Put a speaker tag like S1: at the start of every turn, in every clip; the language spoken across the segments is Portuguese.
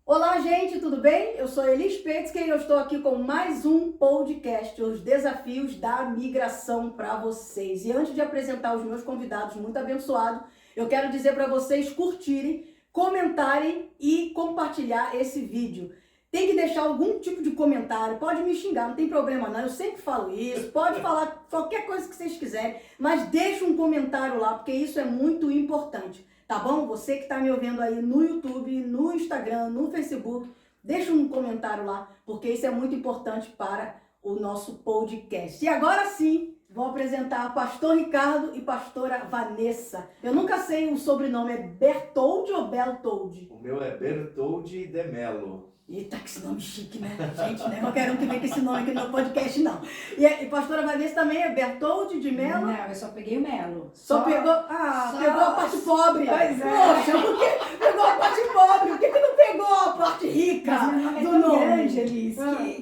S1: Olá, gente, tudo bem? Eu sou Elis Petsky e eu estou aqui com mais um podcast, os desafios da migração para vocês. E antes de apresentar os meus convidados muito abençoados, eu quero dizer para vocês curtirem, comentarem e compartilhar esse vídeo. Tem que deixar algum tipo de comentário, pode me xingar, não tem problema não, eu sempre falo isso, pode falar qualquer coisa que vocês quiserem, mas deixa um comentário lá, porque isso é muito importante. Tá bom? Você que está me ouvindo aí no YouTube, no Instagram, no Facebook, deixa um comentário lá, porque isso é muito importante para o nosso podcast. E agora sim, vou apresentar Pastor Ricardo e Pastora Vanessa. Eu nunca sei o sobrenome, é Bertoldi ou Beltoldi?
S2: O meu é Bertoldi de Mello.
S1: Eita, que esse nome chique, né? Gente, não é qualquer um que vem com esse nome aqui no podcast, não. E Pastora Vanessa também é Bertoldi de Mello?
S3: Não, eu só peguei o Melo.
S1: Só pegou a parte pobre.
S3: Pois é.
S1: Poxa, por que pegou a parte pobre? Por que não pegou a parte rica
S3: Mas meu nome é
S1: do
S3: tão
S1: nome?
S3: grande, Elis,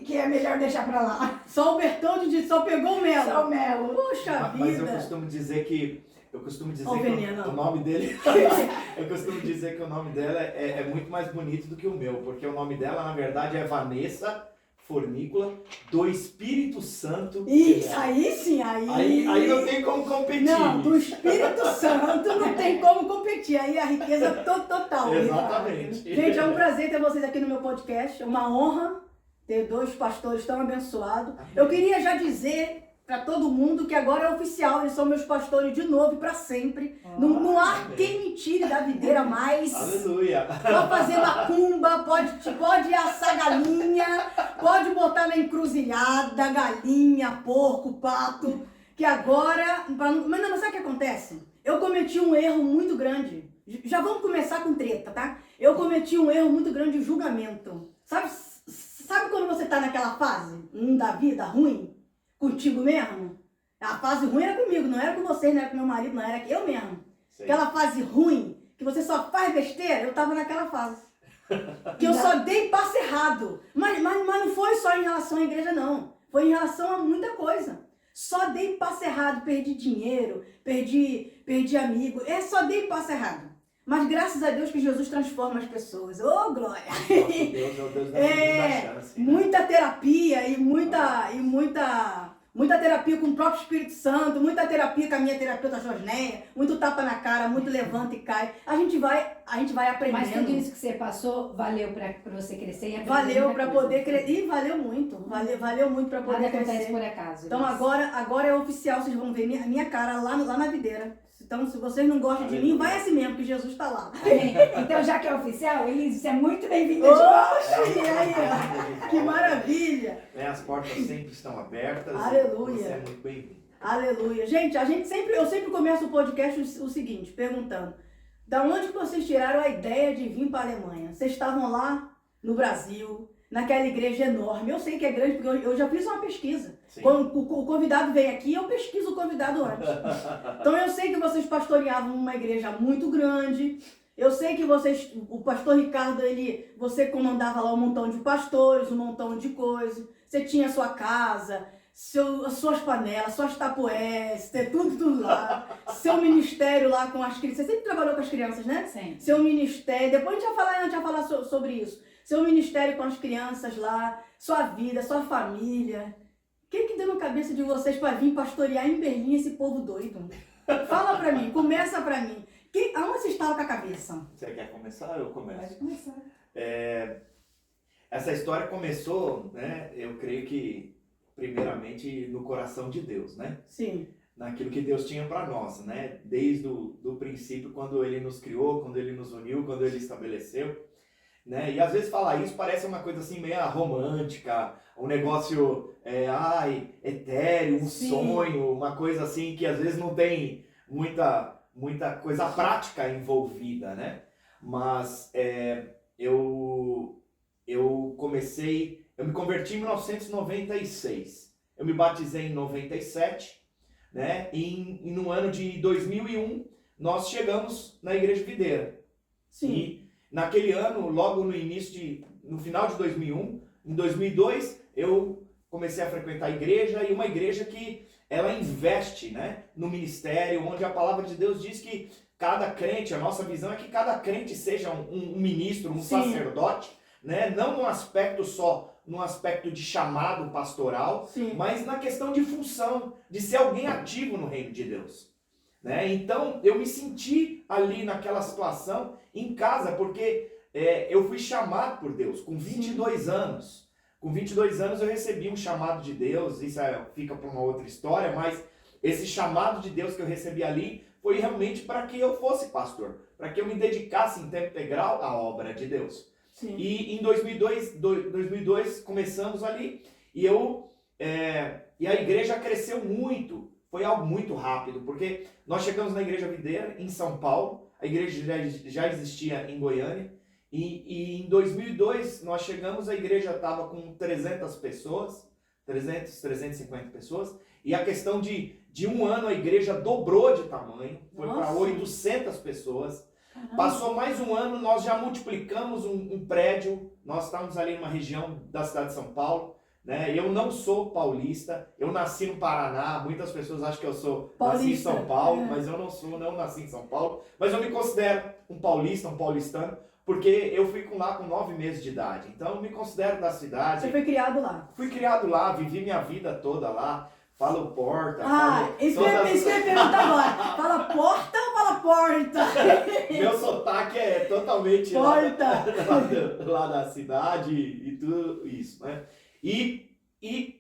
S3: que é melhor deixar pra lá.
S1: Só o Bertoldi só pegou o Melo.
S3: Só o Melo.
S1: Poxa
S2: Mas eu
S1: vida.
S2: costumo dizer que
S1: Ó,
S2: que
S1: veneno.
S2: o nome dele eu costumo dizer que o nome dela é muito mais bonito do que o meu, porque o nome dela na verdade é Vanessa Fornícula do Espírito Santo.
S1: Isso, aí sim,
S2: Aí não tem como competir.
S1: Não, do Espírito Santo não tem como competir. Aí a riqueza total.
S2: Exatamente.
S1: Gente, é um prazer ter vocês aqui no meu podcast. É uma honra ter dois pastores tão abençoados. Eu queria já dizer para todo mundo que agora é oficial, eles são meus pastores de novo e para sempre. Não há quem me tire da videira mais.
S2: Aleluia.
S1: Pode fazer macumba, pode assar galinha, pode botar na encruzilhada, galinha, porco, pato, que agora... Mas sabe o que acontece? Eu cometi um erro muito grande. Já vamos começar com treta, tá? Eu cometi um erro muito grande de julgamento. Sabe quando você tá naquela fase da vida ruim? Contigo mesmo? A fase ruim era comigo, não era com você, não era com meu marido, não era eu mesmo.
S2: Sei.
S1: Aquela fase ruim, que você só faz besteira, eu tava naquela fase. Que eu só dei passo errado. Mas não foi só em relação à igreja, não. Foi em relação a muita coisa. Só dei passo errado, perdi dinheiro, perdi amigo. Só dei passo errado. Mas graças a Deus que Jesus transforma as pessoas. Ô, glória!
S2: Nosso Deus é o Deus da segunda chance.
S1: Muita terapia e muita terapia com o próprio Espírito Santo, muita terapia com a minha terapeuta Josneia, muito tapa na cara, muito levanta e cai. A gente vai aprendendo.
S3: Mas tudo isso que você passou valeu pra você crescer e aprender.
S1: Valeu
S3: muita
S1: para
S3: coisa.
S1: poder crescer. E valeu muito. Valeu muito para poder
S3: Nada acontece
S1: crescer.
S3: por acaso.
S1: Então
S3: Elis.
S1: agora é oficial, vocês vão ver minha cara lá na videira. Então, se vocês não gostam de mim, vai assim mesmo, que Jesus está lá.
S3: Amém. Então, já que é oficial, Elis, você é muito bem-vinda de volta.
S1: Oxe, e aí, ó, que maravilha!
S2: As portas sempre estão abertas.
S1: Aleluia.
S2: E você é muito bem-vindo.
S1: Aleluia. Gente, eu sempre começo o podcast o seguinte, perguntando, da onde que vocês tiraram a ideia de vir para a Alemanha? Vocês estavam lá no Brasil, naquela igreja enorme. Eu sei que é grande, porque eu já fiz uma pesquisa.
S2: Sim.
S1: Quando o convidado vem aqui, eu pesquiso o convidado antes. Então eu sei que vocês pastoreavam uma igreja muito grande. Eu sei que o pastor Ricardo, você comandava lá um montão de pastores, um montão de coisas. Você tinha a sua casa, as suas panelas, suas tapoés, tudo lá. Seu ministério lá com as crianças. Você sempre trabalhou com as crianças, né?
S3: Sim.
S1: Seu ministério, depois a gente vai falar sobre isso. Seu ministério com as crianças lá, sua vida, sua família. O que deu na cabeça de vocês para vir pastorear em Berlim esse povo doido? Fala pra mim, começa pra mim. Aonde você estava com a cabeça?
S2: Você quer começar? Eu começo.
S3: Pode começar.
S2: Essa história começou, né? Eu creio que primeiramente no coração de Deus, né?
S1: Sim.
S2: Naquilo que Deus tinha para nós, né? Desde do princípio, quando Ele nos criou, quando Ele nos uniu, quando Ele estabeleceu, né? E às vezes falar isso parece uma coisa assim meio romântica, um negócio etéreo, um
S1: Sim.
S2: sonho, uma coisa assim que às vezes não tem muita coisa prática envolvida, né? Mas eu me converti em 1996, eu me batizei em 97, né? E no ano de 2001 nós chegamos na Igreja Videira.
S1: Sim.
S2: E naquele ano, logo no final de 2001, em 2002 eu comecei a frequentar a igreja, e uma igreja que ela investe, né, no ministério, onde a palavra de Deus diz que cada crente, a nossa visão é que cada crente seja um ministro, um
S1: Sim.
S2: sacerdote, né? Não no aspecto só, no aspecto de chamado pastoral,
S1: Sim.
S2: mas na questão de função, de ser alguém ativo no reino de Deus. Né? Então, eu me senti ali naquela situação, em casa, porque eu fui chamado por Deus com 22 anos. Com 22 anos eu recebi um chamado de Deus, isso fica para uma outra história, mas esse chamado de Deus que eu recebi ali foi realmente para que eu fosse pastor, para que eu me dedicasse em tempo integral à obra de Deus.
S1: Sim.
S2: E em 2002 começamos ali e a igreja cresceu muito, foi algo muito rápido, porque nós chegamos na Igreja Videira, em São Paulo, a igreja já existia em Goiânia, e em 2002 nós chegamos, a igreja estava com 300 pessoas, 350 pessoas, e a questão de um ano a igreja dobrou de tamanho, foi para 800 pessoas.
S1: Caramba.
S2: Passou mais um ano, nós já multiplicamos um prédio, nós estávamos ali numa região da cidade de São Paulo, né? Eu não sou paulista, eu nasci no Paraná, muitas pessoas acham que eu nasci em São Paulo, mas eu não nasci em São Paulo, mas eu me considero um paulista, um paulistano, porque eu fui lá com 9 meses de idade, então eu me considero da cidade.
S1: Você foi criado lá?
S2: Fui criado lá, vivi minha vida toda lá, falo porta,
S1: isso que eu ia perguntar agora, fala porta ou fala porta?
S2: Meu sotaque é totalmente
S1: porta.
S2: lá da cidade e tudo isso, né? E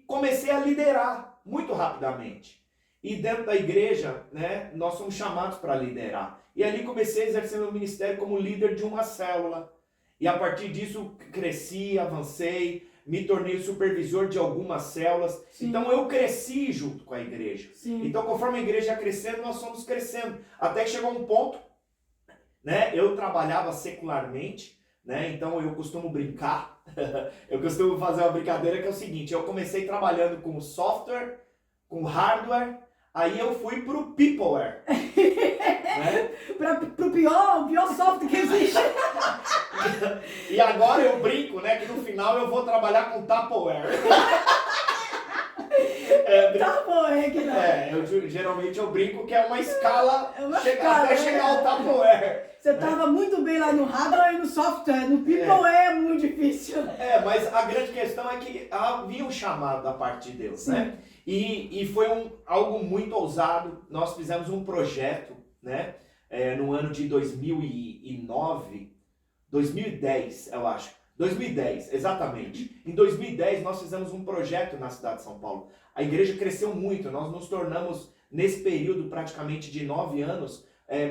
S2: comecei a liderar muito rapidamente. E dentro da igreja, né, nós somos chamados para liderar. E ali comecei a exercer meu ministério como líder de uma célula. E a partir disso cresci, avancei, me tornei supervisor de algumas células. Sim. Então eu cresci junto com a igreja.
S1: Sim.
S2: Então conforme a igreja ia crescendo, nós fomos crescendo. Até que chegou um ponto, né, eu trabalhava secularmente, né, então eu costumo brincar. Eu costumo fazer uma brincadeira que é o seguinte: eu comecei trabalhando com software, com hardware, aí eu fui pro peopleware. Né?
S1: Pro pior software que existe.
S2: E agora eu brinco, né, que no final eu vou trabalhar com Tupperware. Geralmente eu brinco que é uma escala, até chegar ao Tupperware.
S1: Você estava muito bem lá no hardware e no software, no people é muito difícil.
S2: Mas a grande questão é que havia um chamado da parte de Deus, né? E foi algo muito ousado. Nós fizemos um projeto, né? No ano de 2010, eu acho. 2010, exatamente. Em 2010 nós fizemos um projeto na cidade de São Paulo. A igreja cresceu muito, nós nos tornamos, nesse período praticamente de 9 anos,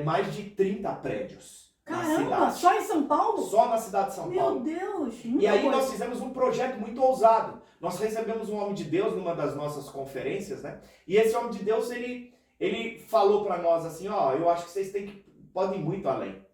S2: mais de 30 prédios.
S1: Caramba, só em São Paulo?
S2: Só na cidade de São Paulo.
S1: Meu Deus!
S2: E aí nós fizemos um projeto muito ousado. Nós recebemos um homem de Deus numa das nossas conferências, né? E esse homem de Deus, ele falou para nós assim, eu acho que vocês podem ir muito além.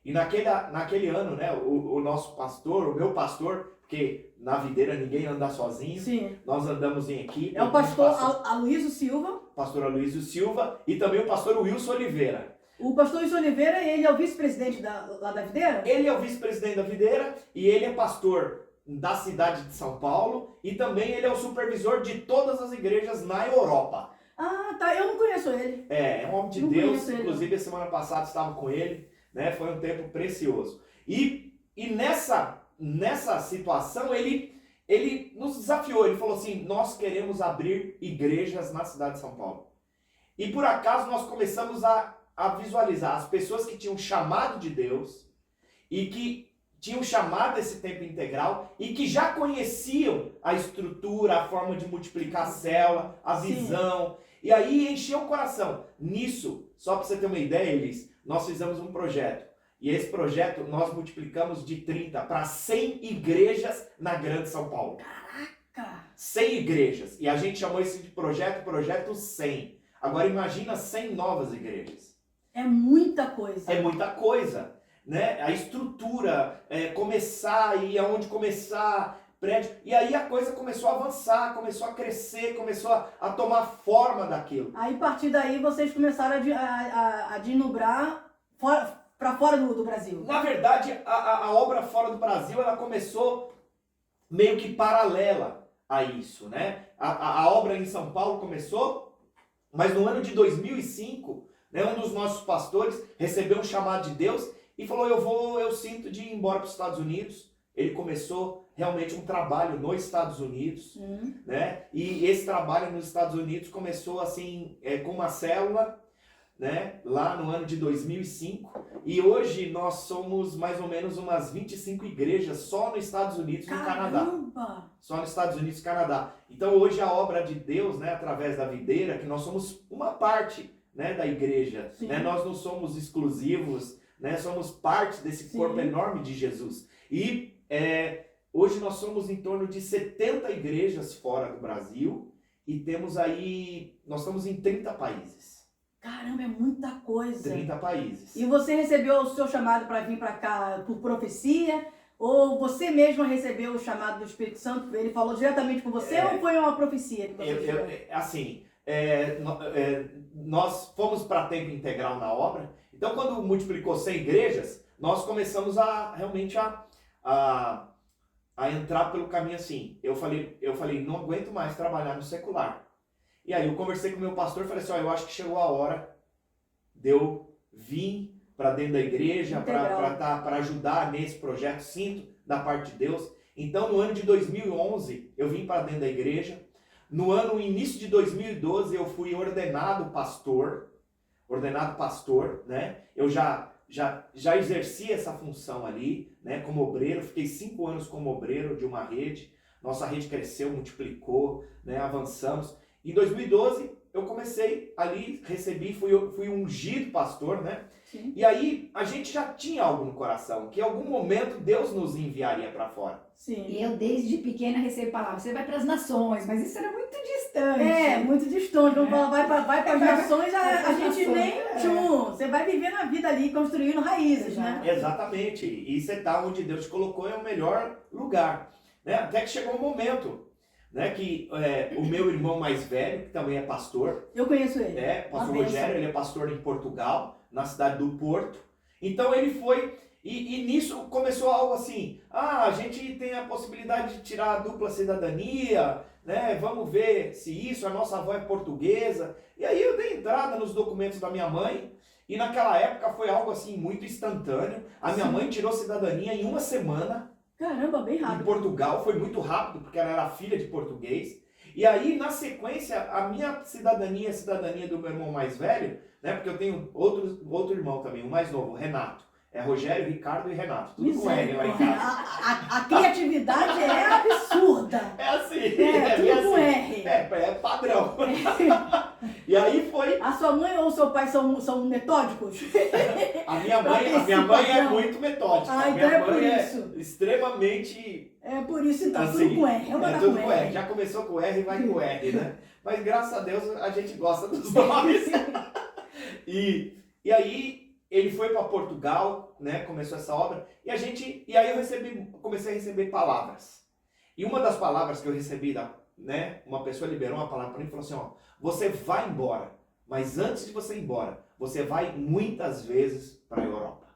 S2: E naquele ano, né, o nosso pastor, o meu pastor, porque na videira ninguém anda sozinho.
S1: Sim.
S2: Nós andamos em equipe.
S1: É o pastor Aloysio Silva.
S2: Pastor Aloysio Silva e também o pastor Wilson Oliveira.
S1: O pastor Wilson Oliveira, ele é o vice-presidente lá da videira?
S2: Ele é o vice-presidente da videira e ele é pastor da cidade de São Paulo e também ele é o supervisor de todas as igrejas na Europa.
S1: Ah, tá. Eu não conheço ele.
S2: É um homem de Deus. Inclusive, a semana passada estava com ele, né? Foi um tempo precioso. E nessa situação, ele nos desafiou. Ele falou assim, nós queremos abrir igrejas na cidade de São Paulo. E por acaso nós começamos a visualizar as pessoas que tinham chamado de Deus e que tinham chamado esse tempo integral e que já conheciam a estrutura, a forma de multiplicar a célula, a visão. E aí encheu o coração. Nisso, só para você ter uma ideia, Elis, nós fizemos um projeto. E esse projeto nós multiplicamos de 30 para 100 igrejas na Grande São Paulo.
S1: Caraca! 100
S2: igrejas. E a gente chamou esse de projeto 100. Agora imagina 100 novas igrejas.
S1: É muita coisa.
S2: É muita coisa. Né? A estrutura, começar e aonde começar, prédio. E aí a coisa começou a avançar, começou a crescer, começou a tomar forma daquilo.
S1: Aí a partir daí vocês começaram a desnubrar para fora do Brasil.
S2: Na verdade, a obra fora do Brasil, ela começou meio que paralela a isso, né? A obra em São Paulo começou, mas no ano de 2005, né, um dos nossos pastores recebeu um chamado de Deus e falou, eu sinto de ir embora para os Estados Unidos, ele começou realmente um trabalho nos Estados Unidos, né? E esse trabalho nos Estados Unidos começou assim, com uma célula, né? Lá no ano de 2005. E hoje nós somos mais ou menos umas 25 igrejas só nos Estados Unidos e no Canadá.
S1: Caramba!
S2: Só nos Estados Unidos e Canadá. Então hoje a obra de Deus, né, através da videira, que nós somos uma parte, né, da igreja, né? Nós não somos exclusivos, né? Somos parte desse corpo enorme de Jesus. E hoje nós somos em torno de 70 igrejas fora do Brasil e temos aí, nós estamos em 30 países.
S1: Caramba, é muita coisa.
S2: 30 países.
S1: E você recebeu o seu chamado para vir para cá por profecia? Ou você mesmo recebeu o chamado do Espírito Santo? Ele falou diretamente com você ou foi uma profecia que você recebeu?
S2: Assim, nós fomos para tempo integral na obra. Então, quando multiplicou 100 igrejas, nós começamos a realmente a entrar pelo caminho assim. Eu falei, não aguento mais trabalhar no secular. E aí eu conversei com o meu pastor e falei assim, eu acho que chegou a hora de eu vir para dentro da igreja, para ajudar nesse projeto, sinto da parte de Deus. Então, no ano de 2011, eu vim para dentro da igreja. No início de 2012, eu fui ordenado pastor, né? Eu já exerci essa função ali, né? Como obreiro, fiquei 5 anos como obreiro de uma rede. Nossa rede cresceu, multiplicou, né? Avançamos. Em 2012, eu comecei ali, fui ungido pastor, né?
S1: Sim.
S2: E aí, a gente já tinha algo no coração, que em algum momento Deus nos enviaria para fora.
S1: Sim.
S3: E eu, desde pequena, recebo palavras. Você vai para as nações, mas isso era muito distante.
S1: Muito distante. Quando fala vai para as nações, a gente nem tchum. Você vai viver na vida ali, construindo raízes, né?
S2: Exatamente. E você tá onde Deus te colocou, é o melhor lugar. Né? Até que chegou um momento, né, que o meu irmão mais velho, que também é pastor,
S1: Eu conheço ele.
S2: pastor Rogério, ele é pastor em Portugal, na cidade do Porto. Então ele foi, e nisso começou algo assim, a gente tem a possibilidade de tirar a dupla cidadania, né, vamos ver se isso, a nossa avó é portuguesa. E aí eu dei entrada nos documentos da minha mãe, e naquela época foi algo assim muito instantâneo. A minha mãe tirou cidadania em 1 semana.
S1: Caramba, bem rápido.
S2: Em Portugal, foi muito rápido, porque ela era filha de português. E aí, na sequência, a minha cidadania, a cidadania do meu irmão mais velho, né? Porque eu tenho outro irmão também, o mais novo, Renato. É Rogério, Ricardo e Renato. Tudo com R lá em casa.
S1: A criatividade é absurda.
S2: É assim.
S1: Tudo com
S2: assim.
S1: R.
S2: É padrão. E aí foi...
S1: A sua mãe ou o seu pai são metódicos?
S2: A minha mãe é muito metódica.
S1: Ah,
S2: a
S1: então
S2: minha
S1: é por
S2: mãe
S1: isso.
S2: É extremamente...
S1: É por isso, então,
S2: assim,
S1: tudo com R. Vamos botar
S2: tudo
S1: com
S2: com
S1: R.
S2: R. Já começou com R e vai com R, né? Mas graças a Deus a gente gosta dos nomes. E aí ele foi para Portugal, né? Começou essa obra. E aí eu comecei a receber palavras. E uma das palavras que eu recebi, né? Uma pessoa liberou uma palavra para mim e falou assim, ó, você vai embora, mas antes de você ir embora, você vai muitas vezes para a Europa.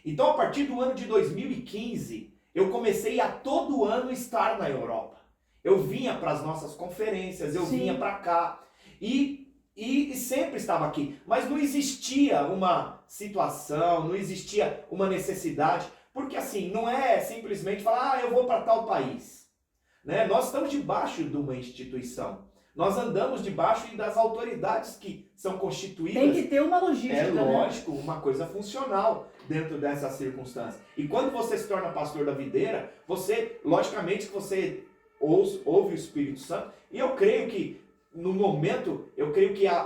S2: Então, a partir do ano de 2015, eu comecei a todo ano estar na Europa. Eu vinha para as nossas conferências, eu vinha para cá e sempre estava aqui. Mas não existia uma situação, não existia uma necessidade, porque assim, não é simplesmente falar, eu vou para tal país. Né? Nós estamos debaixo de uma instituição. Nós andamos debaixo das autoridades que são constituídas.
S1: Tem que ter uma logística,
S2: É lógico, uma coisa funcional dentro dessas circunstâncias. E quando você se torna pastor da videira, logicamente que você ouve o Espírito Santo. E eu creio que, no momento, há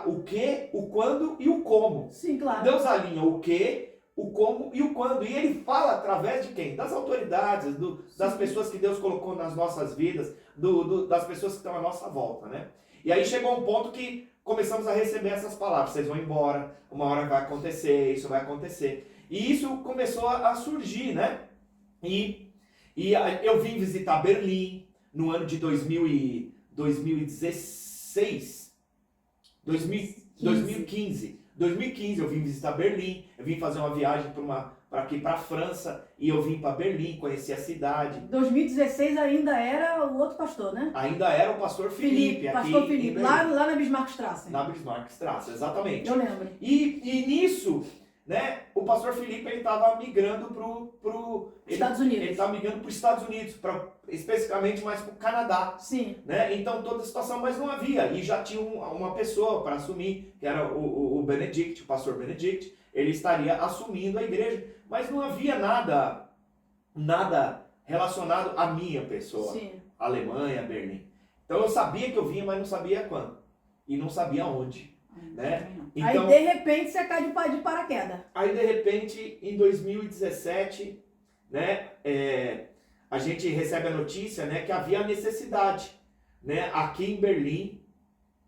S2: o que, o quando e o como.
S1: Sim, claro.
S2: Deus alinha o que, o como e o quando. E ele fala através de quem? Das autoridades, das pessoas que Deus colocou nas nossas vidas, das pessoas que estão à nossa volta, né? E aí chegou um ponto que começamos a receber essas palavras. Vocês vão embora, uma hora vai acontecer, isso vai acontecer. E isso começou a surgir, né? E eu vim visitar Berlim no ano de 2016. 2015. 2015 eu vim visitar Berlim, eu vim fazer uma viagem para a França, e eu vim para Berlim, conheci a cidade.
S1: 2016 ainda era o outro pastor, né?
S2: Ainda era o pastor Felipe.
S1: Pastor Felipe, lá na Bismarckstraße.
S2: Na Bismarckstraße, exatamente.
S1: Eu lembro.
S2: E nisso, né? O pastor Felipe, ele estava migrando pro
S1: Estados Unidos.
S2: Ele estava migrando para os Estados Unidos, especificamente mais para o Canadá.
S1: Sim.
S2: Né? Então toda a situação, mas não havia, e já tinha uma pessoa para assumir, que era o Benedict, o pastor Benedict, ele estaria assumindo a igreja, mas não havia nada relacionado à minha pessoa,
S1: Sim.
S2: Alemanha, Berlim. Então eu sabia que eu vinha, mas não sabia quando, e não sabia onde, né? Então,
S1: aí de repente você cai de paraquedas.
S2: aí de repente, em 2017, né, a gente recebe a notícia, né, que havia necessidade, né, aqui em Berlim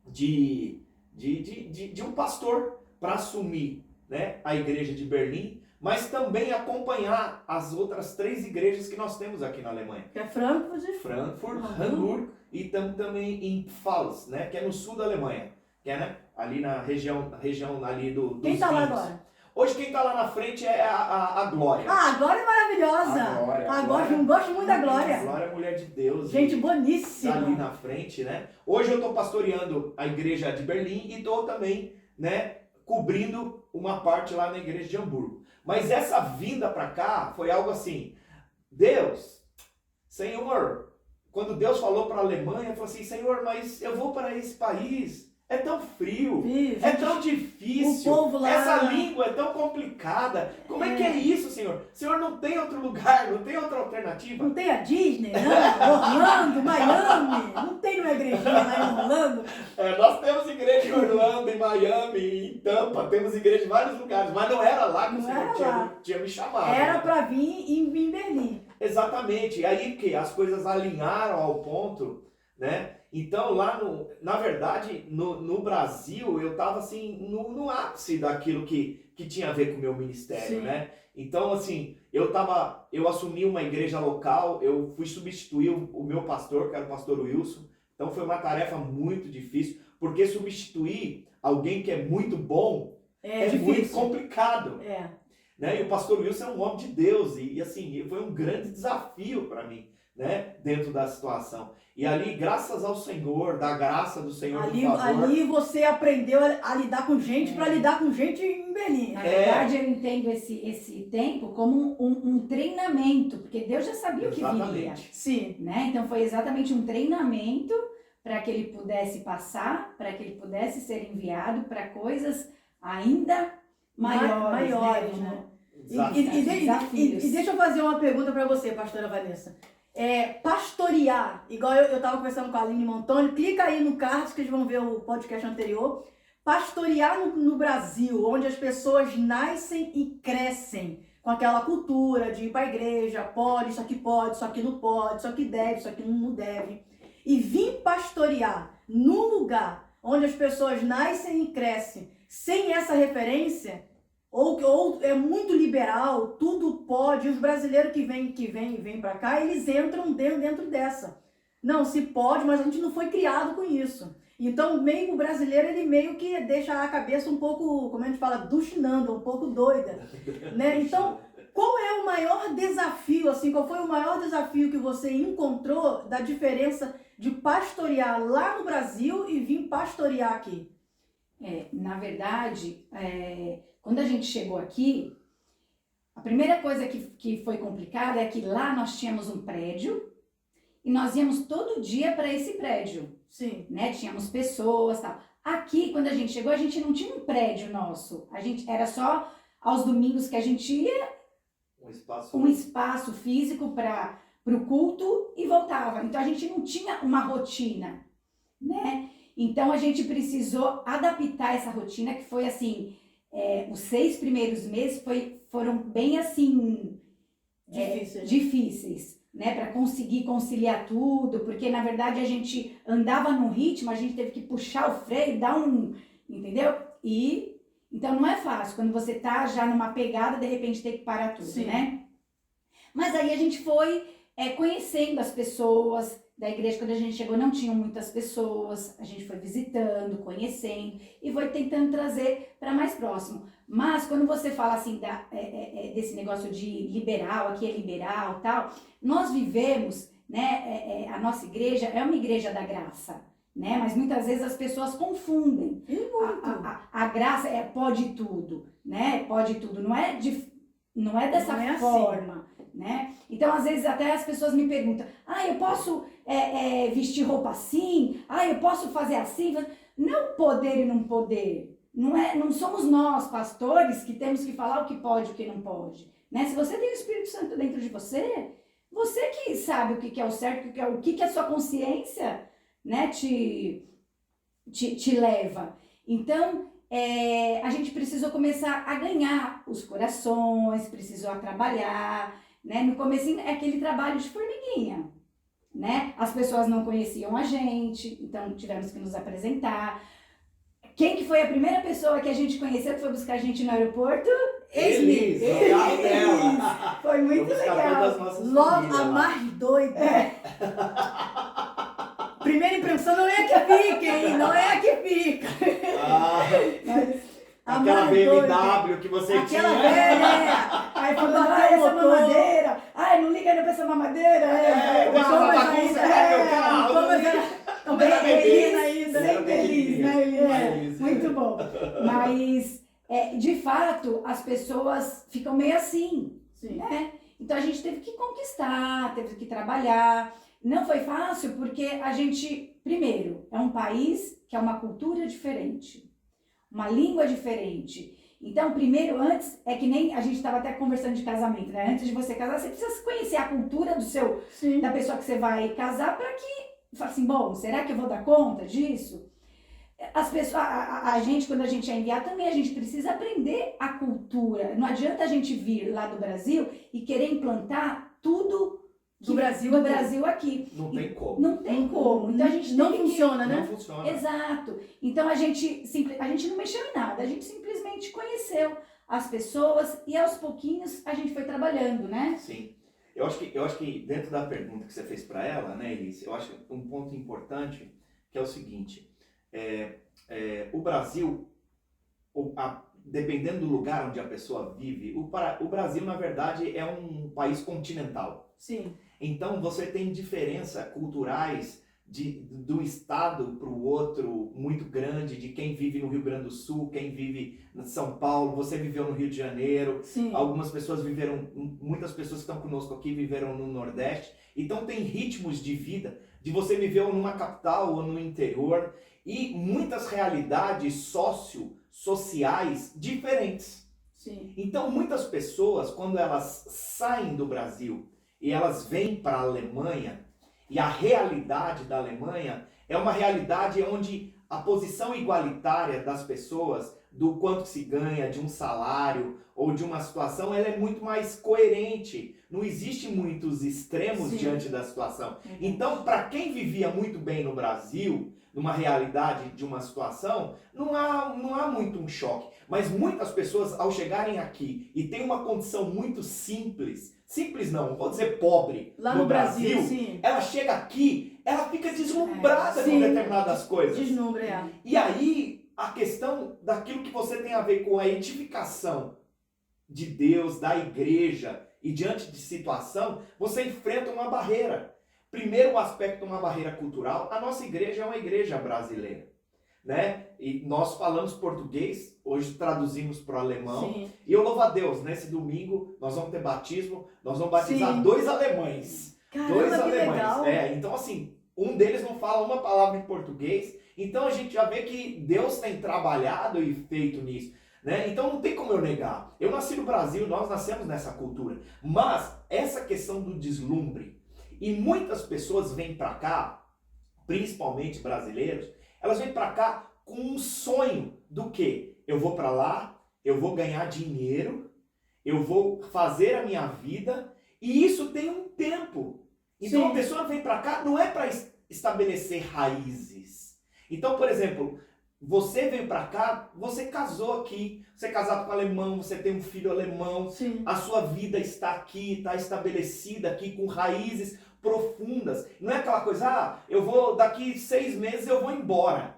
S2: de um pastor para assumir, né, a igreja de Berlim, mas também acompanhar as outras 3 igrejas que nós temos aqui na Alemanha.
S1: Que é Frankfurt.
S2: Frankfurt, Hamburgo e também em Pfalz, né, que é no sul da Alemanha, que é, né, ali na região ali dos
S1: Quem está lá
S2: vinhos.
S1: agora?
S2: Hoje quem está lá na frente é a Glória.
S1: Ah, a Glória é maravilhosa.
S2: A Glória.
S1: Gosto muito da Glória.
S2: A Glória é mulher de Deus.
S1: Gente
S2: Tá
S1: boníssima.
S2: ali na frente, né? Hoje eu estou pastoreando a igreja de Berlim e estou também, né, cobrindo uma parte lá na igreja de Hamburgo. Mas essa vinda para cá foi algo assim, Deus, Senhor, quando Deus falou para a Alemanha, falou assim, Senhor, mas eu vou para esse país, é tão frio, é tão difícil,
S1: o povo lá...
S2: essa língua é tão complicada, como é que é isso, Senhor? Senhor, não tem outro lugar, não tem outra alternativa?
S1: Não tem a Disney, não? Orlando, Miami, não tem uma igrejinha lá em Orlando?
S2: Nós temos igreja em Orlando, em Miami, em Tampa, temos igreja em vários lugares, mas não era lá que o Senhor tinha me chamado.
S1: Era para vir em Berlim.
S2: Exatamente, e aí que as coisas alinharam ao ponto, né? Então lá na verdade, no Brasil, eu estava assim, no ápice daquilo que tinha a ver com o meu ministério,
S1: Sim.
S2: né? Então assim, eu assumi uma igreja local, eu fui substituir o meu pastor, que era o pastor Wilson, então foi uma tarefa muito difícil, porque substituir alguém que é muito bom é muito complicado. Né? E o pastor Wilson é um homem de Deus, e assim, foi um grande desafio para mim, né? Dentro da situação. E ali, graças ao Senhor, da graça do Senhor, do favor...
S1: Ali você aprendeu a lidar com gente para lidar com gente em Berlim.
S3: Na verdade, eu entendo esse tempo como um treinamento, porque Deus já sabia o que viria.
S1: Sim.
S3: Né? Então foi exatamente um treinamento para que ele pudesse passar, para que ele pudesse ser enviado para coisas ainda maiores, né?
S1: E deixa eu fazer uma pergunta para você, pastora Vanessa. Pastorear, igual eu estava conversando com a Aline Montoni, clica aí no card que eles vão ver o podcast anterior. Pastorear no Brasil, onde as pessoas nascem e crescem com aquela cultura de ir para a igreja, pode, isso aqui não pode, isso aqui deve, isso aqui não deve. E vir pastorear num lugar onde as pessoas nascem e crescem sem essa referência, ou é muito liberal, tudo pode, os brasileiros que vêm para cá, eles entram dentro dessa. Não, se pode, mas a gente não foi criado com isso. Então, meio o brasileiro, ele meio que deixa a cabeça um pouco, como a gente fala, duchinando, um pouco doida, né? Então, qual é o maior desafio, assim, qual foi o maior desafio que você encontrou da diferença de pastorear lá no Brasil e vir pastorear aqui?
S3: Na verdade, quando a gente chegou aqui, a primeira coisa que foi complicada é que lá nós tínhamos um prédio e nós íamos todo dia para esse prédio.
S1: Sim.
S3: Né? Tínhamos pessoas e tal. Aqui, quando a gente chegou, a gente não tinha um prédio nosso. A gente era só aos domingos que a gente ia, um espaço físico para o culto e voltava. Então a gente não tinha uma rotina, né? Então a gente precisou adaptar essa rotina, que foi assim, os 6 primeiros meses foram bem assim difíceis, né, para conseguir conciliar tudo, porque na verdade a gente andava num ritmo, a gente teve que puxar o freio, entendeu? E então não é fácil quando você tá já numa pegada, de repente tem que parar tudo, sim, né? Mas aí a gente foi conhecendo as pessoas da igreja. Quando a gente chegou não tinham muitas pessoas, a gente foi visitando, conhecendo e foi tentando trazer para mais próximo. Mas quando você fala assim desse negócio de liberal, aqui é liberal e tal, nós vivemos, né, a nossa igreja é uma igreja da graça. né? Mas muitas vezes as pessoas confundem.
S1: E muito.
S3: A graça é pode tudo, né? Pode tudo. Não é dessa
S1: Não é assim.
S3: forma, né? Então, às vezes, até as pessoas me perguntam, eu posso vestir roupa assim? Eu posso fazer assim? Não poder e não poder. Não somos nós, pastores, que temos que falar o que pode e o que não pode. Né? Se você tem o Espírito Santo dentro de você, você que sabe o que é o certo, o que a sua consciência, né, te leva. Então, a gente precisou começar a ganhar os corações, precisou a trabalhar, né? No comecinho é aquele trabalho de formiguinha, né? As pessoas não conheciam a gente, então tivemos que nos apresentar. Quem que foi a primeira pessoa que a gente conheceu que foi buscar a gente no aeroporto?
S2: Elis, no carro dela.
S3: Foi muito
S2: Vou buscar
S3: legal.
S2: todas as nossas
S1: Logo
S2: famílias
S1: a
S2: lá.
S1: mais doida. Primeira impressão não é a que fica, hein? Não é a que fica. A
S2: Aquela
S1: mais
S2: BMW
S1: doida.
S2: que você
S1: Aquela
S2: tinha.
S1: velha.
S3: Aí falou,
S1: Bateu
S3: essa
S1: o motor.
S3: mamadeira. Não liga ainda pra essa mamadeira.
S2: Deixa essa bagunça aqui, meu carro.
S1: Então, mas
S2: Não era bebê.
S1: Elis ainda.
S2: Era
S3: Sempre feliz, né,
S2: pequenininha.
S3: Elis? Muito bom. Mas, de fato, as pessoas ficam meio assim,
S1: Sim.
S3: né? Então a gente teve que conquistar, teve que trabalhar. Não foi fácil porque a gente, primeiro, é um país que é uma cultura diferente, uma língua diferente. Então, primeiro, antes, é que nem a gente estava até conversando de casamento, né? Antes de você casar, você precisa conhecer a cultura
S1: Sim.
S3: da pessoa que você vai casar para que, fala assim, bom, será que eu vou dar conta disso? As pessoas, a gente, quando a gente é enviado, também a gente precisa aprender a cultura. Não adianta a gente vir lá do Brasil e querer implantar tudo
S1: Do Brasil
S3: do
S1: aqui.
S3: Brasil aqui.
S2: Não tem como.
S3: Não tem como. Então a gente
S1: não
S3: teve que-
S1: funciona, né?
S2: Não funciona.
S3: Exato. Então a gente não mexeu em nada, a gente simplesmente conheceu as pessoas e aos pouquinhos a gente foi trabalhando, né?
S2: Sim. Eu acho que dentro da pergunta que você fez para ela, né, Elis, eu acho que um ponto importante que é o seguinte, o Brasil, dependendo do lugar onde a pessoa vive, o Brasil, na verdade, é um país continental.
S1: Sim.
S2: Então, você tem diferenças culturais do estado para o outro muito grande, de quem vive no Rio Grande do Sul, quem vive em São Paulo, você viveu no Rio de Janeiro,
S1: Sim.
S2: algumas pessoas muitas pessoas que estão conosco aqui viveram no Nordeste, então tem ritmos de vida, de você viver numa capital ou no interior, e muitas realidades sociais diferentes.
S1: Sim.
S2: Então, muitas pessoas, quando elas saem do Brasil e elas vêm para a Alemanha, e a realidade da Alemanha é uma realidade onde a posição igualitária das pessoas, do quanto se ganha, de um salário ou de uma situação, ela é muito mais coerente. Não existe muitos extremos
S1: Sim.
S2: diante da situação. Então, para quem vivia muito bem no Brasil, numa realidade de uma situação, não há muito um choque. Mas muitas pessoas, ao chegarem aqui e têm uma condição muito simples não vou dizer pobre,
S1: Lá no Brasil, sim.
S2: ela chega aqui, ela fica deslumbrada com
S1: Sim.
S2: determinadas coisas.
S1: Deslumbra,
S2: E aí, a questão daquilo que você tem a ver com a edificação de Deus, da igreja, e diante de situação, você enfrenta uma barreira. Primeiro, o aspecto de uma barreira cultural. A nossa igreja é uma igreja brasileira, né? E nós falamos português, hoje traduzimos para o alemão.
S1: Sim.
S2: E eu louvo a Deus, nesse domingo nós vamos ter batismo, nós vamos batizar
S1: Sim.
S2: 2 alemães.
S1: Caramba,
S2: 2
S1: que
S2: alemães.
S1: legal.
S2: Então assim, um deles não fala uma palavra em português, então a gente já vê que Deus tem trabalhado e feito nisso. Né? Então não tem como eu negar. Eu nasci no Brasil, nós nascemos nessa cultura. Mas essa questão do deslumbre, e muitas pessoas vêm para cá, principalmente brasileiros, elas vêm para cá com um sonho do quê? Eu vou para lá, eu vou ganhar dinheiro, eu vou fazer a minha vida, e isso tem um tempo. Então
S1: Sim.
S2: a pessoa vem para cá não é para estabelecer raízes. Então, por exemplo, você veio para cá, você casou aqui, você é casado com alemão, você tem um filho alemão,
S1: Sim.
S2: a sua vida está aqui, está estabelecida aqui com raízes profundas. Não é aquela coisa, eu vou, daqui 6 meses eu vou embora.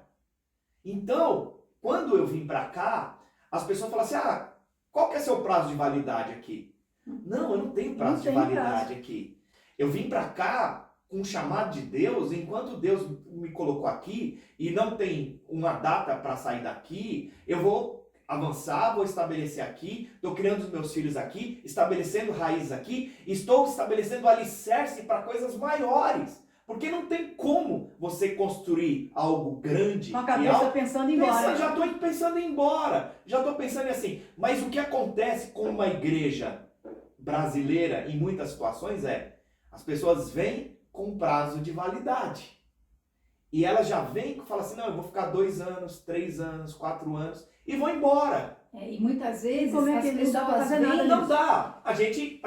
S2: Então, quando eu vim para cá, as pessoas falam assim, qual que é seu prazo de validade aqui? Não, eu não tenho prazo de validade aqui. Eu vim para cá com o chamado de Deus, enquanto Deus me colocou aqui e não tem uma data para sair daqui, eu vou avançar, vou estabelecer aqui, estou criando os meus filhos aqui, estabelecendo raízes aqui, estou estabelecendo alicerce para coisas maiores. Porque não tem como você construir algo grande.
S1: Com a cabeça pensando em ir embora.
S2: Já estou pensando em ir embora. Já estou pensando assim. Mas o que acontece com uma igreja brasileira em muitas situações as pessoas vêm com prazo de validade. E elas já vêm e falam assim, não, eu vou ficar 2 anos, 3 anos, 4 anos e vou embora.
S3: E muitas vezes
S1: Como é que
S3: as
S1: não dá pra
S3: pessoas
S1: fazer nada
S3: veem...
S2: Não dá. A gente,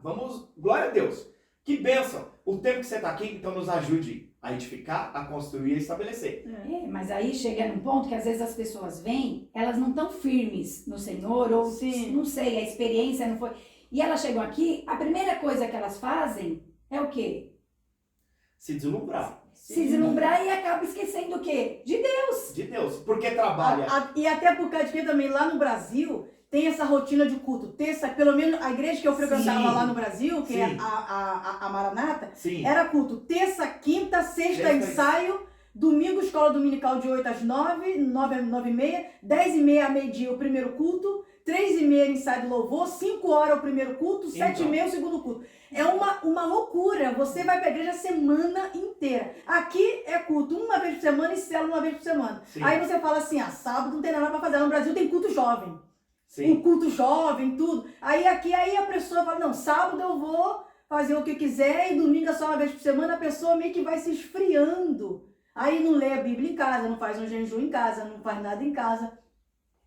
S2: vamos, glória a Deus. Que bênção. O tempo que você está aqui, então nos ajude a edificar, a construir e a estabelecer.
S3: Mas aí chega num ponto que às vezes as pessoas vêm, elas não estão firmes no Senhor, ou
S1: Sim.
S3: não sei, a experiência não foi. E elas chegam aqui, a primeira coisa que elas fazem é o quê?
S2: Se deslumbrar.
S3: Se deslumbrar e acaba esquecendo o quê? De Deus.
S2: De Deus. Porque trabalha.
S1: E até por causa de que também lá no Brasil tem essa rotina de culto. Terça, pelo menos a igreja que eu frequentava
S2: Sim.
S1: lá no Brasil, que é
S2: Sim.
S1: a Maranata,
S2: Sim.
S1: era culto terça, quinta, sexta ensaio, domingo escola dominical de 8 às 9, 9 às 9h30, 10h30 a meio-dia o primeiro culto, 3h30 ensaio de louvor, 5 horas o primeiro culto, 7h30 o segundo culto. É uma loucura. Você vai pra igreja a semana inteira. Aqui é culto uma vez por semana e célula uma vez por semana.
S2: Sim.
S1: Aí você fala assim, sábado não tem nada pra fazer. No Brasil tem culto jovem.
S2: Sim.
S1: Um culto jovem, tudo. Aí a pessoa fala, não, sábado eu vou fazer o que quiser e domingo é só uma vez por semana. A pessoa meio que vai se esfriando. Aí não lê a Bíblia em casa, não faz um jejum em casa, não faz nada em casa.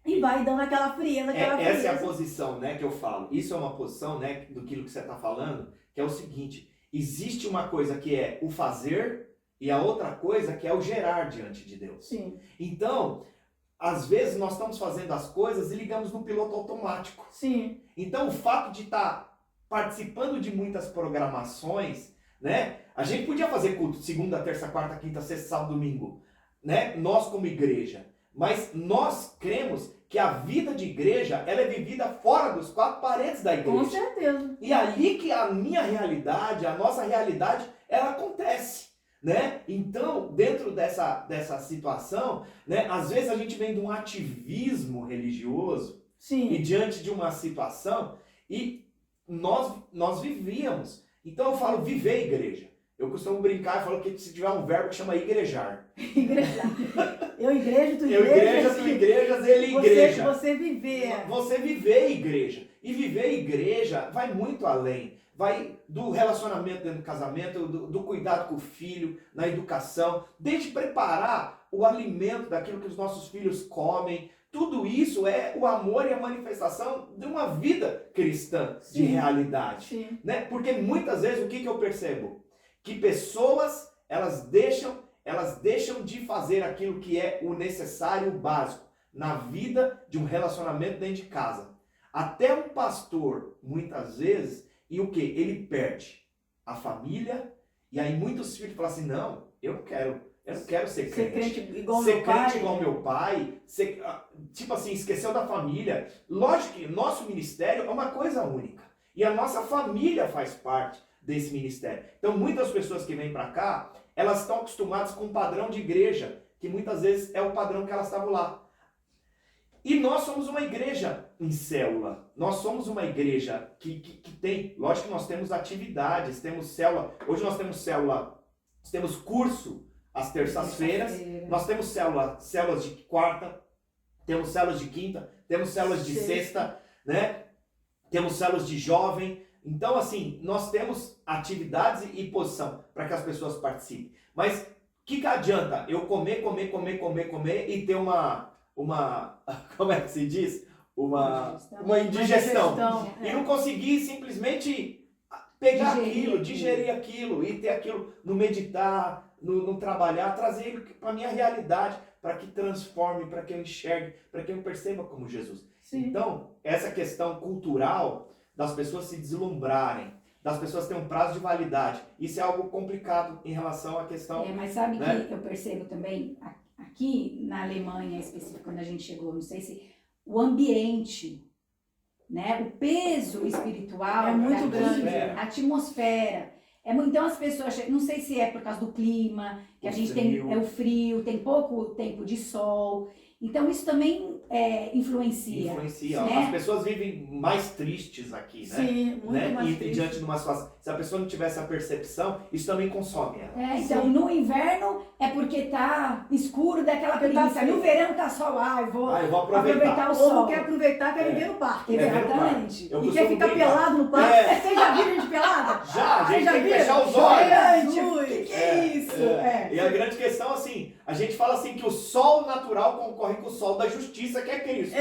S1: E vai dando aquela frieza,
S2: Essa é a posição, né, que eu falo. Isso é uma posição, né, do que você está falando, que é o seguinte. Existe uma coisa que é o fazer e a outra coisa que é o gerar diante de Deus.
S1: Sim.
S2: Então, às vezes nós estamos fazendo as coisas e ligamos no piloto automático.
S1: Sim.
S2: Então, o fato de estar participando de muitas programações, né? A gente podia fazer culto segunda, terça, quarta, quinta, sexta, sábado, domingo, né? Nós como igreja. Mas nós cremos que a vida de igreja, ela é vivida fora dos 4 paredes da igreja.
S1: Com certeza.
S2: E ali que a minha realidade, a nossa realidade, ela acontece. Né? Então, dentro dessa situação, né, às vezes a gente vem de um ativismo religioso.
S1: Sim.
S2: E diante de uma situação, e nós vivíamos. Então eu falo, viver igreja. Eu costumo brincar e falo que se tiver um verbo que chama igrejar.
S1: Igrejar. Eu igrejo, tu
S2: Eu igreja, tu igrejas, ele igreja.
S1: Você viver.
S2: Você viver igreja. E viver igreja vai muito além. Vai do relacionamento dentro do casamento, do cuidado com o filho, na educação, desde preparar o alimento daquilo que os nossos filhos comem. Tudo isso é o amor e a manifestação de uma vida cristã. Sim. De realidade.
S1: Sim.
S2: Né? Porque muitas vezes o que eu percebo? Que pessoas, elas deixam de fazer aquilo que é o necessário, o básico, na vida de um relacionamento dentro de casa. Até um pastor, muitas vezes, e o que? Ele perde a família, e aí muitos filhos falam assim, não, eu não quero ser crente.
S1: Ser crente igual
S2: ser
S1: meu
S2: crente
S1: pai.
S2: igual meu pai, tipo assim, esqueceu da família. Lógico que nosso ministério é uma coisa única, e a nossa família faz parte desse ministério. Então muitas pessoas que vêm para cá, elas estão acostumadas com um padrão de igreja, que muitas vezes é o padrão que elas estavam lá. E nós somos uma igreja em célula. Nós somos uma igreja que tem, lógico que nós temos atividades, temos célula. Hoje nós temos célula, nós temos curso às terças-feiras, nós temos células de quarta, temos células de quinta, temos células de sexta, né? Temos células de jovem. Então, assim, nós temos atividades e posição para que as pessoas participem. Mas o que adianta eu comer e ter uma como é que se diz? Uma indigestão. E não conseguir simplesmente pegar digerir aquilo e ter aquilo no meditar, no trabalhar, trazer ele para a minha realidade, para que transforme, para que eu enxergue, para que eu perceba como Jesus. Sim. Então, essa questão cultural das pessoas se deslumbrarem, das pessoas terem um prazo de validade, isso é algo complicado em relação à questão...
S3: Mas sabe, né, que eu percebo também, aqui na Alemanha, específico, quando a gente chegou, não sei se o ambiente, né, o peso espiritual
S1: é muito grande.
S3: A atmosfera Então as pessoas, não sei se é por causa do clima, que a gente tem o frio, tem pouco tempo de sol. Então isso também influencia.
S2: Influencia.
S3: Né?
S2: As pessoas vivem mais tristes aqui, né?
S1: Sim, muito
S2: né?
S1: mais
S2: E
S1: triste.
S2: diante de uma situação, se a pessoa não tivesse a percepção, isso também consome ela.
S3: Então
S1: Sim.
S3: no inverno é porque tá escuro daquela
S1: Porque tá
S3: preguiça.
S1: frio.
S3: No verão tá sol, eu vou
S2: Eu vou
S3: aproveitar o
S1: O
S3: sol.
S1: povo quer aproveitar, quer viver no parque.
S2: É, ver no
S3: Exatamente.
S2: Eu
S1: E
S2: costumo
S1: quer ficar
S2: brincar.
S1: pelado no parque.
S2: É.
S1: Vocês já viram gente pelada?
S2: Já, a gente
S1: Vocês já
S2: tem que
S1: viram?
S2: fechar os olhos.
S1: Jesus.
S3: Que é isso?
S2: E a grande questão, assim, a gente fala assim que o sol natural concorre com o sol da justiça, que é Cristo.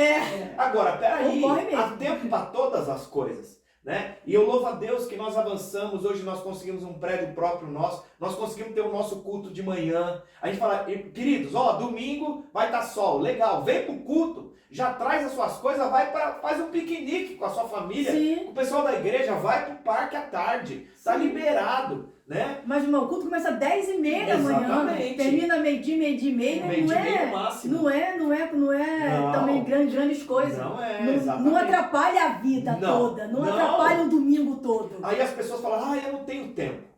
S2: Agora, peraí,
S1: Concorre mesmo.
S2: há tempo para todas as coisas, né? E eu louvo a Deus que nós avançamos, hoje nós conseguimos um prédio próprio nosso, nós conseguimos ter o nosso culto de manhã. A gente fala, queridos, domingo vai estar sol, legal, vem pro culto, já traz as suas coisas, faz um piquenique com a sua família,
S1: Sim.
S2: com o pessoal da igreja, vai pro parque à tarde, tá
S1: Sim.
S2: liberado, né?
S1: Mas, irmão, o culto começa às 10h30 da manhã.
S2: Exatamente.
S1: Termina meio-dia, meio-dia e meio.
S2: Meio-dia e meio no máximo.
S1: Não é
S2: Não.
S1: também grandes coisas.
S2: Não é,
S1: Não
S2: exatamente.
S1: atrapalha a vida
S2: Não.
S1: toda. Não
S2: Não.
S1: atrapalha o domingo todo.
S2: Aí as pessoas falam, eu não tenho tempo.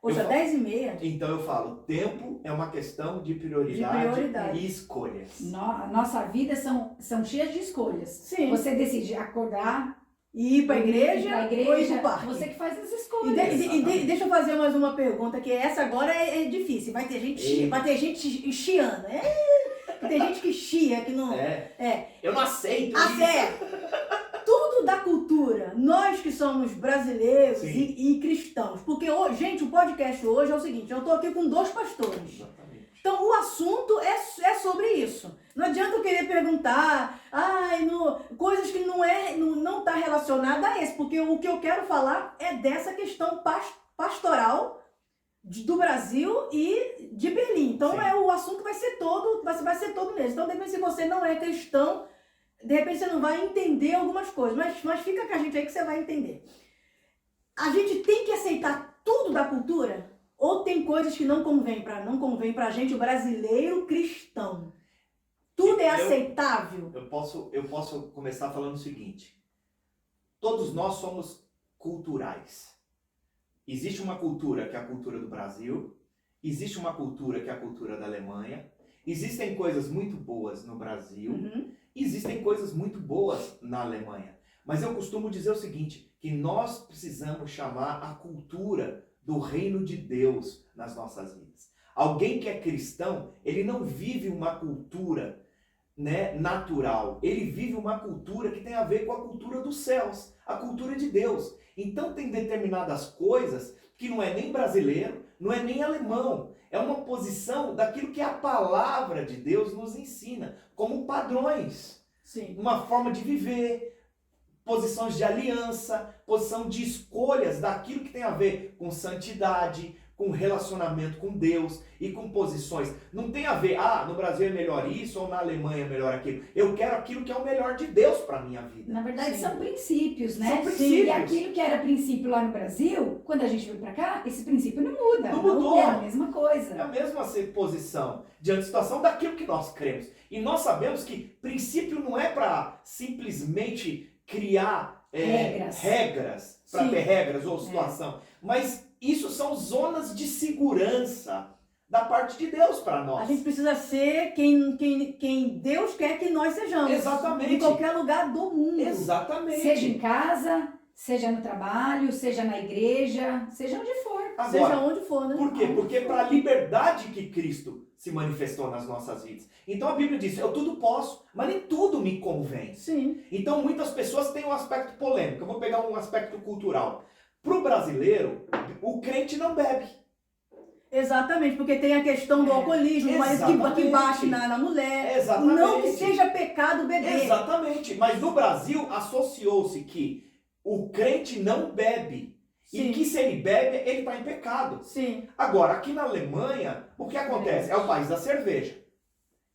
S1: Poxa,
S2: Eu
S1: 10h30.
S2: Então eu falo, tempo é uma questão de prioridade,
S1: De prioridade.
S2: e escolhas.
S3: A nossa vida são cheias de escolhas.
S1: Sim.
S3: Você decide acordar,
S1: E ir pra igreja, ou ir pro parque.
S3: Você que faz as
S1: E,
S3: escolhas.
S2: Exatamente.
S1: deixa eu fazer mais uma pergunta, que essa agora é difícil. Vai ter gente chiando. Tem gente que chia, que não...
S2: Eu não aceito
S1: A
S2: isso.
S1: fé, tudo da cultura, nós que somos brasileiros
S2: Sim.
S1: e cristãos, porque, gente, o podcast hoje é o seguinte, eu tô aqui com 2 pastores,
S2: Exatamente.
S1: então o assunto é sobre isso, não adianta eu querer perguntar, coisas que não tá relacionada a esse, porque o que eu quero falar é dessa questão pastoral do Brasil e de Berlim, então
S2: Sim.
S1: o assunto vai ser todo nesse, então de repente se você não é cristão, de repente você não vai entender algumas coisas, mas fica com a gente aí que você vai entender. A gente tem que aceitar tudo da cultura? Ou tem coisas que não convém pra gente, o brasileiro cristão? Tudo é aceitável?
S2: Eu posso começar falando o seguinte. Todos nós somos culturais. Existe uma cultura que é a cultura do Brasil, existe uma cultura que é a cultura da Alemanha, existem coisas muito boas no Brasil,
S1: Uhum.
S2: existem coisas muito boas na Alemanha. Mas eu costumo dizer o seguinte, que nós precisamos chamar a cultura do reino de Deus nas nossas vidas. Alguém que é cristão, ele não vive uma cultura, né, natural. Ele vive uma cultura que tem a ver com a cultura dos céus, a cultura de Deus. Então tem determinadas coisas que não é nem brasileiro, não é nem alemão. É uma posição daquilo que a palavra de Deus nos ensina, como padrões.
S1: Sim.
S2: Uma forma de viver, posições de aliança, posição de escolhas daquilo que tem a ver com santidade, com relacionamento com Deus e com posições. Não tem a ver, no Brasil é melhor isso ou na Alemanha é melhor aquilo. Eu quero aquilo que é o melhor de Deus para minha vida.
S3: Na verdade,
S1: Sim.
S3: são princípios, né?
S2: São princípios.
S3: E aquilo que era princípio lá no Brasil, quando a gente veio pra cá, esse princípio não muda.
S2: Não mudou.
S3: É a mesma coisa.
S2: É a mesma posição diante da situação daquilo que nós cremos. E nós sabemos que princípio não é para simplesmente criar regras para
S1: Sim.
S2: ter regras ou situação. Mas isso são zonas de segurança da parte de Deus para
S1: A
S2: nós.
S1: gente precisa ser quem Deus quer que nós sejamos.
S2: Exatamente.
S1: Em qualquer lugar do mundo.
S2: Exatamente.
S3: Seja em casa, seja no trabalho, seja na igreja, seja onde for.
S1: Seja
S2: Agora,
S1: onde for, né?
S2: por quê? Porque para a liberdade que Cristo se manifestou nas nossas vidas. Então a Bíblia diz, eu tudo posso, mas nem tudo me convém.
S1: Sim.
S2: Então muitas pessoas têm um aspecto polêmico. Eu vou pegar um aspecto cultural. Para o brasileiro, o crente não bebe.
S1: Exatamente, porque tem a questão do alcoolismo, do marido que bate na mulher.
S2: Exatamente.
S1: Não que seja pecado beber.
S2: Exatamente. Mas no Brasil associou-se que o crente não bebe.
S1: Sim.
S2: E que se ele bebe, ele está em pecado.
S1: Sim.
S2: Agora, aqui na Alemanha, o que acontece? É o país da cerveja.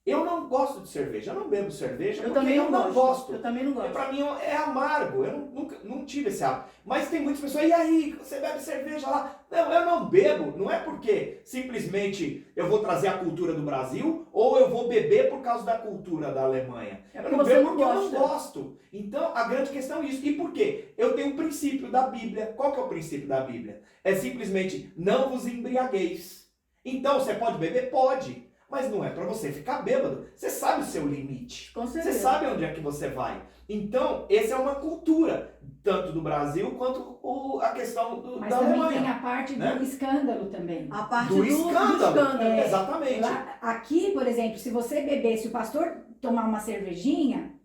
S2: Eu não gosto de cerveja, eu não bebo cerveja
S1: Eu
S2: porque
S1: também
S2: eu não gosto.
S1: Eu também não gosto.
S2: Pra mim é amargo, eu nunca não tive esse hábito. Mas tem muitas pessoas, e aí, você bebe cerveja lá? Não, eu não bebo, não é porque simplesmente eu vou trazer a cultura do Brasil ou eu vou beber por causa da cultura da Alemanha.
S1: É
S2: Eu
S1: porque
S2: não
S1: você
S2: bebo
S1: não
S2: porque eu não
S1: gosta.
S2: gosto. Então, a grande questão é isso. E por quê? Eu tenho um princípio da Bíblia. Qual que é o princípio da Bíblia? É simplesmente, não vos embriagueis. Então, você pode beber? Pode. Mas não é para você ficar bêbado. Você sabe o seu limite.
S1: Com
S2: Você
S1: certeza.
S2: sabe onde é que você vai. Então, essa é uma cultura, tanto do Brasil quanto a questão
S3: Mas
S2: da
S3: também
S2: Alemanha.
S3: tem a parte
S2: né?
S3: do escândalo também.
S1: A parte
S2: Do
S1: do escândalo.
S3: É.
S2: Exatamente.
S3: Aqui, por exemplo, se você beber, se o pastor tomar uma cervejinha,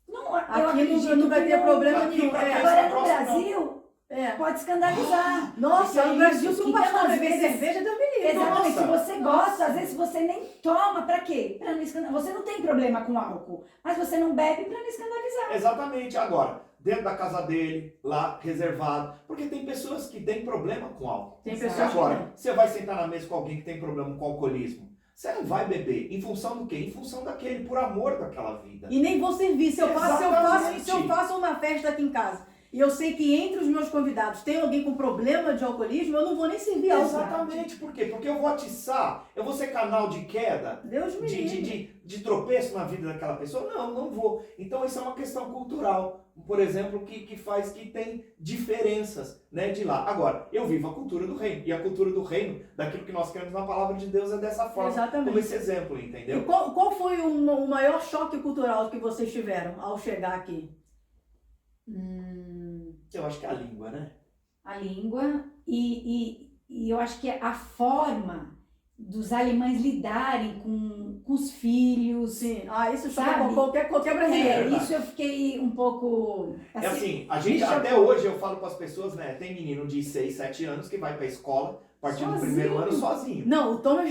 S3: não, eu
S1: Aqui
S3: acredito
S1: não vai
S3: que
S1: ter
S3: não.
S1: problema
S2: Aqui
S1: nenhum.
S2: pra
S1: É.
S2: cá,
S3: Agora, no
S2: próxima,
S3: Brasil,
S1: É.
S3: pode escandalizar.
S1: Nossa,
S3: Porque
S1: no Brasil,
S3: isso,
S1: se um
S3: então,
S1: pastor
S3: às
S1: beber
S3: vezes-
S1: cerveja, Deus me livre.
S3: Exatamente, se
S2: Nossa.
S3: você gosta, às vezes você nem toma, pra quê? Pra não escandalizar. Você não tem problema com álcool, mas você não bebe pra não escandalizar.
S2: Exatamente. Agora, dentro da casa dele, lá, reservado. Porque tem pessoas que têm problema com álcool.
S1: Tem
S3: Exato.
S1: pessoas que
S2: Agora, você vai sentar na mesa com alguém que tem problema com alcoolismo. Você não vai beber. Em função do quê? Em função daquele, por amor daquela vida.
S1: E nem vou servir. Se eu
S2: Exatamente.
S1: faço uma festa aqui em casa e eu sei que entre os meus convidados tem alguém com problema de alcoolismo, eu não vou nem servir álcool.
S2: Exatamente. Por quê? Porque eu vou atiçar, eu vou ser canal de queda,
S1: Deus me livre.
S2: de tropeço na vida daquela pessoa. Não, não vou. Então isso é uma questão cultural, por exemplo, que faz que tem diferenças, né, de lá. Agora, eu vivo a cultura do reino. E a cultura do reino, daquilo que nós queremos na palavra de Deus, é dessa forma.
S1: Exatamente.
S2: Como esse exemplo,
S1: E
S2: entendeu?
S1: qual foi o maior choque cultural que vocês tiveram ao chegar aqui?
S2: Eu acho que é a língua, né?
S3: A língua e eu acho que a forma dos alemães lidarem com os filhos.
S1: Sim. Ah, isso choca
S3: Sabe?
S1: qualquer
S3: É,
S1: brasileiro.
S3: isso eu fiquei um pouco.
S2: É assim, a gente
S3: me chocou.
S2: até hoje eu falo para as pessoas, né? Tem menino de 6, 7 anos que vai para a escola, a partir do
S3: Sozinho.
S2: primeiro ano sozinho.
S1: Não, o Thomas,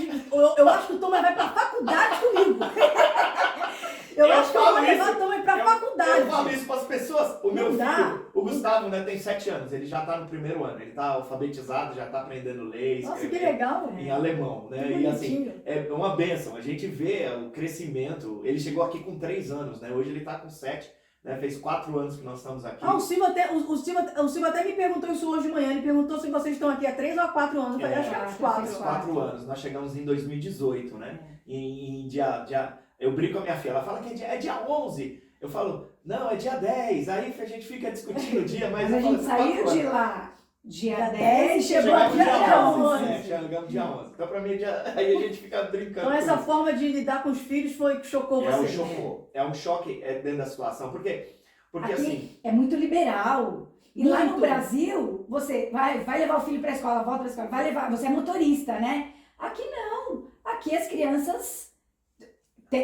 S1: eu acho que o Thomas vai pra faculdade comigo. Eu acho que eu vou
S2: falo
S1: levar
S2: isso.
S1: o Thomas pra faculdade.
S2: Eu falo isso para as pessoas. O meu
S1: Não dá.
S2: filho, o Gustavo, né, tem 7 anos, ele já tá no primeiro ano, ele tá alfabetizado, já tá aprendendo ler,
S1: Nossa, que
S2: escrever
S1: legal.
S2: em alemão,
S1: Que
S2: né? E assim,
S1: bonitinho.
S2: é uma bênção. A gente vê o crescimento. Ele chegou aqui com 3 anos, né? Hoje ele tá com 7, né? Fez 4 anos que nós estamos aqui.
S1: Ah, o Silva até me perguntou isso hoje de manhã. Ele perguntou se vocês estão aqui há 3 ou há 4 anos. Eu falei,
S2: É,
S1: acho que é uns
S3: já
S1: 4.
S3: fez
S2: 4 anos. Nós chegamos em 2018, né? Em dia... Eu brinco com a minha filha, ela fala que é dia 11. Eu falo, não, é dia 10. Aí a gente fica discutindo o dia, mas
S3: Mas a
S2: eu falo,
S3: gente saiu
S2: 4
S3: de
S2: anos.
S3: lá dia
S1: Dia
S3: 10 e chegou
S1: chegamos
S3: aqui
S1: dia
S3: dia
S1: 11.
S3: 11.
S2: É, chegamos dia 11. Então pra mim, aí a gente fica brincando.
S1: Então
S2: com
S1: essa
S2: isso.
S1: forma de lidar com os filhos foi que chocou
S2: É um
S1: vocês.
S2: choque, é um choque dentro da situação. Por quê? Porque
S3: Aqui
S2: assim,
S3: é muito liberal. E lá no
S1: Muito.
S3: Brasil, você vai levar o filho para a escola, volta para a escola, vai levar, você é motorista, né? Aqui não. Aqui as crianças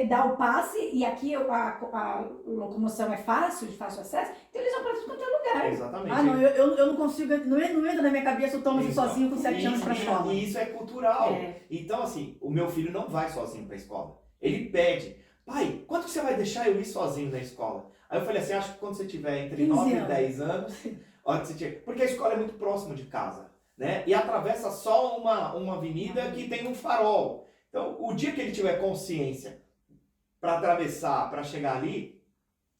S3: dá o passe e aqui a locomoção é fácil, de fácil acesso, então eles vão para tudo quanto é lugar.
S2: exatamente.
S1: Ah, não, eu não consigo, não entra na minha cabeça o Thomas ir
S2: Então,
S1: sozinho com 7 anos pra escola.
S2: E isso é cultural.
S3: É.
S2: Então, assim, o meu filho não vai sozinho pra escola. Ele pede, pai, quanto você vai deixar eu ir sozinho na escola? Aí eu falei assim, acho que quando você tiver entre
S1: 15
S2: 9 e
S1: anos.
S2: 10 anos, hora que você tiver... porque a escola é muito próxima de casa, né? E atravessa só uma avenida que tem um farol. Então, o dia que ele tiver consciência para atravessar, para chegar ali,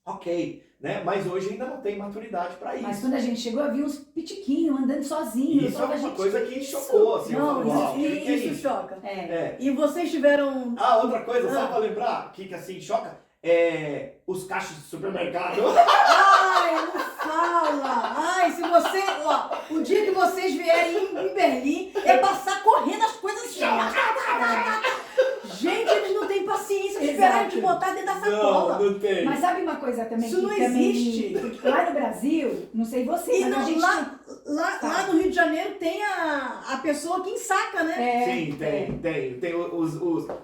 S2: ok, né? Mas hoje ainda não tem maturidade para
S3: Mas
S2: isso.
S3: quando a gente chegou, havia uns pitiquinhos andando sozinhos.
S2: Isso é
S3: Eu falava,
S2: uma
S3: gente,
S2: coisa que
S3: isso?
S2: chocou, assim.
S1: Não,
S2: eu falo, uau, que é
S1: isso
S2: isso?
S1: choca.
S3: É.
S2: É.
S1: E vocês tiveram...
S2: Ah, outra coisa, só
S1: Ah.
S2: pra lembrar, que assim choca, é os caixas de supermercado.
S1: Ai, não fala! Ai, se você... Ó, o dia que vocês vierem em Berlim, é passar correndo as coisas assim. Gente, eles não têm paciência de esperar a gente
S3: Exato.
S1: botar dentro da sacola.
S2: não tem.
S3: Mas sabe uma coisa também
S1: Isso
S3: que
S1: não
S3: também...
S1: existe.
S3: Porque lá no Brasil, não sei você,
S1: E
S3: mas a
S1: não,
S3: gente...
S1: lá no Rio de Janeiro tem a pessoa que ensaca, né?
S3: É,
S2: Sim, tem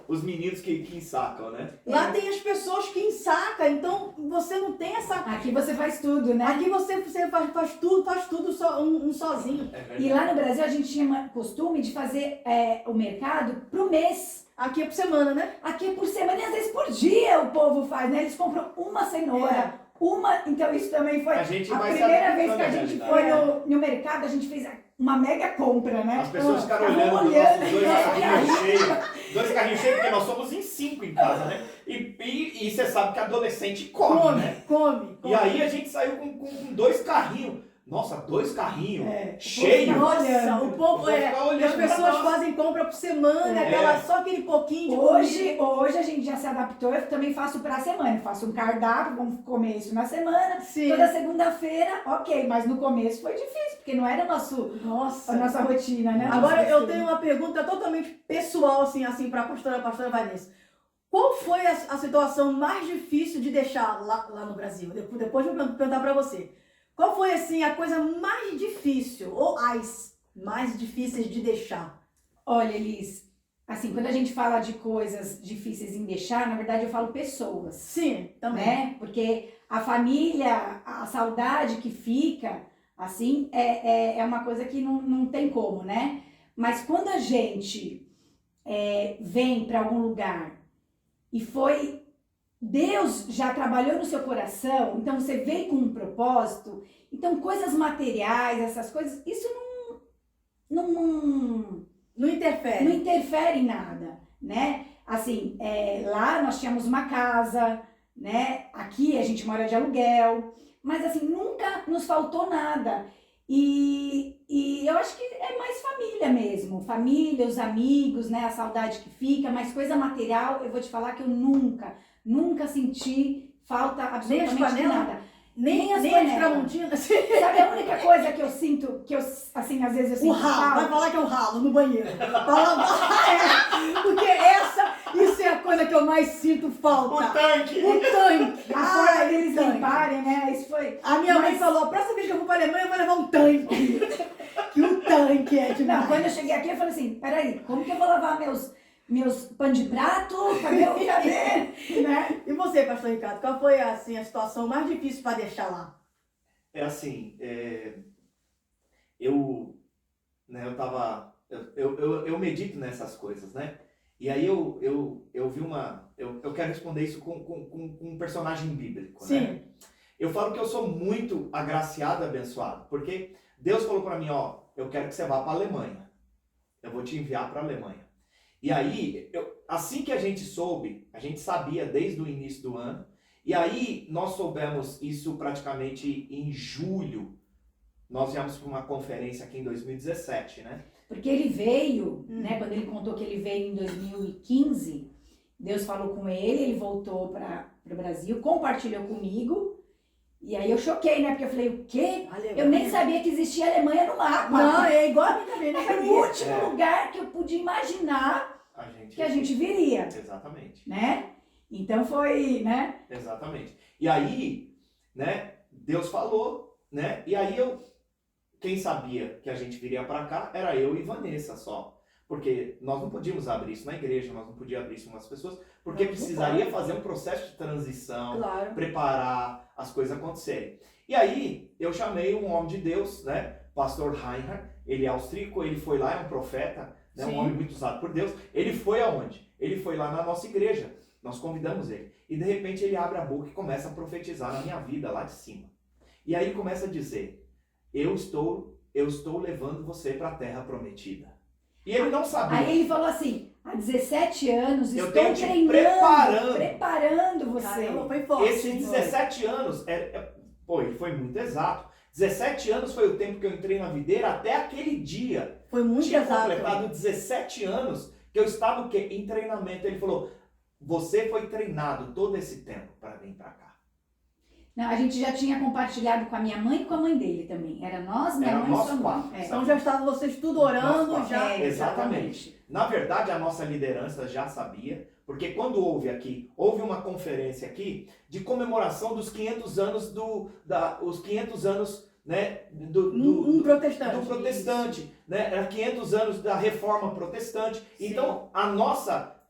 S2: os meninos que ensacam, né?
S1: Lá tem as pessoas que ensacam, então você não tem essa...
S3: Aqui você faz tudo, né?
S1: Aqui você faz tudo um sozinho.
S2: É verdade.
S3: E lá no Brasil a gente tinha costume de fazer o mercado pro mês.
S1: Aqui é por semana, né?
S3: Aqui é por semana e às vezes por dia o povo faz, né? Eles compram uma cenoura, então isso também foi
S2: A gente
S3: a
S2: vai se
S3: primeira vez
S2: adaptando
S3: que a
S2: à
S3: gente
S2: realidade.
S3: foi no mercado, a gente fez uma mega compra, né?
S2: As pessoas ficaram
S3: Ficavam
S2: olhando os nossos dois carrinhos cheios. Dois carrinhos cheios, porque nós somos em 5 em casa, né? E você sabe que adolescente come, né?
S1: Come.
S2: E aí a gente saiu com 2 carrinhos. Nossa, 2 carrinhos cheios.
S1: Nossa, o povo
S2: Vou ficar olhando
S1: as pessoas
S2: pra nós.
S1: fazem compra por semana, só aquele pouquinho de
S3: Hoje a gente já se adaptou, eu também faço pra semana. Eu faço um cardápio, vamos comer isso na semana.
S1: Sim.
S3: Toda segunda-feira, ok. Mas no começo foi difícil, porque não era a nossa rotina, né?
S1: Agora eu tenho uma pergunta totalmente pessoal, assim, para a pastora Vanessa. Qual foi a situação mais difícil de deixar lá no Brasil? Depois eu vou perguntar para você. Qual foi, assim, a coisa mais difícil, ou as mais difíceis de deixar?
S3: Olha, Elis, assim, quando a gente fala de coisas difíceis em deixar, na verdade eu falo pessoas.
S1: Sim, também.
S3: Né? Porque a família, a saudade que fica, assim, é uma coisa que não tem como, né? Mas quando a gente vem para algum lugar e Deus já trabalhou no seu coração, então você veio com um propósito, então coisas materiais, essas coisas, isso não
S1: interfere.
S3: Não interfere em nada, né? Assim, lá nós tínhamos uma casa, né? Aqui a gente mora de aluguel, mas assim, nunca nos faltou nada. E eu acho que é mais família mesmo, família, os amigos, né? A saudade que fica, mas coisa material, eu vou te falar que eu nunca senti falta absolutamente de nada. Nem as
S1: tramontinas.
S3: Sabe a única coisa que eu sinto, assim, às vezes eu sinto
S1: O ralo,
S3: falta?
S1: vai falar que é o ralo no banheiro. Porque isso é a coisa que eu mais sinto falta.
S2: O tanque.
S1: O tanque.
S3: A forma deles limparem, né? Isso foi...
S1: A minha mãe falou, a próxima vez que eu for pra Alemanha eu vou levar um tanque. Que o tanque é demais.
S3: Não, quando eu cheguei aqui eu falei assim, peraí, como que eu vou lavar meus pano de prato? Cadê? Né?
S1: E você, pastor Ricardo, qual foi assim, a situação mais difícil para deixar lá?
S2: É assim, eu medito nessas coisas, né? E aí eu vi eu quero responder isso com um personagem bíblico,
S1: Sim.
S2: né? Eu falo que eu sou muito agraciado e abençoado, porque Deus falou para mim, ó, eu quero que você vá para a Alemanha. Eu vou te enviar para a Alemanha. E aí, assim que a gente soube, a gente sabia desde o início do ano, e aí nós soubemos isso praticamente em julho. Nós viemos para uma conferência aqui em 2017, né?
S3: Porque ele veio, né? Quando ele contou que ele veio em 2015, Deus falou com ele voltou para o Brasil, compartilhou comigo, e aí eu choquei, né? Porque eu falei, o quê? Eu nem sabia que existia Alemanha no mapa.
S1: Não, é igual a mim também, né?
S3: Era o último lugar que eu podia imaginar que a gente viria.
S2: Exatamente.
S3: Né? Então foi, né?
S2: Exatamente. E aí, né, Deus falou, né? E aí quem sabia que a gente viria para cá era eu e Vanessa só. Porque nós não podíamos abrir isso na igreja, nós não podíamos abrir isso com as pessoas, porque precisaria fazer um processo de transição,
S1: claro,
S2: preparar as coisas acontecerem. E aí, eu chamei um homem de Deus, né, pastor Reinhard, ele é austríaco, ele foi lá, é um profeta, né, um homem muito usado por Deus. Ele foi aonde? Ele foi lá na nossa igreja, nós convidamos ele. E de repente ele abre a boca e começa a profetizar na minha vida, lá de cima. E aí ele começa a dizer, eu estou levando você para a terra prometida. E ele não sabia.
S3: Aí ele falou assim, há 17 anos
S2: eu
S3: estou
S2: treinando,
S3: preparando você.
S1: Caramba, foi forte.
S2: Esses 17 anos, ele foi muito exato. 17 anos foi o tempo que eu entrei na videira até aquele dia.
S1: Foi muito
S2: Tinha
S1: exato.
S2: completado 17 anos que eu estava o quê? Em treinamento. Ele falou, você foi treinado todo esse tempo para vir para cá.
S3: Não, a gente já tinha compartilhad com a minha mãe e com a mãe dele também. Era nós, minha mãe e sua mãe.
S1: Então já estavam vocês tudo orando, já.
S2: Exatamente. Na verdade, a nossa liderança já sabia, porque quando houve uma conferência aqui de comemoração dos 500 anos os 500 anos, né, do protestante, né? Era 500 anos da reforma protestante. Sim.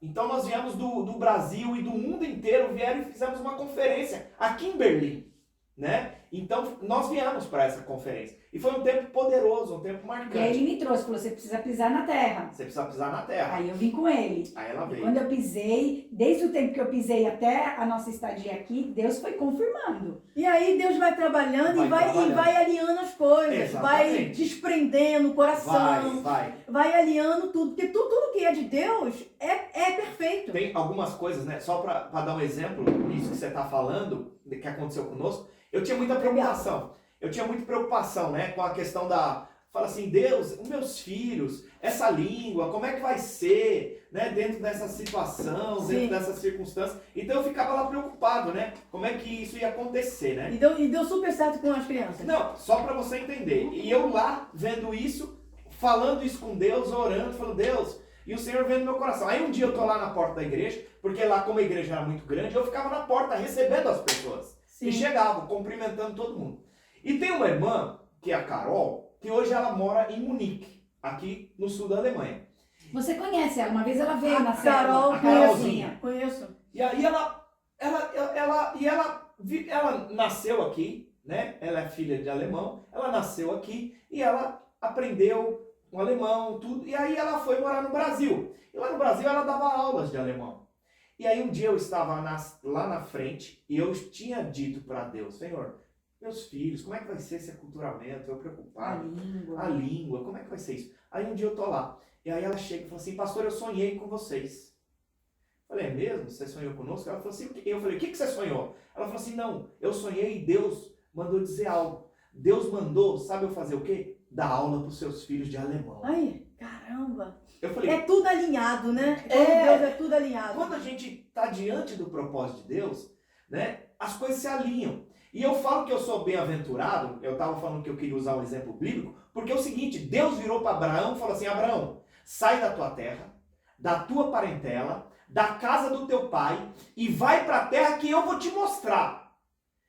S2: Então nós viemos do Brasil e do mundo inteiro, vieram e fizemos uma conferência aqui em Berlim, né? Então, nós viemos para essa conferência. E foi um tempo poderoso, um tempo
S3: E aí
S2: marcante.
S3: ele me trouxe, falou, você precisa pisar na terra.
S2: Você precisa pisar na terra.
S3: Aí eu vim com ele.
S2: Aí ela
S3: E
S2: veio.
S3: quando eu pisei, desde o tempo que eu pisei até a nossa estadia aqui, Deus foi confirmando.
S1: E aí Deus vai trabalhando e vai alinhando as coisas, vai
S2: Exatamente.
S1: desprendendo o coração,
S2: Vai.
S1: alinhando tudo, porque tudo que é de Deus é perfeito.
S2: Tem algumas coisas, né? Só para dar um exemplo, isso que você está falando, que aconteceu conosco, eu tinha muita preocupação. Né? Com a questão da... Fala assim, Deus, os meus filhos, essa língua, como é que vai ser, né? Dentro dessa situação,
S1: Sim.
S2: dentro dessas circunstâncias. Então eu ficava lá preocupado, né? Como é que isso ia acontecer, né?
S1: E deu super certo com as crianças.
S2: Não, só para você entender. E eu lá, vendo isso, falando isso com Deus, orando, falando, Deus, e o Senhor vendo meu coração. Aí um dia eu tô lá na porta da igreja, porque lá como a igreja era muito grande, eu ficava na porta recebendo as pessoas.
S1: Sim.
S2: E chegava, cumprimentando todo mundo. E tem uma irmã, que é a Carol, que hoje ela mora em Munique, aqui no sul da Alemanha.
S3: Você conhece ela, uma vez ela veio na
S1: Carol,
S2: a Carolzinha.
S1: conheço.
S2: E aí ela nasceu aqui, né? Ela é filha de alemão, ela nasceu aqui e ela aprendeu um alemão, tudo. E aí ela foi morar no Brasil. E lá no Brasil ela dava aulas de alemão. E aí um dia eu estava lá na frente e eu tinha dito para Deus, Senhor, meus filhos, como é que vai ser esse aculturamento? Eu preocupado. A língua, como é que vai ser isso? Aí um dia eu tô lá. E aí ela chega e fala assim, pastor, eu sonhei com vocês. Eu falei, é mesmo? Você sonhou conosco? Ela falou assim, eu falei, o que você sonhou? Ela falou assim, não, eu sonhei e Deus mandou dizer algo. Deus mandou, sabe eu fazer o quê? Dar aula para os seus filhos de alemão.
S1: Ai, caramba.
S2: Eu falei,
S1: É tudo alinhado, né? Deus é tudo alinhado.
S2: quando a gente está diante do propósito de Deus, né, as coisas se alinham. E eu falo que eu sou bem-aventurado, eu estava falando que eu queria usar um exemplo bíblico, porque é o seguinte, Deus virou para Abraão e falou assim, Abraão, sai da tua terra, da tua parentela, da casa do teu pai e vai para a terra que eu vou te mostrar.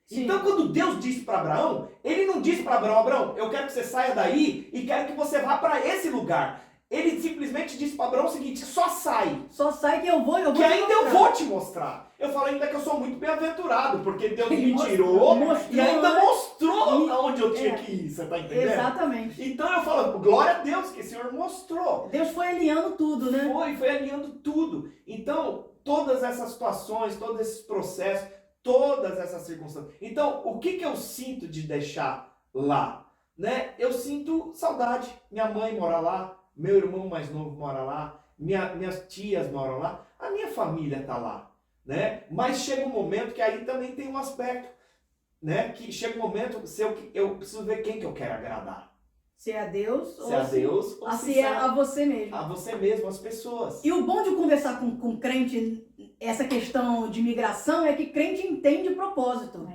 S1: Sim.
S2: Então quando Deus disse para Abraão, ele não disse para Abraão, Abraão, eu quero que você saia daí e quero que você vá para esse lugar. Ele simplesmente disse para Abraão o seguinte, só sai.
S1: Só sai que eu vou
S2: Que ainda eu vou te mostrar. Eu falo ainda que eu sou muito bem-aventurado, porque Deus me tirou e ainda mostrou aonde eu tinha que ir, você tá entendendo?
S1: Exatamente.
S2: Então eu falo, glória a Deus que o Senhor mostrou.
S1: Deus foi alinhando tudo, né?
S2: Foi alinhando tudo. Então, todas essas situações, todos esses processos, todas essas circunstâncias. Então, o que eu sinto de deixar lá? Né? Eu sinto saudade. Minha mãe mora lá, meu irmão mais novo mora lá, minhas tias moram lá, a minha família está lá, né? Mas chega um momento que aí também tem um aspecto, né? Que chega um momento, eu preciso ver quem que eu quero agradar.
S1: Se é a Deus
S2: Se é a Deus ou
S1: se é a você mesmo.
S2: A você mesmo, as pessoas.
S1: E o bom de conversar com crente, essa questão de migração, é que crente entende o propósito.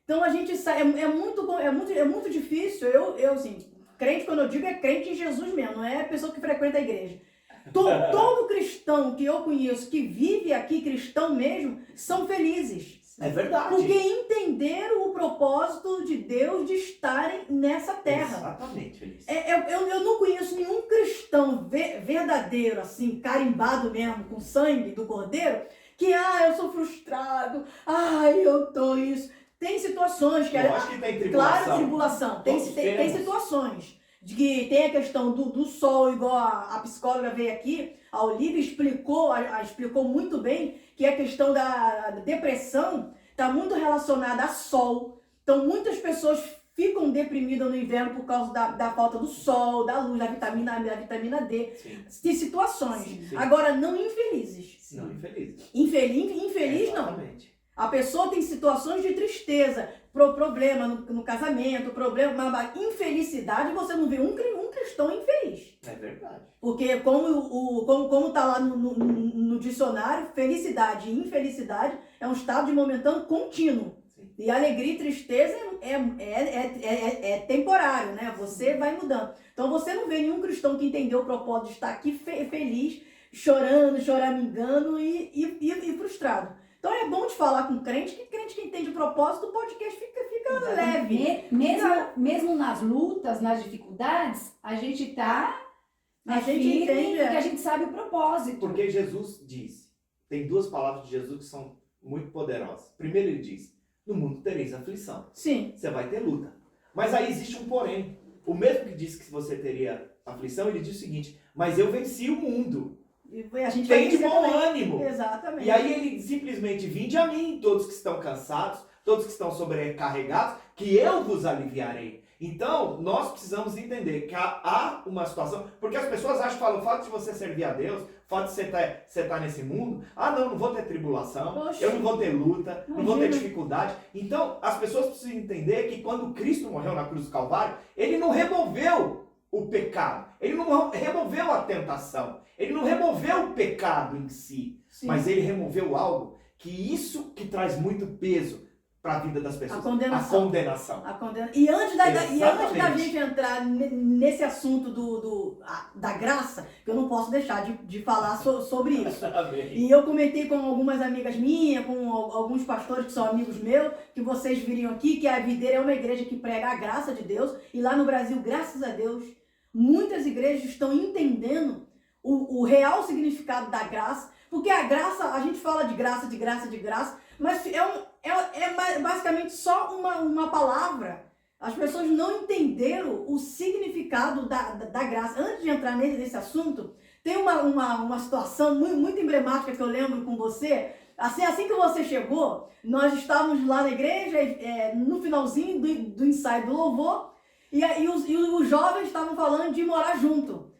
S1: Então a gente sai, é muito difícil, eu assim, crente, quando eu digo, é crente em Jesus mesmo, não é a pessoa que frequenta a igreja. Todo cristão que eu conheço, que vive aqui, cristão mesmo, são felizes.
S2: É verdade.
S1: Porque entenderam o propósito de Deus de estarem nessa terra.
S2: Exatamente, Feliz.
S1: Eu não conheço nenhum cristão verdadeiro, assim, carimbado mesmo, com sangue do Cordeiro, que, eu sou frustrado, eu tô isso. Tem situações que...
S2: Eu acho que tem tribulação.
S1: Claro, tribulação. Tem situações de que tem a questão do sol, igual a psicóloga veio aqui, a Olivia explicou muito bem que a questão da depressão está muito relacionada a sol. Então, muitas pessoas ficam deprimidas no inverno por causa da falta do sol, da luz, da vitamina D.
S2: Sim.
S1: Tem situações.
S2: Sim.
S1: Agora, não infelizes.
S2: Não, infeliz.
S1: Infeliz não.
S2: Exatamente.
S1: A pessoa tem situações de tristeza, problema no casamento, mas infelicidade, você não vê um cristão infeliz.
S2: É verdade.
S1: Porque como tá lá no dicionário, felicidade e infelicidade é um estado de momentâneo contínuo.
S2: Sim.
S1: E alegria e tristeza é temporário, né? Você vai mudando. Então você não vê nenhum cristão que entendeu o propósito de estar aqui feliz, choramingando e frustrado. Então é bom de falar com crente que entende o propósito, o podcast fica leve.
S3: Mesmo nas lutas, nas dificuldades, a gente tá
S1: firme, entende,
S3: porque a gente sabe o propósito.
S2: Porque Jesus disse, tem duas palavras de Jesus que são muito poderosas. Primeiro ele diz, no mundo tereis aflição.
S1: Sim.
S2: Você vai ter luta. Mas aí existe um porém. O mesmo que disse que você teria aflição, ele diz o seguinte, mas eu venci o mundo.
S1: E a gente
S2: Tem
S1: vai
S2: de
S1: vencer
S2: bom
S1: também.
S2: ânimo.
S1: Exatamente.
S2: E aí ele simplesmente, vinde a mim, todos que estão cansados, todos que estão sobrecarregados, que eu vos aliviarei. Então, nós precisamos entender que há uma situação, porque as pessoas acham, falam, o fato de você servir a Deus, o fato de você estar nesse mundo, não vou ter tribulação,
S1: Oxe.
S2: eu não vou ter luta, não vou ter
S1: Imagina.
S2: dificuldade. Então, as pessoas precisam entender que quando Cristo morreu na cruz do Calvário, ele não removeu o pecado, ele não removeu a tentação, ele não removeu o pecado em si,
S1: Sim.
S2: mas ele removeu algo que isso que traz muito peso para a vida das pessoas.
S1: A condenação.
S2: A condenação.
S1: E antes da
S2: Exatamente.
S1: gente entrar nesse assunto da graça, que eu não posso deixar de falar sobre isso.
S2: Amém.
S1: E eu comentei com algumas amigas minhas, com alguns pastores que são amigos meus, que vocês viriam aqui, que a Videira é uma igreja que prega a graça de Deus. E lá no Brasil, graças a Deus, muitas igrejas estão entendendo o real significado da graça. Porque a graça, a gente fala de graça, mas é basicamente só uma palavra. As pessoas não entenderam o significado da graça. Antes de entrar nesse assunto, tem uma situação muito emblemática que eu lembro com você. Assim que você chegou, nós estávamos lá na igreja, no finalzinho do ensaio do louvor, e os jovens estavam falando de morar junto.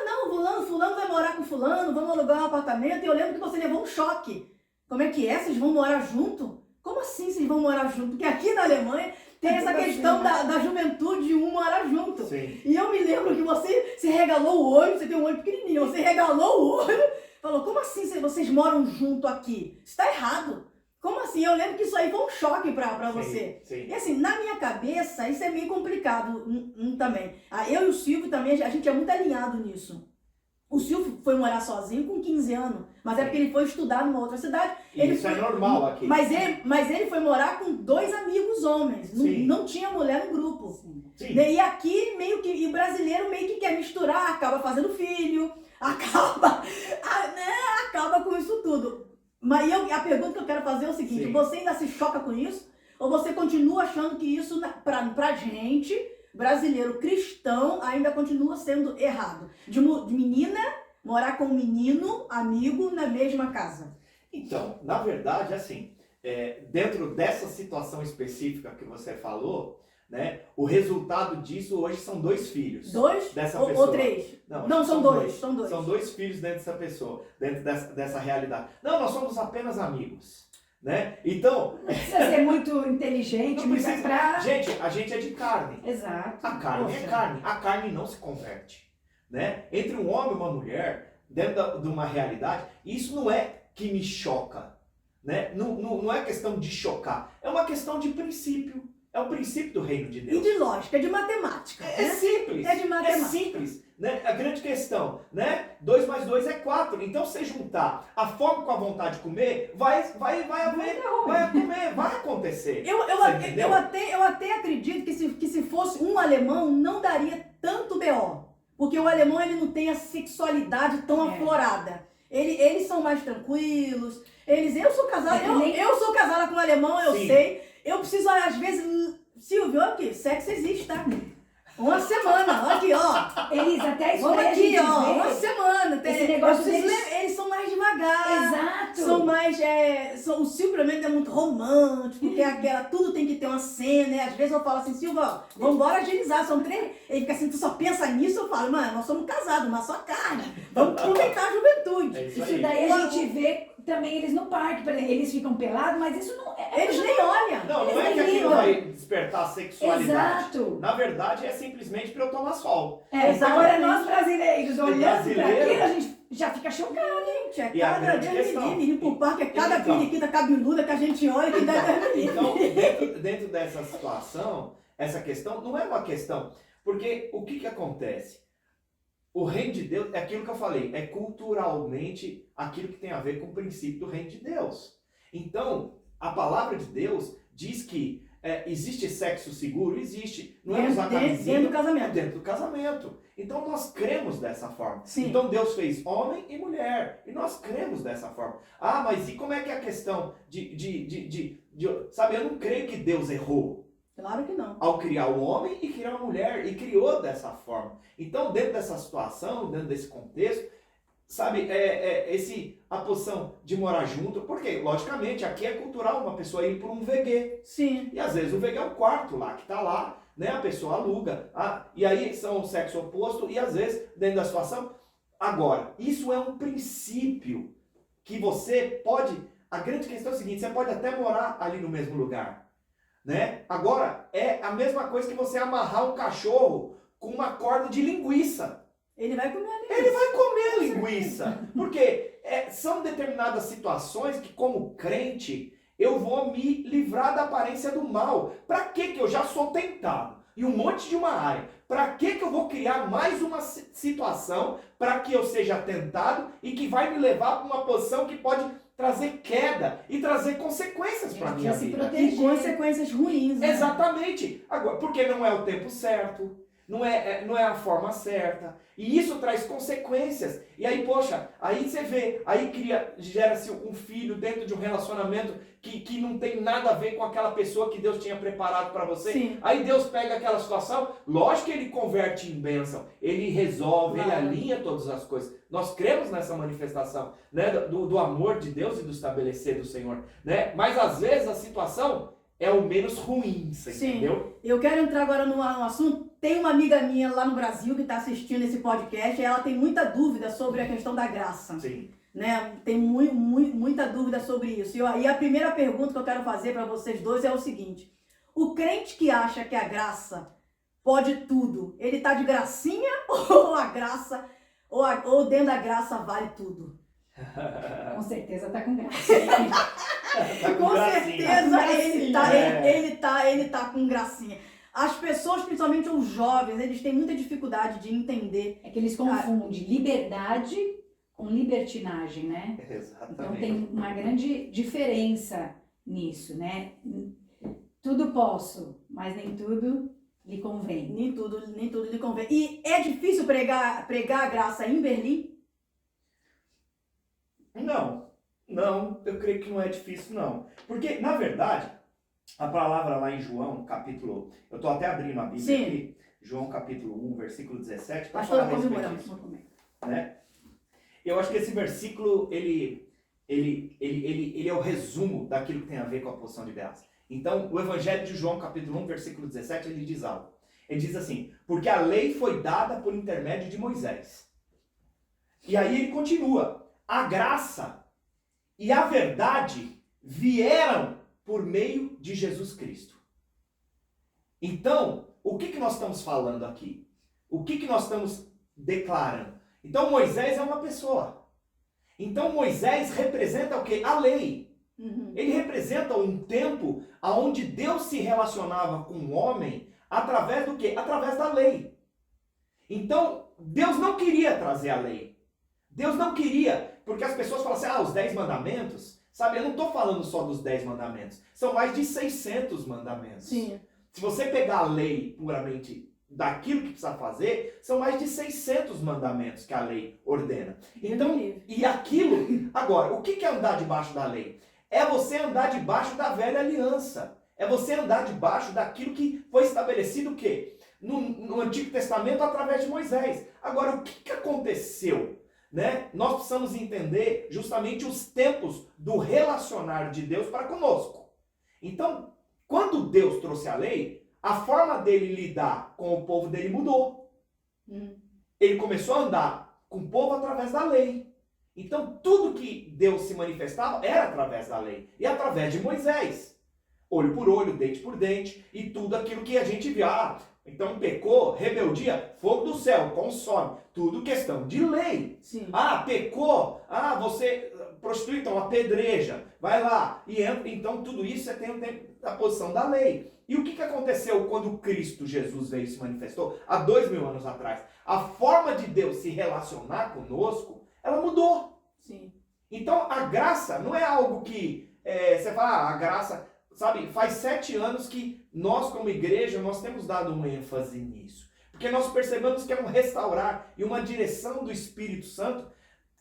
S1: Não, fulano vai morar com fulano, vamos alugar um apartamento. E eu lembro que você levou um choque. Como é que é? Vocês vão morar junto? Como assim vocês vão morar junto? Porque aqui na Alemanha tem essa questão da juventude de um morar junto.
S2: Sim.
S1: E eu me lembro que você regalou o olho, você tem um olho pequenininho, você regalou o olho, falou, como assim vocês moram junto aqui? Isso está errado. Como assim? Eu lembro que isso aí foi um choque pra você.
S2: Sim.
S1: E assim, na minha cabeça, isso é meio complicado também. Eu e o Silvio também, a gente é muito alinhado nisso. O Silvio foi morar sozinho com 15 anos, mas é porque ele foi estudar numa outra cidade.
S2: Isso é normal aqui.
S1: Mas ele foi morar com 2 amigos homens, não tinha mulher no grupo.
S2: Sim.
S1: E aqui, e o brasileiro meio que quer misturar, acaba fazendo filho, acaba com isso tudo. Mas a pergunta que eu quero fazer é o seguinte,
S2: Sim.
S1: Você ainda se choca com isso? Ou você continua achando que isso, pra gente, brasileiro cristão, ainda continua sendo errado? De menina morar com um menino, amigo, na mesma casa.
S2: Então, na verdade, assim, dentro dessa situação específica que você falou, né, o resultado disso hoje são 2 filhos.
S1: 2?
S2: Dessa
S1: Ou
S2: pessoa.
S1: 3?
S2: Não,
S1: Não, são 2.
S2: São 2 filhos dentro dessa pessoa, dentro dessa realidade. Não, nós somos apenas amigos, né? Então...
S3: Não precisa ser muito inteligente,
S2: Não
S3: muito
S2: precisa.
S3: pra...
S2: Gente, a gente é de carne.
S3: Exato.
S2: A carne
S3: Poxa.
S2: é carne. A carne não se converte, né? Entre um homem e uma mulher, dentro de uma realidade, isso não é que me choca, né? Não é questão de chocar. É uma questão de princípio. É o princípio do reino de
S1: E
S2: Deus.
S1: de lógica, de matemática.
S2: É simples.
S1: É de matemática.
S2: É simples, né? A grande questão, né? 2 mais 2 é 4. Então, se você juntar a fome com a vontade de comer, vai comer, vai acontecer. Você entendeu?
S1: Eu até acredito que se fosse um alemão, não daria tanto BO. Porque o alemão, ele não tem a sexualidade tão aflorada. Eles são mais tranquilos. Eu sou casada, eu sou casada com um alemão, eu
S2: Sim.
S1: sei. Eu preciso, às vezes, Silvio, aqui, sexo existe, tá? Uma semana, aqui, ó.
S3: Eles até isso
S1: Vamos
S3: aí a
S1: aqui,
S3: gente
S1: ó.
S3: vê.
S1: Uma semana.
S3: Esse negócio
S1: Eles são mais devagar.
S3: Exato.
S1: São mais. O Silvio, pelo menos, é muito romântico, porque tudo tem que ter uma cena, né? Às vezes eu falo assim, Silvio, ó, vambora agilizar, são 3. Ele fica assim, tu só pensa nisso, eu falo, mano, nós somos casados, mas só carne. Vamos aproveitar a juventude.
S2: É isso
S3: Isso
S2: aí.
S3: daí a gente vê também eles no parque, por exemplo, eles ficam pelados, mas isso não é.
S1: Eles nem olham.
S2: Não é que
S3: Eles
S2: aquilo
S3: ligam.
S2: vai despertar a sexualidade.
S3: Exato.
S2: Na verdade, é simplesmente para eu tomar sol.
S3: Agora nós brasileiros, olhando
S2: Brasileiro.
S3: para aquilo, a gente já fica chocado.
S1: Gente, é
S2: E a
S1: cada
S2: grande
S1: dia
S2: questão.
S1: menino pro parque, é cada
S2: Então.
S1: periquita cabeluda que a gente olha que dá
S2: Então, dentro dessa situação, essa questão não é uma questão. Porque o que acontece? O reino de Deus é aquilo que eu falei, é culturalmente aquilo que tem a ver com o princípio do reino de Deus. Então, a palavra de Deus diz que existe sexo seguro? Existe. Não é usar camisinha
S1: dentro do casamento.
S2: dentro do casamento. Então nós cremos dessa forma.
S1: Sim.
S2: Então Deus fez homem e mulher. E nós cremos dessa forma. Ah, mas e como é que é a questão sabe, eu não creio que Deus errou
S1: Claro que não.
S2: ao criar o homem e criar a mulher. E criou dessa forma. Então, dentro dessa situação, dentro desse contexto, sabe, a posição de morar junto, porque, logicamente, aqui é cultural uma pessoa ir para um VG.
S1: Sim.
S2: E às vezes o VG é um quarto lá, que está lá, né? A pessoa aluga. E aí são o sexo oposto, e às vezes, dentro da situação. Agora, isso é um princípio que você pode. A grande questão é o seguinte: você pode até morar ali no mesmo lugar, né? Agora, é a mesma coisa que você amarrar um cachorro com uma corda de linguiça.
S1: Ele vai comer a linguiça.
S2: Ele vai comer linguiça. Porque são determinadas situações que, como crente, eu vou me livrar da aparência do mal. Para que eu já sou tentado? Em um monte de uma área. Para que eu vou criar mais uma situação para que eu seja tentado e que vai me levar para uma posição que pode trazer queda e trazer consequências para a minha vida?
S1: E consequências ruins, né?
S2: Exatamente. Agora, porque não é o tempo certo. Não é a forma certa. E isso traz consequências. E aí, poxa, aí você vê, aí gera-se um filho dentro de um relacionamento que não tem nada a ver com aquela pessoa que Deus tinha preparado para você.
S1: Sim.
S2: Aí Deus pega aquela situação, lógico que ele converte em bênção, ele resolve,
S1: Claro.
S2: ele alinha todas as coisas. Nós cremos nessa manifestação, né, do amor de Deus e do estabelecer do Senhor, né? Mas às vezes a situação é o menos ruim, você
S1: Sim.
S2: entendeu?
S1: Eu quero entrar agora no assunto. Tem uma amiga minha lá no Brasil que está assistindo esse podcast e ela tem muita dúvida sobre a questão da graça.
S2: Sim.
S1: Né? Tem muita dúvida sobre isso. E a primeira pergunta que eu quero fazer para vocês dois é o seguinte: o crente que acha que a graça pode tudo, ele tá de gracinha ou a graça, ou dentro da graça vale tudo?
S3: Com certeza tá com graça.
S2: Tá
S1: Com
S2: gracinha.
S1: certeza ele tá com gracinha. As pessoas, principalmente os jovens, eles têm muita dificuldade de entender.
S3: É que eles confundem liberdade com libertinagem, né?
S2: Exatamente.
S3: Então tem uma grande diferença nisso, né? Tudo posso, mas nem tudo lhe convém.
S1: Nem tudo lhe convém. E é difícil pregar a graça em Berlim?
S2: Não, eu creio que não é difícil, não. Porque, na verdade, a palavra lá em João, capítulo... Eu estou até abrindo a Bíblia
S1: Sim.
S2: aqui. João, capítulo 1, versículo 17. Para
S1: Pastora
S2: falar a respeito
S1: comemoramos.
S2: disso, né? Eu acho que esse versículo, ele é o resumo daquilo que tem a ver com a posição de graça. Então, o Evangelho de João, capítulo 1, versículo 17, ele diz algo. Ele diz assim: porque a lei foi dada por intermédio de Moisés. E aí ele continua: a graça e a verdade vieram por meio de Jesus Cristo. Então, o que nós estamos falando aqui? O que nós estamos declarando? Então, Moisés é uma pessoa. Então, Moisés representa o quê? A lei.
S1: Uhum.
S2: Ele representa um tempo onde Deus se relacionava com o homem através do quê? Através da lei. Então, Deus não queria trazer a lei. Deus não queria, porque as pessoas falam assim: os 10 mandamentos. Sabe, eu não estou falando só dos 10 mandamentos. São mais de 600 mandamentos.
S1: Sim.
S2: Se você pegar a lei puramente daquilo que precisa fazer, são mais de 600 mandamentos que a lei ordena. Então, e aquilo... Agora, o que é andar debaixo da lei? É você andar debaixo da velha aliança. É você andar debaixo daquilo que foi estabelecido o quê? No Antigo Testamento através de Moisés. Agora, o que aconteceu? Né? Nós precisamos entender justamente os tempos do relacionar de Deus para conosco. Então, quando Deus trouxe a lei, a forma dele lidar com o povo dele mudou. Ele começou a andar com o povo através da lei. Então, tudo que Deus se manifestava era através da lei. E através de Moisés. Olho por olho, dente por dente. E tudo aquilo que a gente viu. Então pecou, rebeldia, fogo do céu, consome. Tudo questão de lei.
S1: Sim.
S2: Pecou, você prostitui, então apedreja. Vai lá e entra. Então tudo isso você tem o tempo da posição da lei. E o que aconteceu quando Cristo Jesus veio e se manifestou? Há 2000 anos atrás. A forma de Deus se relacionar conosco, ela mudou.
S1: Sim.
S2: Então a graça não é algo que você fala, a graça... Sabe, faz 7 anos que nós como igreja, nós temos dado uma ênfase nisso. Porque nós percebemos que é um restaurar e uma direção do Espírito Santo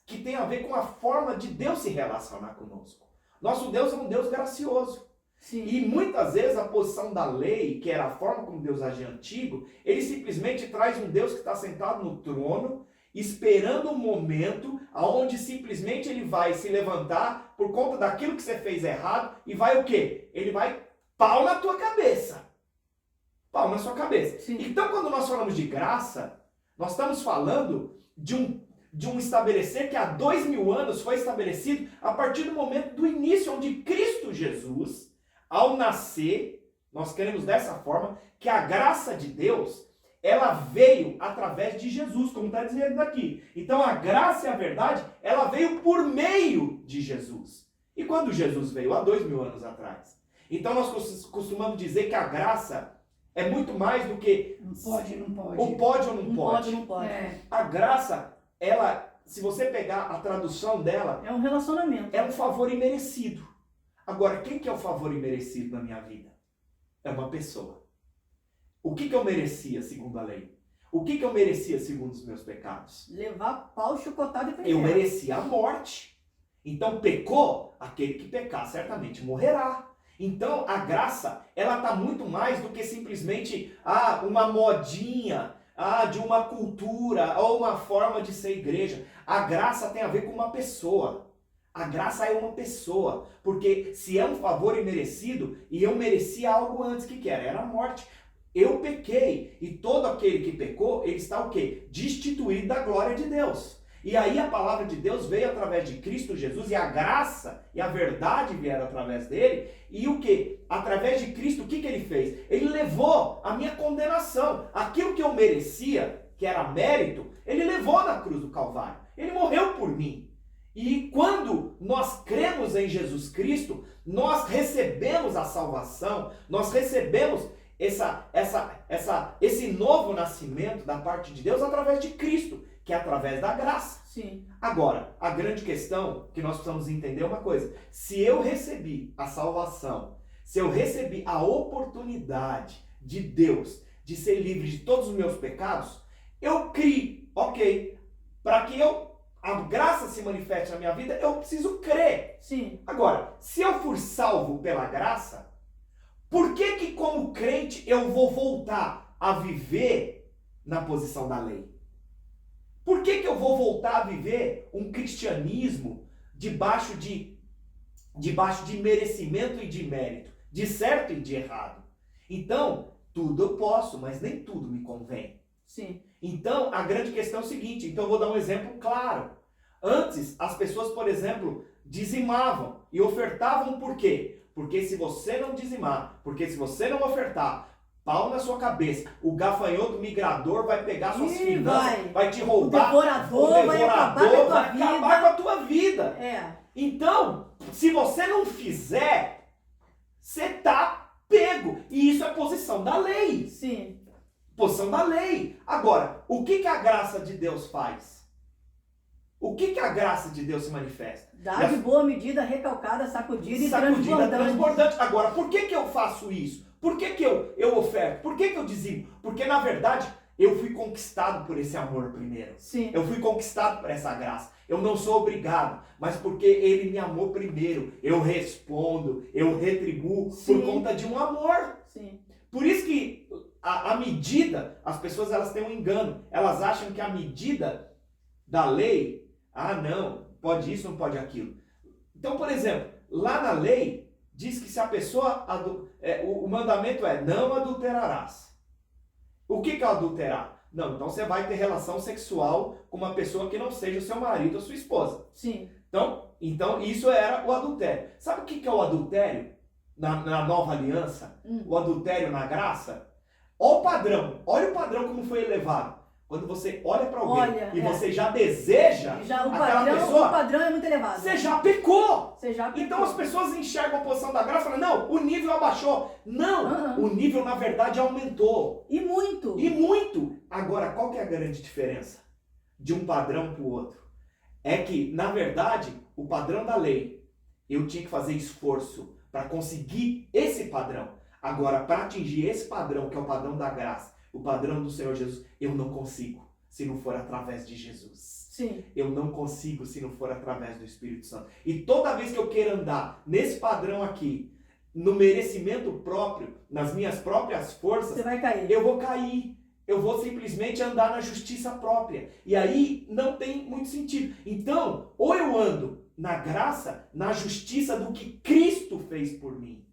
S2: que tem a ver com a forma de Deus se relacionar conosco. Nosso Deus é um Deus gracioso.
S1: Sim.
S2: E muitas vezes a posição da lei, que era a forma como Deus agia antigo, ele simplesmente traz um Deus que está sentado no trono, esperando um momento onde simplesmente ele vai se levantar por conta daquilo que você fez errado e vai o quê? Ele vai pau na tua cabeça. Pau na sua cabeça.
S1: Sim.
S2: Então, quando nós falamos de graça, nós estamos falando de um estabelecer que há 2000 anos foi estabelecido a partir do momento do início, onde Cristo Jesus, ao nascer, nós queremos dessa forma, que a graça de Deus, ela veio através de Jesus, como está dizendo aqui. Então, a graça e a verdade, ela veio por meio de Jesus. E quando Jesus veio? Há 2000 anos atrás. Então, nós costumamos dizer que a graça é muito mais do que
S3: Não pode, não pode.
S2: o pode ou não
S1: Não
S2: pode.
S1: pode, não pode.
S3: É.
S2: A graça, ela, se você pegar a tradução dela,
S1: É um relacionamento.
S2: é um favor imerecido. Agora, quem que é o favor imerecido na minha vida? É uma pessoa. O que eu merecia segundo a lei? O que eu merecia segundo os meus pecados?
S1: Levar pau, chicotado e
S2: Eu
S1: prender.
S2: merecia a morte. Então, pecou, aquele que pecar certamente morrerá. Então, a graça, ela está muito mais do que simplesmente uma modinha, de uma cultura ou uma forma de ser igreja. A graça tem a ver com uma pessoa. A graça é uma pessoa. Porque se é um favor imerecido, e eu merecia algo antes, que era? Era a morte. Eu pequei. E todo aquele que pecou, ele está o quê? Destituído da glória de Deus. E aí a palavra de Deus veio através de Cristo Jesus, e a graça e a verdade vieram através dele. E o que? Através de Cristo, o que ele fez? Ele levou a minha condenação. Aquilo que eu merecia, que era mérito, ele levou na cruz do Calvário. Ele morreu por mim. E quando nós cremos em Jesus Cristo, nós recebemos a salvação, nós recebemos esse novo nascimento da parte de Deus através de Cristo, que é através da graça.
S1: Sim.
S2: Agora, a grande questão que nós precisamos entender é uma coisa. Se eu recebi a salvação, se eu recebi a oportunidade de Deus de ser livre de todos os meus pecados, eu criei, ok, para que a graça se manifeste na minha vida, eu preciso crer.
S1: Sim.
S2: Agora, se eu for salvo pela graça, por que como crente eu vou voltar a viver na posição da lei? Por que eu vou voltar a viver um cristianismo debaixo de merecimento e de mérito, de certo e de errado? Então, tudo eu posso, mas nem tudo me convém.
S1: Sim.
S2: Então, a grande questão é o seguinte, então eu vou dar um exemplo claro. Antes, as pessoas, por exemplo, dizimavam e ofertavam por quê? Porque se você não dizimar, porque se você não ofertar, pau na sua cabeça, o gafanhoto migrador vai pegar suas finanças, vai te roubar,
S1: o devorador vai acabar
S2: com a tua vida.
S1: É.
S2: Então, se você não fizer, você tá pego. E isso é posição da lei.
S1: Sim.
S2: Posição da lei. Agora, o que a graça de Deus faz? O que a graça de Deus se manifesta?
S1: Dá de boa medida, recalcada, sacudida e
S2: Sacudida,
S1: transbordante.
S2: transbordante. Agora, por que eu faço isso? Por que eu oferto? Por que eu dizimo? Porque, na verdade, eu fui conquistado por esse amor primeiro.
S1: Sim.
S2: Eu fui conquistado por essa graça. Eu não sou obrigado, mas porque ele me amou primeiro, eu respondo, eu retribuo.
S1: Sim.
S2: Por conta de um amor.
S1: Sim.
S2: Por isso que a medida, as pessoas elas têm um engano. Elas acham que a medida da lei, não, pode isso, não pode aquilo. Então, por exemplo, lá na lei, diz que se a pessoa, o mandamento é, não adulterarás. O que é adulterar? Não, então você vai ter relação sexual com uma pessoa que não seja o seu marido ou sua esposa.
S1: Sim.
S2: Então isso era o adultério. Sabe o que é o adultério na nova aliança? O adultério na graça? Olha o padrão como foi elevado. Quando você olha para alguém e você já deseja aquela pessoa,
S1: o padrão é muito elevado.
S2: Você já pecou.
S1: Então
S2: Então as pessoas enxergam a posição da graça e falam, não, o nível abaixou. Não, o nível na verdade aumentou.
S1: E muito.
S2: E muito. Agora, qual que é a grande diferença de um padrão para o outro? É que, na verdade, o padrão da lei, eu tinha que fazer esforço para conseguir esse padrão. Agora, para atingir esse padrão, que é o padrão da graça, O padrão do Senhor Jesus, eu não consigo se não for através de Jesus.
S1: Sim.
S2: Eu não consigo se não for através do Espírito Santo. E toda vez que eu queira andar nesse padrão aqui, no merecimento próprio, nas minhas próprias forças,
S1: Você vai cair.
S2: eu vou cair. Eu vou simplesmente andar na justiça própria. E aí não tem muito sentido. Então, ou eu ando na graça, na justiça do que Cristo fez por mim.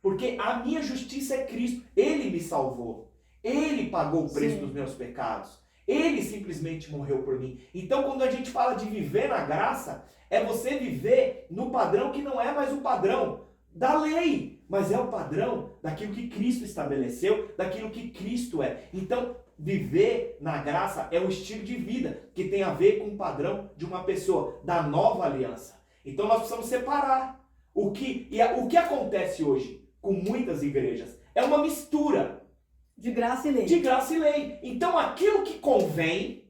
S2: Porque a minha justiça é Cristo. Ele me salvou. Ele pagou o preço dos meus pecados. Ele simplesmente morreu por mim. Então, quando a gente fala de viver na graça, é você viver no padrão que não é mais o padrão da lei, mas é o padrão daquilo que Cristo estabeleceu, daquilo que Cristo é. Então, viver na graça é um estilo de vida que tem a ver com o padrão de uma pessoa, da nova aliança. Então, nós precisamos separar o que acontece hoje com muitas igrejas. É uma mistura
S1: de graça e lei.
S2: De graça e lei. Então, aquilo que convém,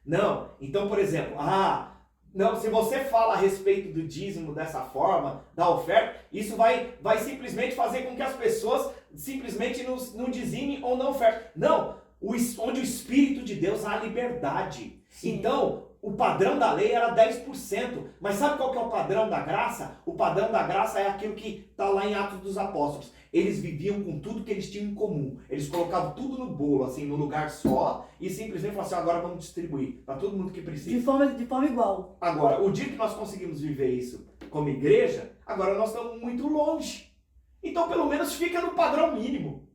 S2: não. Então, por exemplo, não, se você fala a respeito do dízimo dessa forma, da oferta, isso vai simplesmente fazer com que as pessoas simplesmente não dizimem ou não ofertem. Não, onde o Espírito de Deus há liberdade.
S1: Sim.
S2: Então, o padrão da lei era 10%, mas sabe qual que é o padrão da graça? O padrão da graça é aquilo que está lá em Atos dos Apóstolos. Eles viviam com tudo que eles tinham em comum. Eles colocavam tudo no bolo, assim, num lugar só, e simplesmente falavam assim, agora vamos distribuir para todo mundo que precisa.
S1: De forma igual.
S2: Agora, o dia que nós conseguimos viver isso como igreja, agora nós estamos muito longe. Então, pelo menos fica no padrão mínimo.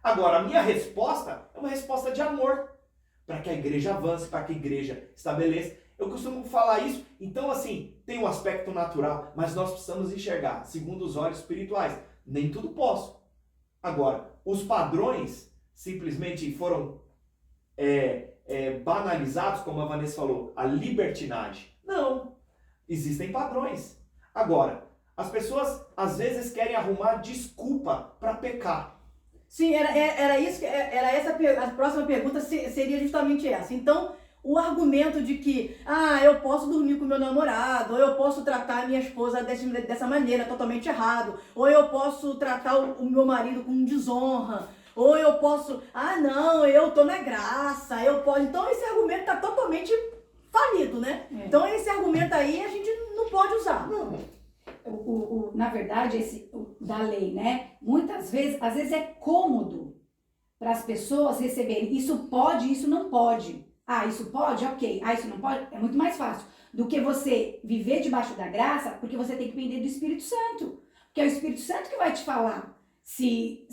S2: Agora, a minha resposta é uma resposta de amor, para que a igreja avance, para que a igreja estabeleça. Eu costumo falar isso. Então, assim, tem um aspecto natural, mas nós precisamos enxergar, segundo os olhos espirituais. Nem tudo posso. Agora, os padrões simplesmente foram banalizados, como a Vanessa falou, a libertinagem. Não. Existem padrões. Agora, as pessoas às vezes querem arrumar desculpa para pecar.
S1: Sim, era isso, era essa a próxima pergunta seria justamente essa. Então, o argumento de que, eu posso dormir com meu namorado, ou eu posso tratar a minha esposa dessa maneira, totalmente errado, ou eu posso tratar o meu marido com desonra, ou eu posso, não, eu tô na graça, eu posso. Então, esse argumento tá totalmente falido, né? Então, esse argumento aí a gente não pode usar.
S2: Não.
S3: Na verdade, da lei, né? Muitas vezes, às vezes é cômodo para as pessoas receberem. Isso pode, isso não pode. Isso pode? Ok. Isso não pode? É muito mais fácil do que você viver debaixo da graça, porque você tem que depender do Espírito Santo. Porque é o Espírito Santo que vai te falar se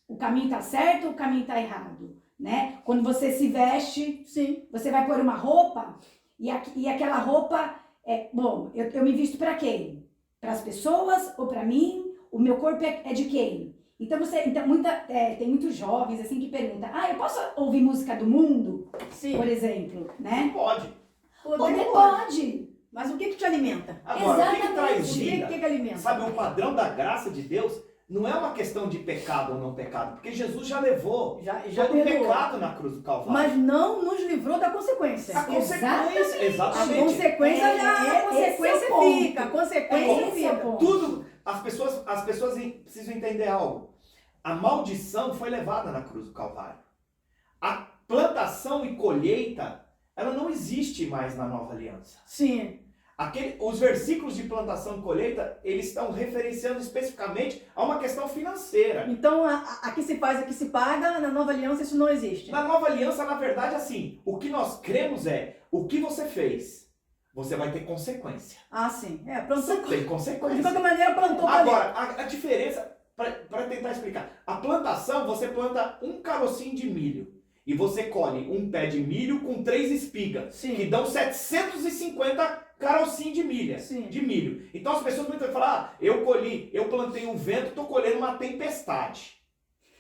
S3: o caminho tá certo ou o caminho tá errado, né? Quando você se veste,
S1: sim,
S3: você vai pôr uma roupa e aquela roupa... eu me visto para quem? Para as pessoas ou para mim? O meu corpo é de quem? Então, tem muitos jovens assim que perguntam, eu posso ouvir música do mundo?
S1: Sim.
S3: Por exemplo, né?
S2: Pode.
S3: Pode.
S1: Mas o que te alimenta?
S2: Agora, o que traz
S1: O
S2: vida?
S1: que alimenta?
S2: Sabe, o padrão da graça de Deus não é uma questão de pecado ou não pecado, porque Jesus já levou
S1: Já
S2: todo o
S1: perdoou.
S2: pecado na cruz do Calvário.
S1: Mas não nos livrou da consequência.
S2: A consequência,
S1: A
S2: exatamente.
S1: consequência
S3: esse é o ponto.
S1: fica. A consequência
S3: Esse é o
S1: fica.
S3: ponto.
S2: Tudo, as pessoas precisam entender algo. A maldição foi levada na cruz do Calvário. A plantação e colheita, ela não existe mais na nova aliança.
S1: Sim.
S2: Os versículos de plantação e colheita, eles estão referenciando especificamente a uma questão financeira.
S1: Então, aqui se faz, aqui se paga, na nova aliança isso não existe.
S2: Na nova aliança, na verdade, assim, o que nós cremos é, o que você fez, você vai ter consequência.
S1: Sim. Plantou.
S2: Você tem
S1: De
S2: consequência.
S1: qualquer maneira, plantou.
S2: Agora, a diferença, para tentar explicar, a plantação, você planta um carocinho de milho e você colhe um pé de milho com 3 espigas,
S1: Sim.
S2: que dão 750 carocinho de milho. Então as pessoas muitas vezes falam, eu plantei um vento, estou colhendo uma tempestade.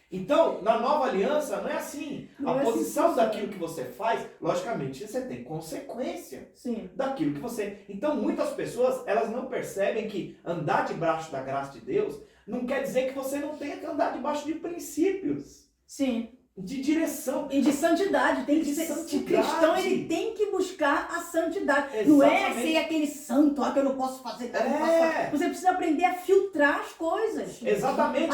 S2: Então, na nova aliança, não é assim.
S1: Não
S2: A
S1: é
S2: posição
S1: assim,
S2: daquilo que você faz, logicamente, você tem consequência
S1: Sim.
S2: daquilo que você... Então, muitas pessoas, elas não percebem que andar debaixo da graça de Deus não quer dizer que você não tenha que andar debaixo de princípios.
S1: Sim.
S2: de direção.
S1: E de santidade, tem que
S2: De
S1: ser.
S2: santidade.
S1: O cristão, ele tem que buscar a santidade. Não é
S2: Exatamente.
S1: ser aquele santo, que eu não posso fazer, que eu não posso fazer. Você precisa aprender a filtrar as coisas.
S2: Exatamente.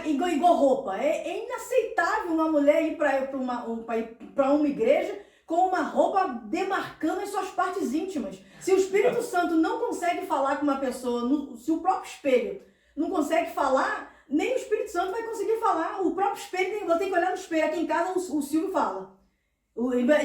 S1: Igual roupa. É inaceitável uma mulher ir para uma igreja com uma roupa demarcando as suas partes íntimas. Se o Espírito Santo não consegue falar com uma pessoa, se o próprio espelho não consegue falar, nem o Espírito Santo vai conseguir falar. O próprio espelho, você tem que olhar no espelho. Aqui em casa o Silvio fala.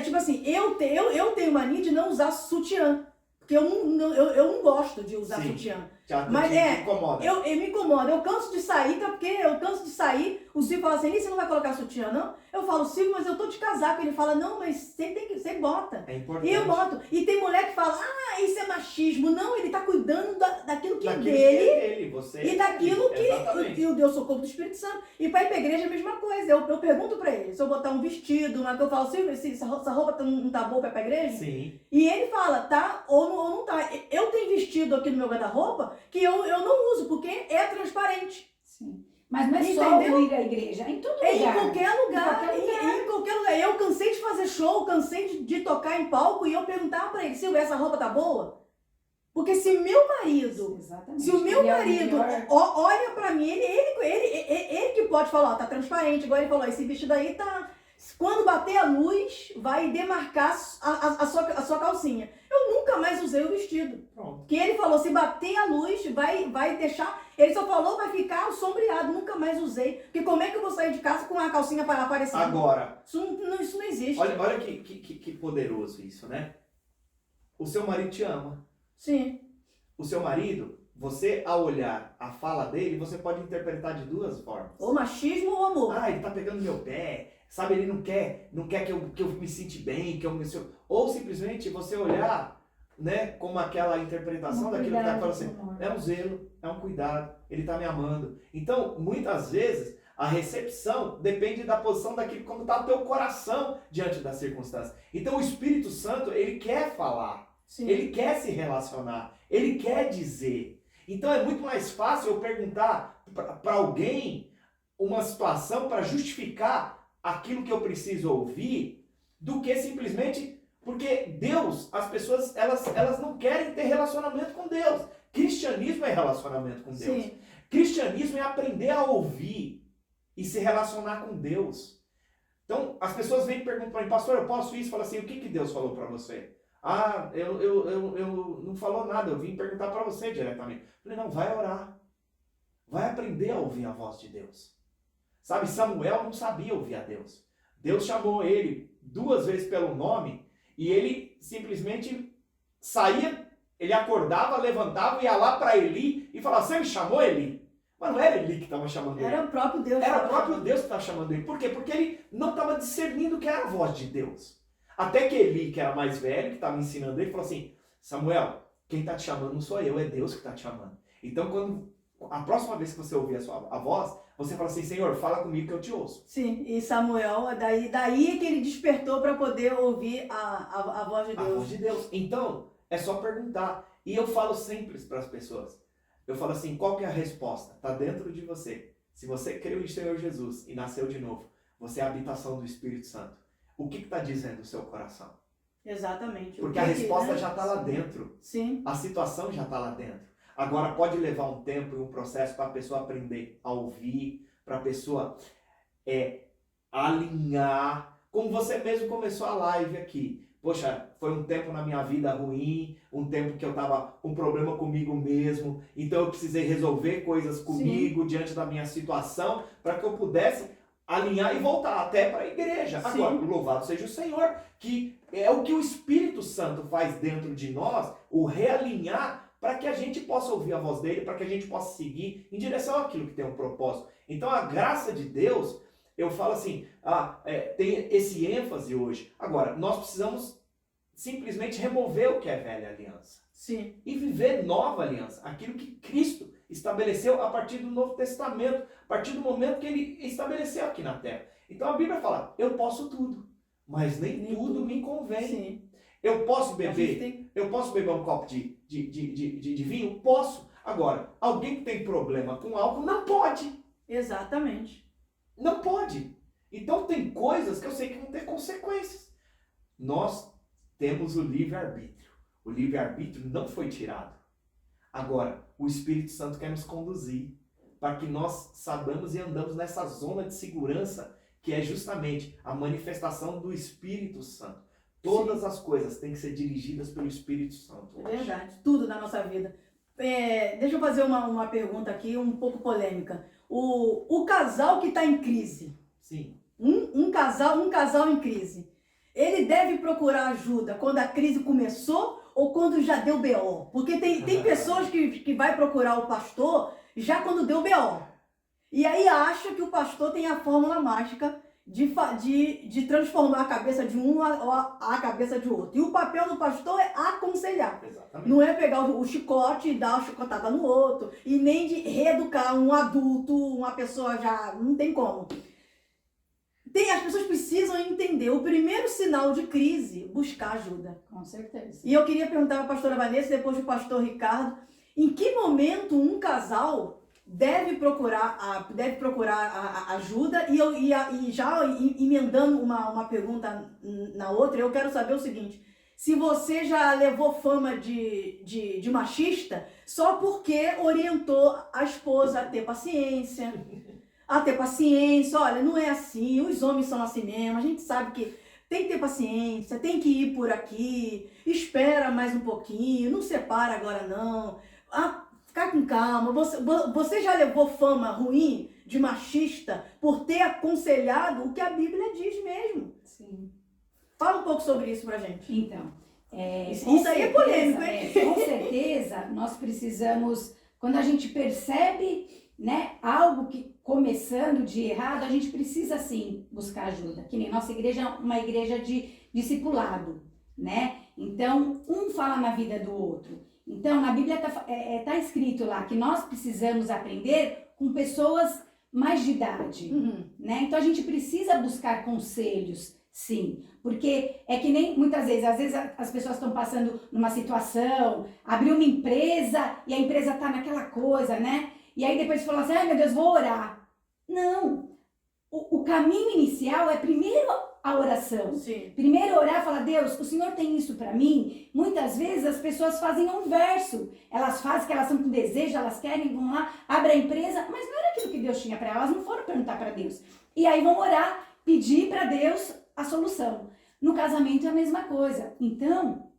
S1: Tipo assim, eu tenho mania de não usar sutiã. Porque eu não gosto de usar
S2: Sim.
S1: sutiã.
S2: Mas
S1: te
S2: incomoda.
S1: Eu me incomodo. Eu canso de sair, tá? Porque eu canso de sair. O Silvio fala assim, você não vai colocar sutiã, não? Eu falo, Silvio, mas eu tô de casaco. Ele fala, não, mas você bota.
S2: É importante.
S1: E eu boto. E tem mulher que fala, isso é machismo. Não, ele tá cuidando daquilo que é
S2: Daquilo
S1: dele.
S2: que é dele, você
S1: E daquilo que
S2: Exatamente.
S1: o Deus socorro do Espírito Santo. E para ir pra igreja é a mesma coisa. Eu pergunto pra ele, se eu botar um vestido, eu falo, Silvio, essa roupa não tá boa pra ir pra igreja?
S2: Sim.
S1: E ele fala, tá ou não tá. Eu tenho vestido aqui no meu guarda-roupa que eu não uso, porque é transparente.
S3: Sim. Mas não é só
S1: Entendeu?
S3: ir à igreja, é em todo
S1: É
S3: lugar.
S1: em qualquer lugar.
S3: Em qualquer lugar.
S1: Em qualquer lugar. Eu cansei de fazer show, cansei de tocar em palco e eu perguntava pra ele, Silvio, essa roupa tá boa? Porque se meu marido...
S3: Exatamente.
S1: Se o meu
S3: Ele é o
S1: marido
S3: melhor.
S1: olha pra mim, ele que pode falar, ó, tá transparente, igual ele falou, esse vestido aí tá... Quando bater a luz, vai demarcar a sua calcinha. Eu nunca mais usei o vestido.
S2: Pronto.
S1: Porque ele falou, se bater a luz, vai deixar... Ele só falou, vai ficar sombreado, nunca mais usei. Porque como é que eu vou sair de casa com a calcinha aparecendo?
S2: Agora,
S1: Isso não existe.
S2: olha que poderoso isso, né? O seu marido te ama.
S1: Sim.
S2: O seu marido, você ao olhar a fala dele, você pode interpretar de duas formas.
S1: Ou machismo ou amor.
S2: Ele tá pegando meu pé, sabe? Ele não quer que eu me sinta bem, ou simplesmente você olhar, né, como aquela interpretação daquilo que tá falando assim, é um zelo, é um cuidado, ele tá me amando. Então, muitas vezes, a recepção depende da posição daquilo, como tá o teu coração diante das circunstâncias. Então, o Espírito Santo, ele quer falar.
S1: Sim.
S2: Ele quer se relacionar, ele quer dizer. Então é muito mais fácil eu perguntar para alguém uma situação para justificar aquilo que eu preciso ouvir do que simplesmente porque Deus, as pessoas, elas não querem ter relacionamento com Deus. Cristianismo é relacionamento com Deus.
S1: Sim.
S2: Cristianismo é aprender a ouvir e se relacionar com Deus. Então as pessoas vêm e perguntam para mim, pastor, eu posso isso? Fala assim, o que Deus falou para você? Eu não falou nada, eu vim perguntar para você diretamente. Falei, não, vai orar. Vai aprender a ouvir a voz de Deus. Sabe, Samuel não sabia ouvir a Deus. Deus chamou ele 2 vezes pelo nome e ele simplesmente saía, ele acordava, levantava, ia lá para Eli e falava, você me chamou, Eli? Mas não era Eli que estava chamando ele.
S1: Era o próprio Deus.
S2: Era o próprio Deus que estava chamando ele. Por quê? Porque ele não estava discernindo que era a voz de Deus. Até que Eli, que era mais velho, que estava ensinando ele, falou assim, Samuel, quem está te chamando não sou eu, é Deus que está te chamando. Então, quando a próxima vez que você ouvir a voz, você fala assim, Senhor, fala comigo que eu te ouço.
S1: Sim, e Samuel, daí que ele despertou para poder ouvir a voz de Deus.
S2: A voz de Deus. Então, é só perguntar. E eu falo sempre para as pessoas, eu falo assim, qual que é a resposta? Está dentro de você. Se você creu em Senhor Jesus e nasceu de novo, você é a habitação do Espírito Santo. O que está dizendo o seu coração?
S1: Exatamente.
S2: Porque a resposta já está lá dentro.
S1: Sim.
S2: A situação já está lá dentro. Agora pode levar um tempo e um processo para a pessoa aprender a ouvir, para a pessoa alinhar. Como você mesmo começou a live aqui. Poxa, foi um tempo na minha vida ruim, um tempo que eu estava com problema comigo mesmo, então eu precisei resolver coisas comigo diante da minha situação para que eu pudesse alinhar e voltar até para a igreja.
S1: Sim.
S2: Agora, louvado seja o Senhor, que é o que o Espírito Santo faz dentro de nós, o realinhar para que a gente possa ouvir a voz dele, para que a gente possa seguir em direção àquilo que tem um propósito. Então a graça de Deus, eu falo assim, tem esse ênfase hoje. Agora, nós precisamos simplesmente remover o que é velha aliança.
S1: Sim.
S2: E viver nova aliança, aquilo que Cristo estabeleceu a partir do Novo Testamento, a partir do momento que ele estabeleceu aqui na Terra. Então a Bíblia fala, eu posso tudo, mas nem tudo me convém.
S1: Sim.
S2: Eu posso beber um copo de vinho? Posso. Agora, alguém que tem problema com álcool não pode.
S1: Exatamente.
S2: Não pode. Então tem coisas que eu sei que vão ter consequências. Nós temos o livre-arbítrio. O livre-arbítrio não foi tirado. Agora, o Espírito Santo quer nos conduzir para que nós saibamos e andamos nessa zona de segurança que é justamente a manifestação do Espírito Santo. Todas as coisas têm que ser dirigidas pelo Espírito Santo.
S1: É verdade, tudo na nossa vida. Deixa eu fazer uma pergunta aqui, um pouco polêmica. O casal que está em crise,
S2: Sim.
S1: um casal em crise, ele deve procurar ajuda quando a crise começou ou quando já deu BO? Porque tem pessoas que vai procurar o pastor já quando deu BO. E aí acha que o pastor tem a fórmula mágica de transformar a cabeça de um a cabeça de outro. E o papel do pastor é aconselhar.
S2: Exatamente.
S1: Não é pegar o chicote e dar uma chicotada no outro. E nem de reeducar um adulto, uma pessoa já... Não tem como. As pessoas precisam entender. O primeiro sinal de crise, buscar ajuda.
S3: Com certeza.
S1: E eu queria perguntar para a pastora Vanessa, depois do pastor Ricardo, em que momento um casal deve procurar ajuda? E já emendando uma pergunta na outra, eu quero saber o seguinte: se você já levou fama de machista só porque orientou a esposa a ter paciência, olha, não é assim, os homens são assim mesmo, a gente sabe que tem que ter paciência, tem que ir por aqui, espera mais um pouquinho, não separa agora não. Ficar com calma. Você já levou fama ruim de machista por ter aconselhado o que a Bíblia diz mesmo?
S3: Sim.
S1: Fala um pouco sobre isso pra gente.
S3: Então,
S1: Isso aí é polêmico, hein?
S3: Com certeza, nós precisamos, quando a gente percebe, né, algo que começando de errado, a gente precisa sim buscar ajuda. Que nem nossa igreja é uma igreja de discipulado, né? Então, um fala na vida do outro. Então, na Bíblia tá escrito lá que nós precisamos aprender com pessoas mais de idade, né? Então, a gente precisa buscar conselhos, sim. Porque é que nem, muitas vezes, às vezes as pessoas estão passando numa situação, abriu uma empresa e a empresa tá naquela coisa, né? E aí depois fala assim, ai meu Deus, vou orar. Não. O caminho inicial é primeiro a oração.
S1: Sim.
S3: Primeiro orar e falar, Deus, o Senhor tem isso para mim? Muitas vezes as pessoas fazem o inverso. Elas fazem que elas estão com desejo, elas querem, vão lá, abrem a empresa, mas não era aquilo que Deus tinha para elas, elas não foram perguntar para Deus. E aí vão orar, pedir para Deus a solução. No casamento é a mesma coisa. Então,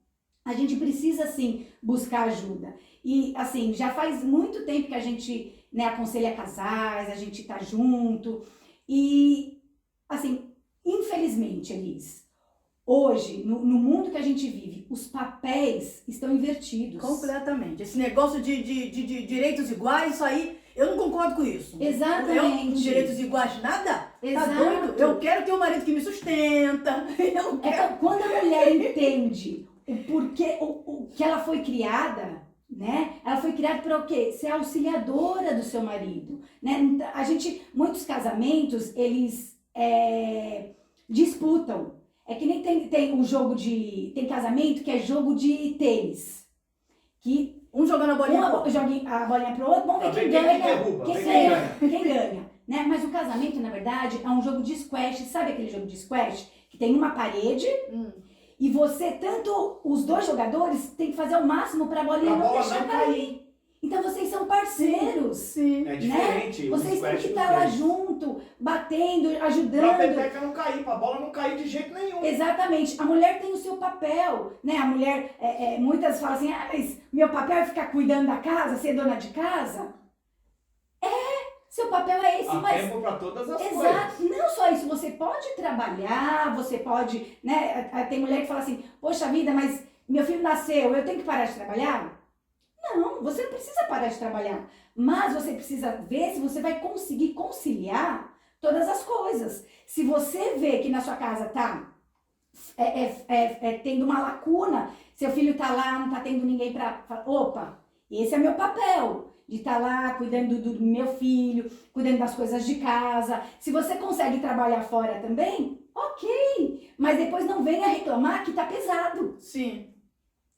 S3: a gente precisa, sim, buscar ajuda. E, assim, já faz muito tempo que a gente, né, aconselha casais, a gente tá junto. E, assim, infelizmente, Elis, hoje, no mundo que a gente vive, os papéis estão invertidos.
S1: Completamente. Esse negócio de direitos iguais, isso aí, eu não concordo com isso.
S3: Exatamente.
S1: Com direitos iguais, nada?
S3: Exato.
S1: Tá doido? Eu quero ter um marido que me sustenta. Eu quero...
S3: Então, quando a mulher entende o porquê, o que ela foi criada, né? Ela foi criada para o quê? Ser auxiliadora do seu marido, né? Muitos casamentos, eles disputam. É que nem tem um jogo tem casamento que é jogo de tênis. Que
S1: um jogando a bolinha
S3: joga a bolinha pro outro, vamos ver quem ganha. Quem ganha, né? Mas o casamento, na verdade, é um jogo de squash. Sabe aquele jogo de squash? Que tem uma parede e os dois jogadores têm que fazer o máximo para a bolinha não deixar cair. Então vocês são parceiros.
S1: Sim.
S2: É diferente.
S3: Né? Vocês têm que estar lá junto, batendo, ajudando.
S2: Pra peteca não cair, pra bola não cair de jeito nenhum.
S3: Exatamente. A mulher tem o seu papel, né? A mulher, muitas falam assim, mas meu papel é ficar cuidando da casa, ser dona de casa? Seu papel é esse,
S2: Há
S3: mas...
S2: tempo pra todas as coisas.
S3: Exato. Não só isso, você pode trabalhar, você pode, né? Tem mulher que fala assim, poxa vida, mas meu filho nasceu, eu tenho que parar de trabalhar? Não, você não precisa parar de trabalhar, mas você precisa ver se você vai conseguir conciliar todas as coisas. Se você vê que na sua casa tá tendo uma lacuna, seu filho tá lá, não tá tendo ninguém para falar, opa, esse é meu papel, de estar lá cuidando do meu filho, cuidando das coisas de casa. Se você consegue trabalhar fora também, ok, mas depois não venha reclamar que tá pesado.
S1: Sim.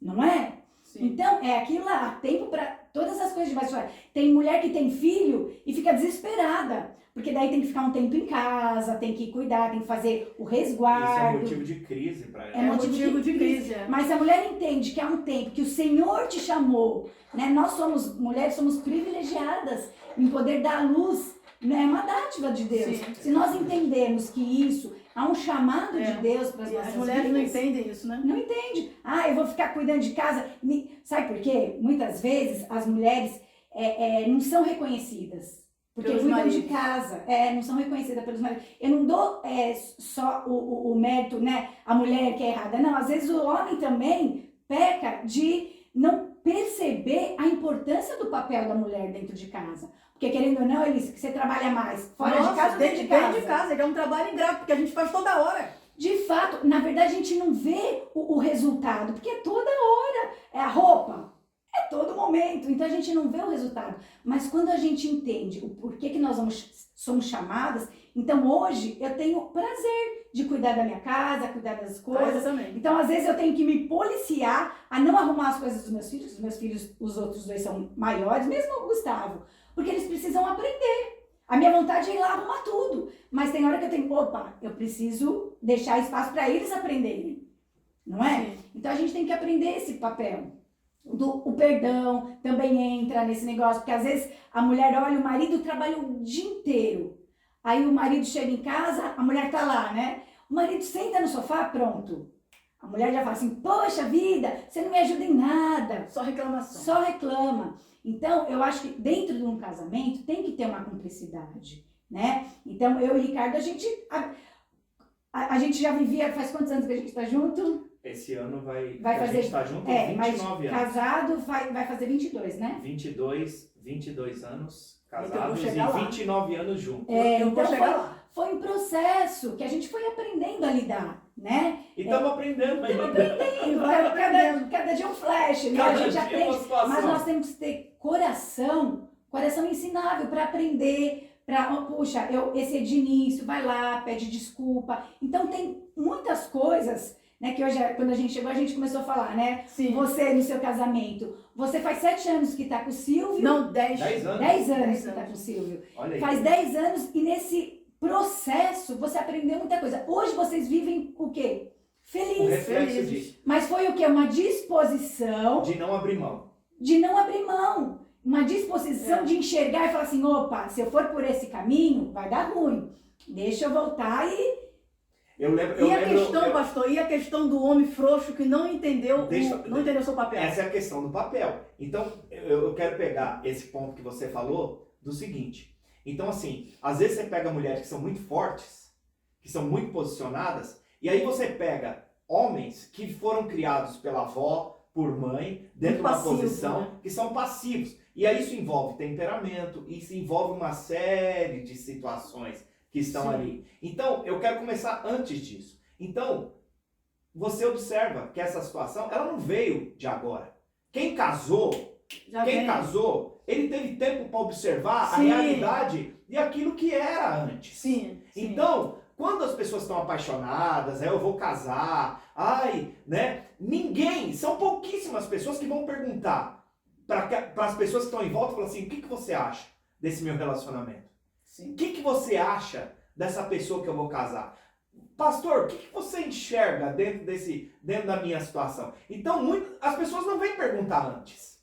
S3: Não é?
S1: Sim.
S3: Então, é aquilo lá, há tempo para todas as coisas de baixo. Tem mulher que tem filho e fica desesperada, porque daí tem que ficar um tempo em casa, tem que cuidar, tem que fazer o
S2: Isso é
S3: resguardo.
S2: motivo de crise para ela.
S3: É motivo de crise. Mas se a mulher entende que há um tempo que o Senhor te chamou, né? Nós somos mulheres, somos privilegiadas em poder dar à luz, né? É uma dádiva de Deus.
S1: Sim.
S3: Se nós entendermos que isso há um chamado de Deus para as
S1: E
S3: nossas
S1: as mulheres não
S3: vidas,
S1: entendem isso, né?
S3: não entende. Ah, eu vou ficar cuidando de casa. Sabe por quê? Muitas vezes as mulheres não são reconhecidas. Porque
S1: Pelos
S3: cuidam
S1: maridos.
S3: de casa, não são reconhecidas pelos maridos. Eu não dou só o mérito, né? A mulher que é errada. Não, às vezes o homem também peca de não perceber a importância do papel da mulher dentro de casa. Porque querendo ou não, Elis, que você trabalha mais fora de casa ou dentro de casa?
S1: Dentro de casa, que é um trabalho ingrato, porque a gente faz toda hora.
S3: De fato, na verdade a gente não vê o resultado, porque é toda hora. É a roupa, é todo momento, então a gente não vê o resultado. Mas quando a gente entende o porquê que nós somos chamadas, então hoje eu tenho prazer de cuidar da minha casa, cuidar das coisas.
S1: Também.
S3: Então às vezes eu tenho que me policiar a não arrumar as coisas dos meus filhos, os outros dois são maiores, mesmo o Gustavo, porque eles precisam aprender. A minha vontade é ir lá arrumar tudo, mas tem hora que eu tenho, eu preciso deixar espaço para eles aprenderem, não é?
S1: Sim.
S3: Então a gente tem que aprender esse papel. O perdão também entra nesse negócio, porque às vezes a mulher olha, o marido trabalha o dia inteiro, aí o marido chega em casa, a mulher tá lá, né? O marido senta no sofá, pronto. A mulher já fala assim, poxa vida, você não me ajuda em nada.
S1: Só reclamação.
S3: Só reclama. Então, eu acho que dentro de um casamento tem que ter uma cumplicidade, né? Então, eu e o Ricardo, a gente já vivia, faz quantos anos que a gente está junto?
S2: Esse ano vai
S3: Vai
S2: a
S3: fazer-
S2: gente tá junto
S3: Mas
S2: 29 anos.
S3: casado vai fazer 22, né?
S2: 22 anos
S1: Então eu
S2: casados
S1: vou
S2: e
S1: chegar lá.
S2: 29 anos juntos.
S1: Eu vou
S3: Então
S1: chegar lá.
S3: foi um processo que a gente foi aprendendo a lidar, né?
S2: E estamos aprendendo ainda.
S3: Cada dia um flash, né?
S2: Cada
S3: A gente
S2: dia
S3: aprende.
S2: uma situação.
S3: Mas nós temos que ter coração ensinável para aprender, puxa, esse é de início, vai lá, pede desculpa. Então tem muitas coisas, né, que hoje, quando a gente chegou, a gente começou a falar, né?
S1: Sim.
S3: Você no seu casamento, você faz 7 anos que tá com o Silvio.
S1: Não, 10.
S2: 10 anos.
S3: 10 anos
S1: 10
S3: que tá
S1: anos.
S3: com o Silvio.
S2: Olha aí.
S3: Faz 10 anos e nesse processo você aprendeu muita coisa. Hoje vocês vivem o quê?
S2: O
S3: Feliz.
S2: reflexo
S1: felizes.
S2: disso.
S3: Mas foi o quê? Uma disposição
S2: De não abrir mão.
S3: de não abrir mão. Uma disposição
S1: É.
S3: de enxergar e falar assim, opa, se eu for por esse caminho, vai dar ruim. Deixa eu voltar e...
S2: Eu lembro.
S1: E a questão, pastor, e a questão do homem frouxo que não entendeu, não entendeu o seu papel?
S2: Essa é a questão do papel. Então, eu quero pegar esse ponto que você falou do seguinte. Então, assim, às vezes você pega mulheres que são muito fortes, que são muito posicionadas, e aí você pega homens que foram criados pela avó, por mãe, dentro de uma
S1: passivos,
S2: posição,
S1: né?
S2: que são passivos. E aí isso envolve temperamento, isso envolve uma série de situações que estão
S1: Sim.
S2: ali. Então, eu quero começar antes disso. Então, você observa que essa situação, ela não veio de agora. Quem casou,
S1: Já
S2: quem
S1: vem.
S2: casou, ele teve tempo para observar a
S1: Sim.
S2: realidade de aquilo que era antes.
S1: Sim, sim.
S2: Então, quando as pessoas estão apaixonadas, eu vou casar, né? Ninguém, são pouquíssimas pessoas que vão perguntar para as pessoas que estão em volta, falar assim, o que você acha desse meu relacionamento?
S1: Sim.
S2: O que você acha dessa pessoa que eu vou casar? Pastor, o que você enxerga dentro da minha situação? Então, as pessoas não vêm perguntar antes.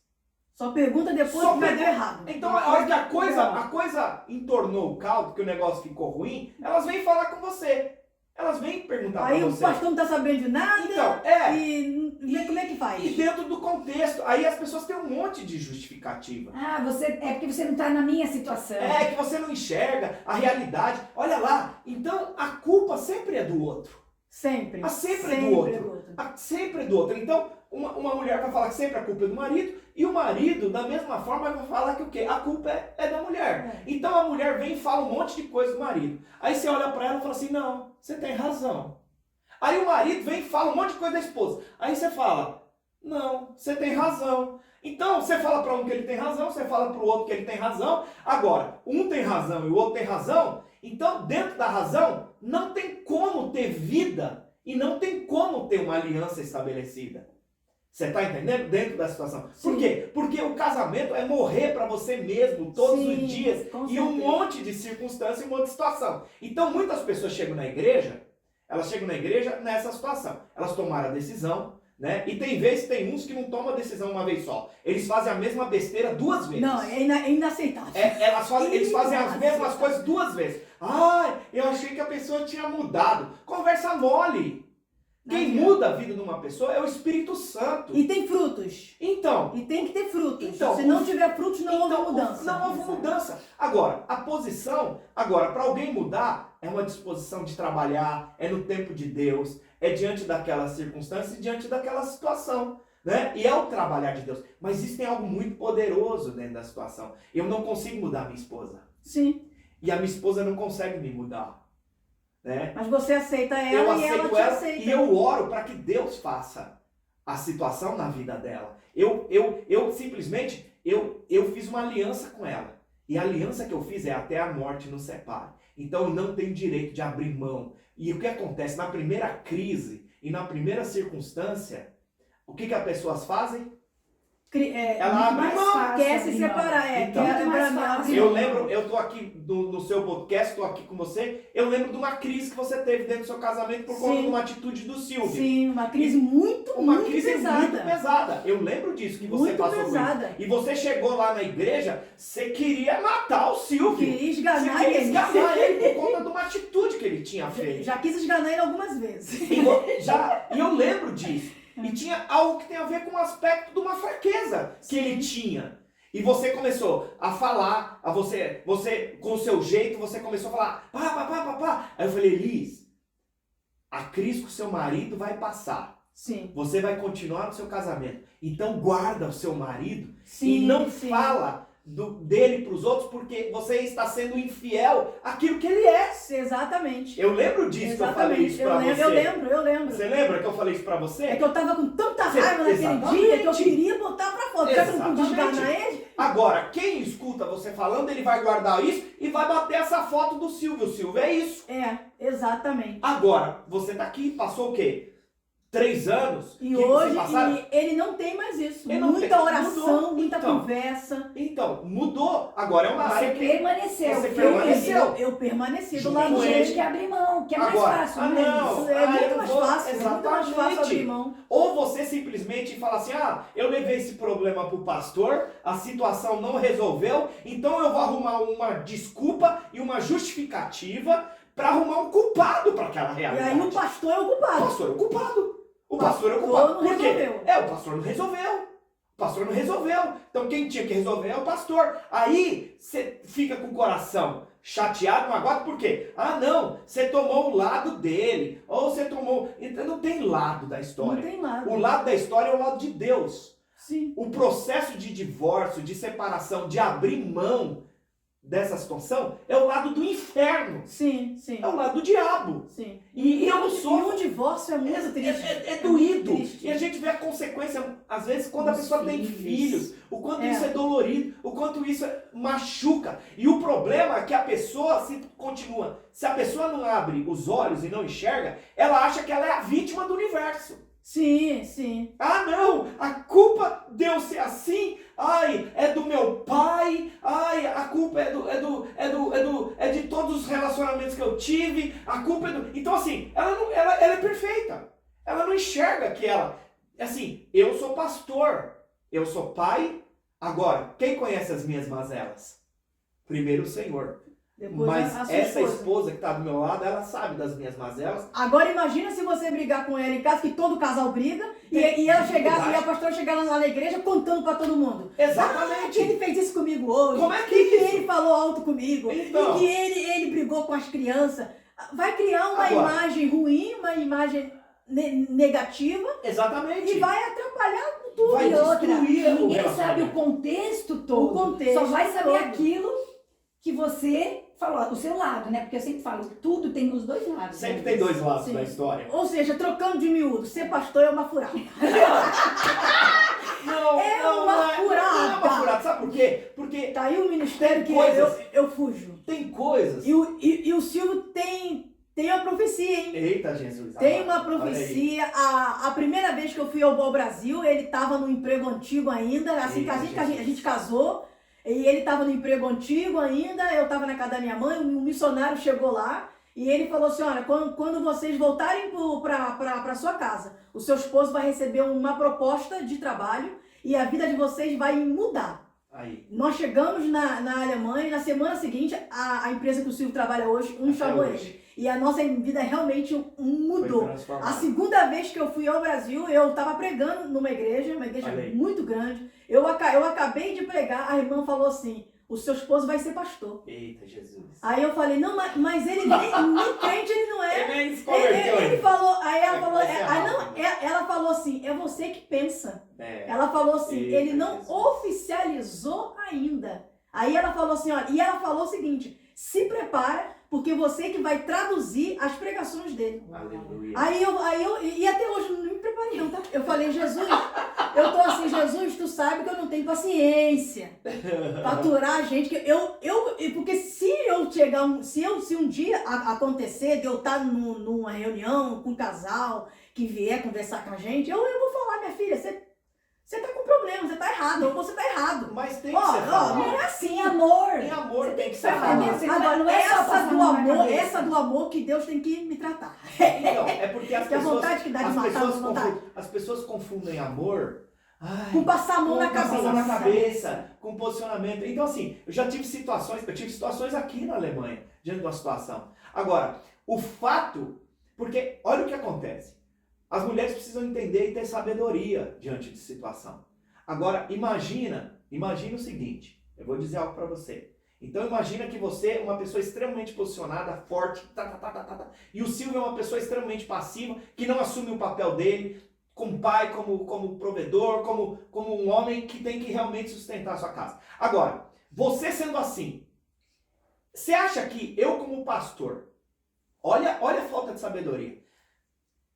S1: Só pergunta depois
S2: Só
S1: que vai
S2: pergunta.
S1: deu errado.
S2: Então, a hora que a coisa entornou o caldo, que o negócio ficou ruim, elas vêm falar com você. Elas vêm perguntar
S1: Aí
S2: pra
S1: o
S2: você.
S1: pastor não tá sabendo de nada.
S2: Então,
S1: E vê como é que faz.
S2: E dentro do contexto, aí as pessoas têm um monte de justificativa.
S3: é porque você não tá na minha situação.
S2: É que você não enxerga a realidade. Olha lá, então a culpa sempre é do outro.
S1: Sempre.
S2: Sempre é do outro. Sempre é do outro. Então, uma mulher vai falar que sempre a culpa é do marido, e o marido, da mesma forma, vai falar que o quê? A culpa é da mulher. Então a mulher vem e fala um monte de coisa do marido. Aí você olha pra ela e fala assim, não, você tem razão. Aí o marido vem e fala um monte de coisa da esposa. Aí você fala, não, você tem razão. Então você fala para um que ele tem razão, você fala para o outro que ele tem razão. Agora, um tem razão e o outro tem razão. Então, dentro da razão, não tem como ter vida e não tem como ter uma aliança estabelecida. Você tá entendendo? Dentro da situação.
S1: Sim.
S2: Por quê? Porque o casamento é morrer para você mesmo todos
S1: Sim,
S2: os dias
S1: com
S2: e um
S1: certeza.
S2: monte de circunstância e um monte de situação. Então muitas pessoas chegam na igreja, elas chegam na igreja nessa situação. Elas tomaram a decisão, né? E tem uns que não tomam a decisão uma vez só. Eles fazem a mesma besteira 2 vezes.
S1: Não, é inaceitável.
S2: Eles fazem as mesmas
S1: Inaceitável.
S2: coisas 2 vezes. Ai, eu achei que a pessoa tinha mudado. Conversa mole. Quem
S1: Não
S2: muda a vida de uma pessoa é o Espírito Santo.
S1: E tem frutos.
S2: Então,
S1: E tem que ter frutos.
S2: Então,
S1: Se não tiver frutos, não houve mudança.
S2: Não houve mudança. Agora, a posição, para alguém mudar, é uma disposição de trabalhar, é no tempo de Deus, é diante daquela circunstância e diante daquela situação. Né? E é o trabalhar de Deus. Mas existem algo muito poderoso dentro da situação. Eu não consigo mudar minha esposa.
S1: Sim.
S2: E a minha esposa não consegue me mudar. Né?
S1: Mas você aceita ela
S2: Eu
S1: e ela
S2: aceito
S1: te
S2: ela
S1: aceita.
S2: e eu oro para que Deus faça a situação na vida dela. Eu simplesmente, eu fiz uma aliança com ela. E a aliança que eu fiz é até a morte nos separe. Então eu não tenho direito de abrir mão. E o que acontece? Na primeira crise e na primeira circunstância, o que as pessoas fazem? Ela abre mão.
S1: Quer se separar,
S2: Então,
S1: quer
S3: mais
S1: abrir
S3: fácil.
S2: Eu lembro, eu tô aqui no seu podcast, tô aqui com você, eu lembro de uma crise que você teve dentro do seu casamento por conta
S1: Sim.
S2: de uma atitude do Silvio.
S1: Sim, uma crise muito pesada.
S2: Muito pesada. Eu lembro disso que você
S1: Muito
S2: passou
S1: pesada.
S2: por isso. E você chegou lá na igreja, você queria matar o Silvio.
S1: Queria
S2: Você
S1: esganar
S2: queria
S1: ele.
S2: esganar ele por conta de uma atitude que ele tinha feito.
S1: Já quis esganar ele algumas vezes.
S2: E eu lembro disso. E tinha algo que tem a ver com o aspecto de uma fraqueza que ele tinha. E você começou a falar, você com o seu jeito, você começou a falar, pá. Aí eu falei, Elis, a crise com o seu marido vai passar.
S1: Sim.
S2: Você vai continuar no seu casamento. Então guarda o seu marido
S1: Sim,
S2: e não
S1: sim.
S2: fala dele para os outros porque você está sendo infiel àquilo que ele é.
S1: Exatamente.
S2: Eu lembro disso que eu falei isso pra você.
S1: Eu lembro.
S2: Você lembra que eu falei isso pra você?
S1: É que eu tava com tanta raiva naquele
S2: Exatamente.
S1: dia que eu queria botar pra fora. Já que eu não podia
S2: Exatamente.
S1: esganar ele?
S2: Agora, quem escuta você falando, ele vai guardar isso e vai bater essa foto do Silvio. O Silvio é isso.
S1: É, exatamente.
S2: Agora, você tá aqui, passou o quê? 3 anos?
S1: E
S2: que
S1: hoje
S2: se passaram?
S1: ele não tem mais isso.
S2: Ele não
S1: Muita
S2: tem.
S1: oração,
S2: Mudou.
S1: muita
S2: Então.
S1: conversa.
S2: Então, mudou. Agora é uma
S3: Você
S2: área que...
S3: permaneceu.
S2: Você
S3: Foi
S2: permaneceu.
S1: Eu permaneci do
S2: Junto
S1: lado
S2: com
S3: Tem
S1: dele.
S3: gente que abre mão, que é mais
S2: Agora,
S3: fácil,
S2: ah,
S3: não é
S2: não.
S3: isso?
S1: É muito
S2: eu
S1: mais
S2: vou-
S1: fácil. É muito mais fácil
S2: exatamente.
S1: abrir mão.
S2: Ou você simplesmente fala assim, eu levei esse problema pro pastor, a situação não resolveu, então eu vou arrumar uma desculpa e uma justificativa para arrumar um culpado para aquela
S1: E
S2: realidade.
S1: aí o pastor é o
S2: O
S1: culpado.
S2: pastor é o culpado. O
S1: Pastor
S2: pastor é o culpado.
S1: não
S2: Por quê?
S1: resolveu.
S2: O pastor não resolveu. O pastor não resolveu. Então quem tinha que resolver é o pastor. Aí você fica com o coração chateado, magoado, por quê? Não, você tomou o lado dele. Ou você tomou... Então não tem lado da
S1: Não
S2: história.
S1: tem nada.
S2: O lado da história é o lado de Deus.
S1: Sim.
S2: O processo de divórcio, de separação, de abrir mão dessa situação é o lado do inferno.
S1: Sim.
S2: É o lado do diabo.
S1: Sim.
S2: E eu não
S1: E
S2: sou...
S1: um divórcio é muito triste.
S2: É doído.
S1: muito triste.
S2: E a gente vê a consequência, às vezes, quando a
S3: Os
S2: pessoa tem
S3: filhos.
S2: filhos, o quanto
S1: É.
S2: isso é dolorido, o quanto isso machuca. E o problema é que a pessoa se a pessoa não abre os olhos e não enxerga, ela acha que ela é a vítima do universo.
S1: Sim.
S2: Não, a culpa de eu ser assim, é do meu pai, a culpa é de todos os relacionamentos que eu tive, a culpa é do... Então assim, ela é perfeita, ela não enxerga que ela, assim, eu sou pastor, eu sou pai, agora, quem conhece as minhas mazelas? Primeiro o Senhor.
S1: Depois
S2: Mas
S1: a sua
S2: essa
S1: esposa.
S2: esposa que está do meu lado, ela sabe das minhas mazelas.
S1: Agora imagina se você brigar com ela em casa, que todo casal briga, e ela chegar, e a pastora chegar lá na igreja contando pra todo mundo.
S2: Exatamente.
S1: Que ele fez isso comigo hoje.
S2: Como é que
S1: que
S2: isso?
S1: ele falou alto comigo.
S2: Então.
S1: E que ele brigou com as crianças. Vai criar uma
S2: Agora.
S1: imagem ruim, uma imagem negativa,
S2: Exatamente.
S1: e vai atrapalhar tudo.
S2: Vai
S1: E outra.
S2: destruir o
S3: Ninguém sabe o
S2: relacionamento.
S3: contexto todo.
S1: O contexto
S3: Só vai saber
S1: todo.
S3: aquilo que você falou, o seu lado, né? Porque eu sempre falo, tudo tem os dois lados.
S2: Sempre
S3: né?
S2: tem 2 lados
S1: Sim.
S2: da história.
S1: Ou seja, trocando de miúdo, ser pastor é uma furada.
S2: Não,
S1: É
S2: não,
S1: uma
S2: não é
S1: furada.
S2: uma furada. Sabe por quê? Porque
S1: Tá aí o ministério
S2: Tem
S1: que
S2: coisas-
S1: eu fujo.
S2: tem coisas.
S1: E o Silvio tem tem uma profecia, hein?
S2: Eita, Jesus.
S1: Tem uma
S2: amado. Olha aí.
S1: profecia. A primeira vez que eu fui ao Brasil, ele estava no emprego antigo ainda, assim que a
S2: Eita,
S1: gente, a gente casou, e ele estava no emprego antigo ainda, eu estava na casa da minha mãe, um missionário chegou lá, e ele falou assim, olha, quando vocês voltarem para sua casa, o seu esposo vai receber uma proposta de trabalho e a vida de vocês vai mudar.
S2: Aí.
S1: Nós chegamos na Alemanha e na semana seguinte, a empresa que o Silvio trabalha hoje, chamou ele. E a nossa vida realmente mudou. A segunda vez que eu fui ao Brasil, eu estava pregando numa igreja muito grande. Eu acabei de pregar, a irmã falou assim, o seu esposo vai ser pastor.
S2: Eita, Jesus.
S1: Aí eu falei, não, mas ele nem crente ele não é.
S2: Ele nem se converteu.
S1: Ele falou, aí ela falou,
S2: Vai ser
S1: ela falou assim, é você que pensa.
S2: É.
S1: Ela falou assim,
S2: Eita,
S1: ele não
S2: Jesus.
S1: oficializou ainda. Aí ela falou assim, olha, e ela falou o seguinte, se prepara, porque você que vai traduzir as pregações dele.
S2: Aleluia.
S1: Aí eu, e até hoje eu não me preparei não, tá? Eu falei, Jesus, eu tô assim, Jesus, tu sabe que eu não tenho paciência pra aturar a gente, que porque se um dia acontecer de eu estar numa reunião com um casal que vier conversar com a gente, eu vou falar, minha filha, você tá com problema, você tá errado, ou você tá errado.
S2: Mas tem que ser falado.
S1: Não é assim.
S3: Sem amor.
S2: Em amor tem que ser
S3: Agora,
S2: falado.
S1: Agora,
S3: não é só
S1: essa
S3: passar
S1: do
S3: na
S1: amor,
S3: cabeça.
S1: essa do amor que Deus tem que me tratar.
S2: Então, é porque as
S1: Que a
S2: pessoas,
S1: vontade que dá de matar,
S2: as pessoas confundem amor
S1: Com passar a mão na
S2: passar a mão
S1: cabeça.
S2: na cabeça, com posicionamento. Então, assim, eu tive situações aqui na Alemanha, diante de uma situação. Agora, o fato, porque olha o que acontece. As mulheres precisam entender e ter sabedoria diante de situação. Agora, imagina o seguinte, eu vou dizer algo para você. Então imagina que você é uma pessoa extremamente posicionada, forte, e o Silvio é uma pessoa extremamente passiva, que não assume o papel dele como pai, como provedor, como um homem que tem que realmente sustentar a sua casa. Agora, você sendo assim, você acha que eu como pastor, olha a falta de sabedoria,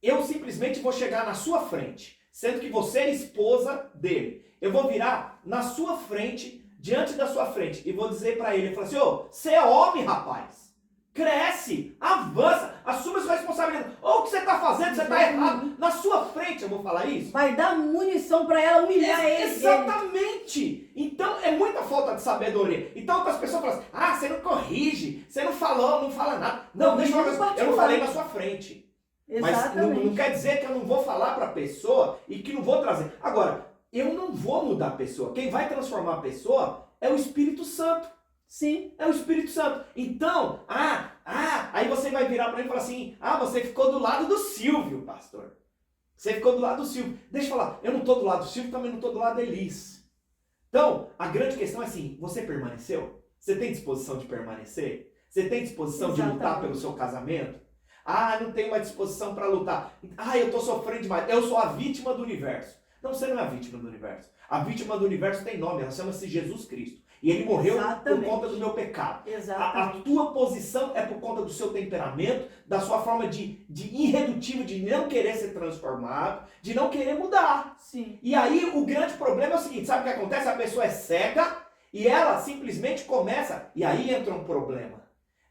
S2: eu simplesmente vou chegar na sua frente, sendo que você é esposa dele, eu vou virar na sua frente, diante da sua frente, e vou dizer para ele, eu falo assim, ô, você é homem, rapaz, cresce, avança, assume a sua responsabilidade, ou o que você está fazendo, você está errado, na sua frente eu vou falar isso.
S1: Vai dar munição para ela humilhar ele.
S2: Exatamente, então é muita falta de sabedoria, então outras pessoas falam assim, você não corrige, você não falou, não fala nada, não, deixa eu falar uma coisa, eu não falei na sua frente.
S1: Exatamente.
S2: Mas não quer dizer que eu não vou falar para a pessoa e que não vou trazer. Agora, eu não vou mudar a pessoa. Quem vai transformar a pessoa é o Espírito Santo.
S1: Sim.
S2: É o Espírito Santo. Então, aí você vai virar para mim e falar assim, você ficou do lado do Silvio, pastor. Você ficou do lado do Silvio. Deixa eu falar, eu não estou do lado do Silvio, também não estou do lado da Elis. Então, a grande questão é assim, você permaneceu? Você tem disposição de permanecer? Você tem disposição de lutar pelo seu casamento? Não tenho mais disposição para lutar. Eu estou sofrendo demais. Eu sou a vítima do universo. Não, você não é a vítima do universo. A vítima do universo tem nome, ela chama-se Jesus Cristo. E ele morreu por conta do meu pecado. A tua posição é por conta do seu temperamento, da sua forma de irredutível, de não querer ser transformado, de não querer mudar.
S1: Sim.
S2: E aí o grande problema é o seguinte, sabe o que acontece? A pessoa é cega e ela simplesmente começa, e aí entra um problema.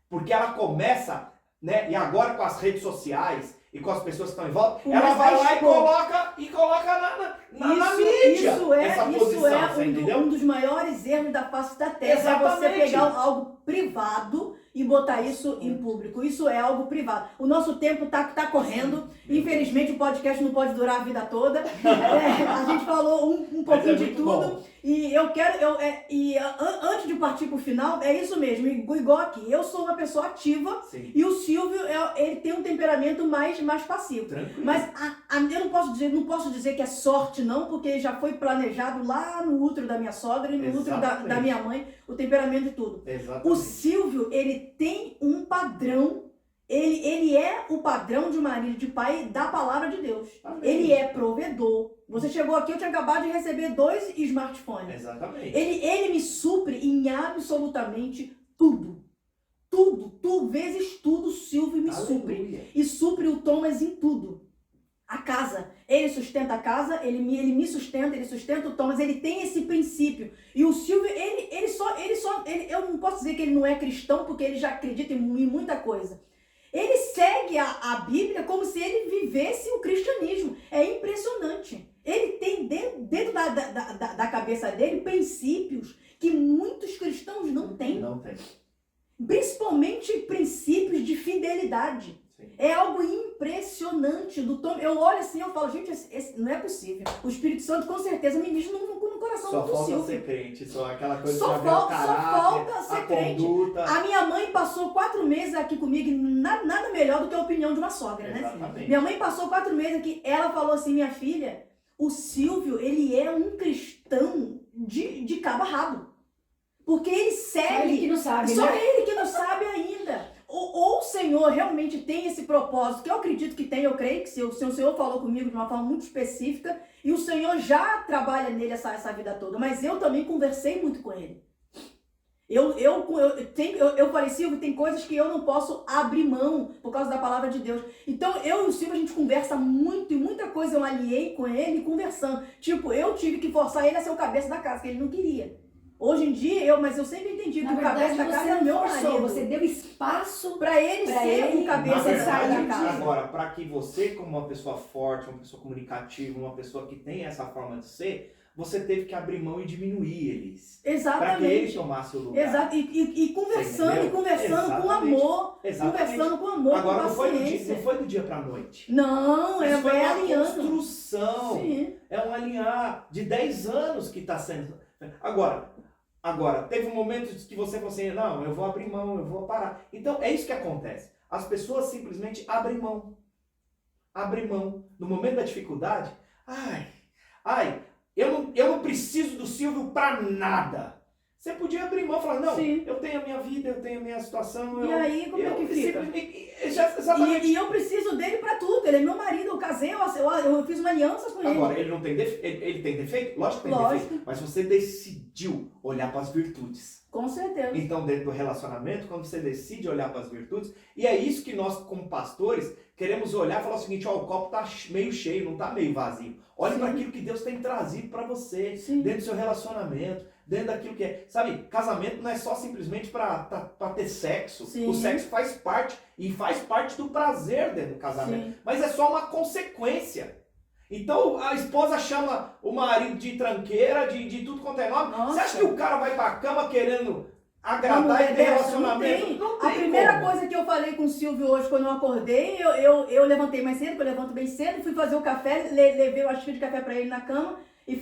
S2: Porque ela começa, né, e agora com as redes sociais e com as pessoas que estão em volta, ela vai lá e coloca na mídia essa posição, você entendeu?
S1: Um dos maiores erros da face da terra.
S2: Exatamente.
S1: É você pegar algo privado e botar isso em público. Isso é algo privado. O nosso tempo tá correndo. Infelizmente o podcast não pode durar a vida toda. A gente falou um pouquinho de tudo.
S2: Bom.
S1: E eu quero, antes de partir pro final, é isso mesmo, igual aqui. Eu sou uma pessoa ativa.
S2: Sim.
S1: E o Silvio, ele tem um temperamento mais passivo.
S2: Tranquilo.
S1: Mas eu não posso dizer que é sorte não, porque já foi planejado lá no útero da minha sogra e no útero da minha mãe, o temperamento e tudo.
S2: Exatamente.
S1: O Silvio, ele tem um padrão, ele é o padrão de marido, de pai da palavra de Deus.
S2: Amém.
S1: Ele é provedor. Você chegou aqui, eu tinha acabado de receber 2 smartphones.
S2: Exatamente.
S1: Ele me supre em absolutamente tudo. Tudo, vezes tudo, o Silvio me supre. E supre o Thomas em tudo. A casa. Ele sustenta a casa, ele me sustenta, ele sustenta o Thomas, ele tem esse princípio. E o Silvio, eu não posso dizer que ele não é cristão, porque ele já acredita em muita coisa. Ele segue a Bíblia como se ele vivesse o cristianismo. É impressionante. Ele tem dentro da cabeça dele princípios que muitos cristãos não têm.
S2: Não tem.
S1: Principalmente princípios de fidelidade.
S2: Sim.
S1: É algo impressionante. Eu olho assim, eu falo, gente, não é possível. O Espírito Santo com certeza me diz no coração
S2: Só
S1: do
S2: falta
S1: Silvio.
S2: ser crente, só aquela coisa
S1: Só
S2: de ver o caráter,
S1: falta ser
S2: a
S1: crente.
S2: conduta.
S1: A minha mãe passou 4 meses aqui comigo, e nada melhor do que a opinião de uma sogra, né?
S2: Exatamente.
S1: Minha mãe passou 4 meses aqui, ela falou assim, minha filha, o Silvio, ele é um cristão de cabo a rabo. Porque ele segue...
S3: Só ele que não sabe,
S1: Só
S3: né?
S1: ele que não sabe ainda. Ou o Senhor realmente tem esse propósito, que eu acredito que tem, eu creio que o Senhor falou comigo de uma forma muito específica, e o Senhor já trabalha nele essa vida toda, mas eu também conversei muito com ele. Eu falei, Silvio, tem coisas que eu não posso abrir mão por causa da palavra de Deus. Então, eu e o Silvio, a gente conversa muito, e muita coisa eu alinhei com ele conversando. Tipo, eu tive que forçar ele a ser o cabeça da casa, que ele não queria. Hoje em dia, mas eu sempre entendi que
S3: Na
S1: o cabeça
S3: verdade,
S1: da casa
S3: você
S1: é o meu
S3: forçou,
S1: marido.
S3: você deu espaço
S1: Pra ele
S3: pra
S1: ser
S3: ele,
S1: o cabeça
S2: Na
S3: você
S1: da
S3: sair
S2: verdade,
S3: de
S1: casa.
S2: agora, para que você, como uma pessoa forte, uma pessoa comunicativa, uma pessoa que tem essa forma de ser, você teve que abrir mão e diminuir eles. Para que ele
S1: Exatamente.
S2: tomasse o lugar.
S1: Exato. E conversando,
S2: Você
S1: e conversando com
S2: Exatamente.
S1: amor.
S2: Exatamente.
S1: Conversando com amor,
S2: Agora,
S1: com
S2: não foi
S1: paciência.
S2: do dia para noite.
S1: Não,
S2: Isso foi
S1: vai
S2: uma
S1: alinhando.
S2: construção.
S1: Sim.
S2: É um alinhar de 10 anos que está sendo. Agora, teve um momento que você falou assim, não, eu vou abrir mão, eu vou parar. Então, é isso que acontece. As pessoas simplesmente abrem mão. Abrem mão. No momento da dificuldade, eu não preciso do Silvio para nada. Você podia abrir mão e falar, não,
S1: Sim.
S2: eu tenho a minha vida, eu tenho a minha situação.
S1: E aí, como é que fica?
S2: Exatamente.
S1: E eu preciso dele pra tudo. Ele é meu marido, eu casei, eu fiz uma aliança com ele.
S2: Agora, ele não tem ele tem defeito? Lógico que tem
S1: Lógico.
S2: defeito. Mas você decidiu olhar para as virtudes.
S1: Com certeza.
S2: Então, dentro do relacionamento, quando você decide olhar para as virtudes, e é isso que nós, como pastores, queremos olhar e falar o seguinte, ó, o copo tá meio cheio, não tá meio vazio. Olhe
S1: Sim.
S2: para aquilo que Deus tem trazido para você,
S1: Sim.
S2: dentro do seu relacionamento, dentro daquilo que é. Sabe, casamento não é só simplesmente para ter sexo.
S1: Sim.
S2: O sexo faz parte, e faz parte do prazer dentro do casamento.
S1: Sim.
S2: Mas é só uma consequência. Então a esposa chama o marido de tranqueira, de tudo quanto é nome.
S1: Nossa.
S2: Você acha que o cara vai pra cama querendo
S1: Uma
S2: agradar
S1: mulher
S2: e ter
S1: dessa,
S2: relacionamento?
S1: não tem. A primeira
S2: como.
S1: coisa que eu falei com o Silvio hoje, quando eu acordei, eu levantei mais cedo, porque eu levanto bem cedo, fui fazer o café, levei uma xícara de café pra ele na cama, e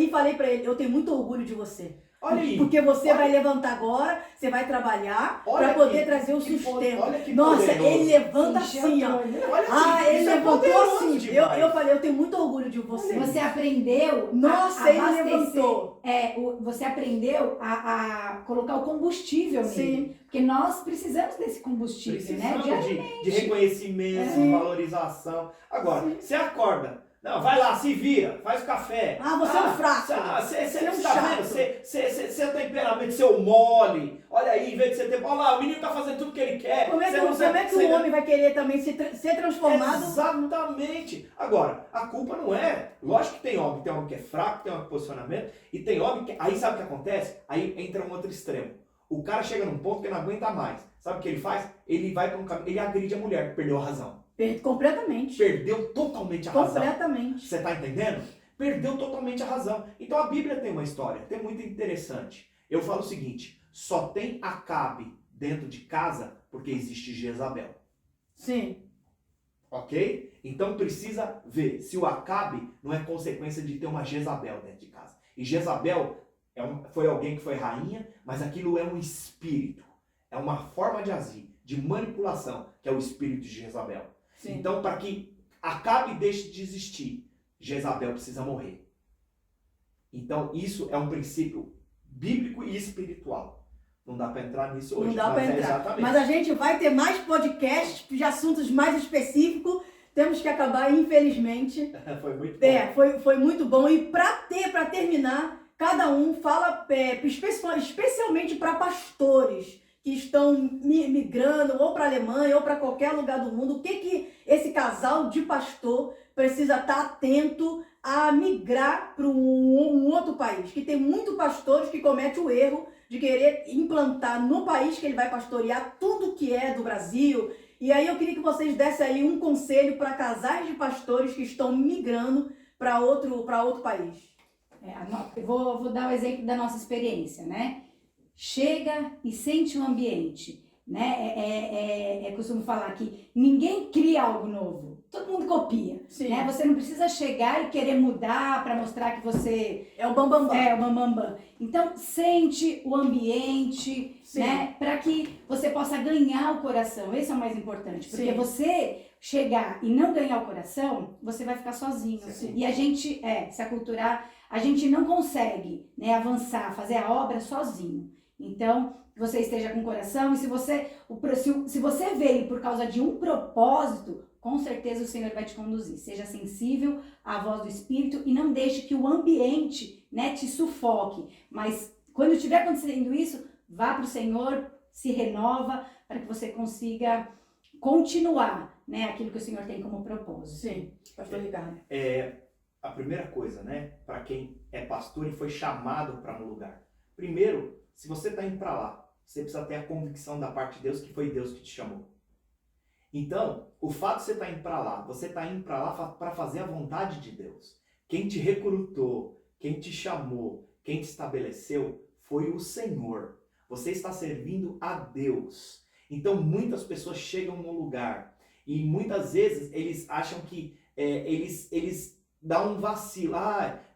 S1: falei pra ele, eu tenho muito orgulho de você.
S2: Olha aí.
S1: Porque você
S2: Olha.
S1: vai levantar agora, você vai trabalhar
S2: Olha
S1: para poder
S2: que-
S1: trazer o
S2: que
S1: sustento.
S2: olha que
S1: Nossa,
S2: poderoso.
S1: ele levanta
S3: Se
S1: assim, ó.
S3: enxerga.
S2: Olha
S1: Ele
S2: isso é
S1: levantou
S2: poderoso
S1: assim.
S2: demais.
S1: Eu falei, eu tenho muito orgulho de você.
S3: Você aprendeu
S1: Nossa,
S3: a
S1: ele
S3: abastecer.
S1: levantou.
S3: Você aprendeu a colocar o combustível nele.
S1: Sim.
S3: Porque nós precisamos desse combustível, né?
S2: Precisamos de reconhecimento,
S1: Sim.
S2: valorização. Agora, você acorda. Não, vai lá, se vira, faz o café.
S1: Ah, você é um fraco.
S2: Você
S1: é um
S2: está
S1: chato.
S2: vendo? Seu temperamento, seu mole. Olha aí, em vez de você ter. Olha lá, o menino tá fazendo tudo que ele quer.
S1: Como é que o homem vai querer também ser transformado?
S2: Exatamente. Agora, a culpa não é. Lógico que tem homem que é fraco, tem um posicionamento, e tem homem que. Aí sabe o que acontece? Aí entra um outro extremo. O cara chega num ponto que não aguenta mais. Sabe o que ele faz? Ele vai para um caminho. Ele agride a mulher, que perdeu a razão.
S1: Completamente.
S2: Perdeu totalmente a razão.
S1: Completamente.
S2: Você está entendendo? Perdeu totalmente a razão. Então a Bíblia tem uma história, tem muito interessante. Eu falo o seguinte, só tem Acabe dentro de casa porque existe Jezabel.
S1: Sim.
S2: Ok? Então precisa ver se o Acabe não é consequência de ter uma Jezabel dentro de casa. E Jezabel foi alguém que foi rainha, mas aquilo é um espírito. É uma forma de agir, de manipulação, que é o espírito de Jezabel.
S1: Sim.
S2: Então, para que Acabe deixe de existir, Jezabel precisa morrer. Então, isso é um princípio bíblico e espiritual. Não dá para entrar nisso hoje.
S1: Não dá
S2: mas
S1: para
S2: é
S1: entrar.
S2: exatamente.
S1: Mas a gente vai ter mais podcasts de assuntos mais específicos. Temos que acabar, infelizmente.
S2: Foi muito bom.
S1: Foi muito bom. E para terminar, cada um fala, especialmente para pastores que estão migrando ou para a Alemanha ou para qualquer lugar do mundo, o que esse casal de pastor precisa estar atento a migrar para um outro país. Que tem muitos pastores que cometem o erro de querer implantar no país que ele vai pastorear tudo que é do Brasil E aí eu queria que vocês dessem aí um conselho para casais de pastores que estão migrando para outro país.
S3: Eu vou dar o exemplo da nossa experiência, né? Chega e sente o ambiente, né? Costumo falar que ninguém cria algo novo, todo mundo copia,
S1: Sim.
S3: né? Você não precisa chegar e querer mudar para mostrar que você
S1: É o bambambam.
S3: é o bambambam. Então, sente o ambiente,
S1: Sim.
S3: né? Para que você possa ganhar o coração, esse é o mais importante, porque
S1: Sim.
S3: você chegar e não ganhar o coração, você vai ficar sozinho.
S2: Sim.
S3: E a gente, se aculturar, a gente não consegue, né, avançar, fazer a obra sozinho. Então, que você esteja com o coração, e se você veio por causa de um propósito, com certeza o Senhor vai te conduzir. Seja sensível à voz do Espírito e não deixe que o ambiente, né, te sufoque. Mas quando estiver acontecendo isso, vá para o Senhor, se renova, para que você consiga continuar, né, aquilo que o Senhor tem como propósito.
S1: Sim, pastor Ricardo.
S2: A primeira coisa, né, para quem é pastor e foi chamado para um lugar. Primeiro, se você está indo para lá, você precisa ter a convicção da parte de Deus que foi Deus que te chamou. Então, o fato de você estar indo para lá, você está indo para lá para fazer a vontade de Deus. Quem te recrutou, quem te chamou, quem te estabeleceu foi o Senhor. Você está servindo a Deus. Então, muitas pessoas chegam num lugar e muitas vezes eles acham que eles dão um vacilo.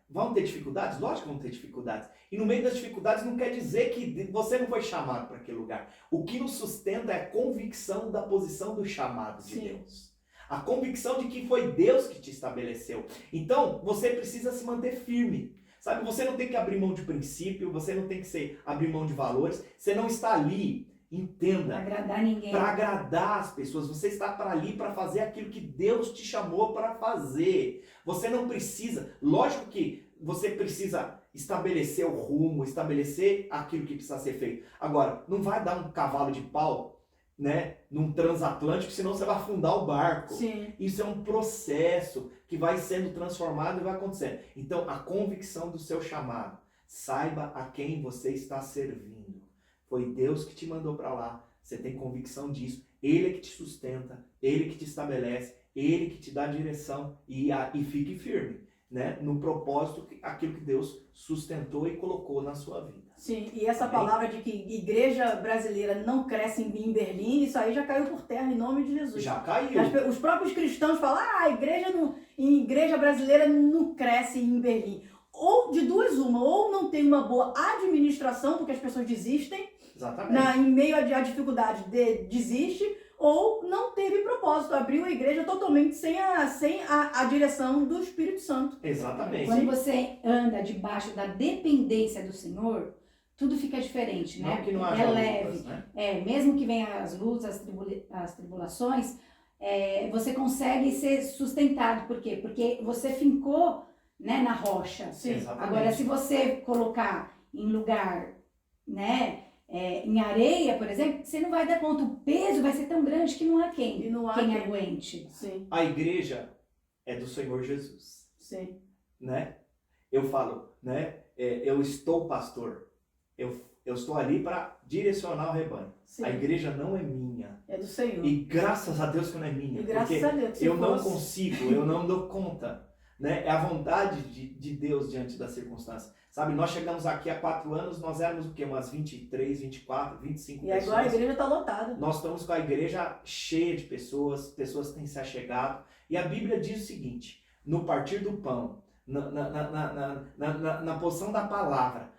S2: Vão ter dificuldades? Lógico que vão ter dificuldades. E no meio das dificuldades não quer dizer que você não foi chamado para aquele lugar. O que nos sustenta é a convicção da posição do chamado de
S1: Sim.
S2: Deus. A convicção de que foi Deus que te estabeleceu. Então, você precisa se manter firme. Sabe, você não tem que abrir mão de princípio, você não tem que abrir mão de valores. Você não está ali, entenda,
S3: Para agradar ninguém.
S2: para agradar as pessoas. Você está ali para fazer aquilo que Deus te chamou para fazer. Você não precisa, lógico que você precisa estabelecer o rumo, estabelecer aquilo que precisa ser feito. Agora, não vai dar um cavalo de pau, né, num transatlântico, senão você vai afundar o barco.
S1: Sim.
S2: Isso é um processo que vai sendo transformado e vai acontecendo. Então, a convicção do seu chamado. Saiba a quem você está servindo. Foi Deus que te mandou para lá. Você tem convicção disso. Ele é que te sustenta, ele que te estabelece, ele que te dá direção e fique firme, né, no propósito, aquilo que Deus sustentou e colocou na sua vida.
S1: Sim, e essa
S2: Amém?
S1: palavra de que igreja brasileira não cresce em Berlim, isso aí já caiu por terra em nome de Jesus.
S2: Já caiu.
S1: Os próprios cristãos falam, a igreja brasileira não cresce em Berlim. Ou de duas uma, ou não tem uma boa administração, porque as pessoas desistem,
S2: Exatamente.
S1: em meio à dificuldade, desiste, ou não teve propósito, abriu a igreja totalmente sem a direção do Espírito Santo.
S2: Exatamente.
S3: Quando você anda debaixo da dependência do Senhor, tudo fica diferente, né?
S2: Não que não
S3: É
S2: haja
S3: leve.
S2: lutas, né?
S3: Mesmo que venham as lutas, as tribulações, você consegue ser sustentado. Por quê? Porque você fincou, né, na rocha.
S1: Sim.
S2: Exatamente.
S3: Agora, se você colocar em lugar, né, em areia, por exemplo, você não vai dar conta. O peso vai ser tão grande que não há quem
S1: E não há
S3: quem
S1: quem.
S3: aguente.
S1: Sim,
S2: A igreja é do Senhor Jesus,
S1: sim.
S2: né? Eu falo, né? Eu estou pastor. Eu estou ali para direcionar o rebanho.
S1: Sim.
S2: A igreja não é minha.
S1: É do Senhor.
S2: E graças a Deus que não é minha.
S1: E graças
S2: porque
S1: a Deus, se
S2: eu não
S1: fosse.
S2: consigo, eu não dou conta. Né? É a vontade de Deus diante das circunstâncias. Sabe, nós chegamos aqui há 4 anos, nós éramos o quê? Umas 23, 24, 25
S1: E
S2: pessoas.
S1: agora a igreja está lotada.
S2: Nós estamos com a igreja cheia de pessoas têm se achegado. E a Bíblia diz o seguinte, no partir do pão, na posição da palavra,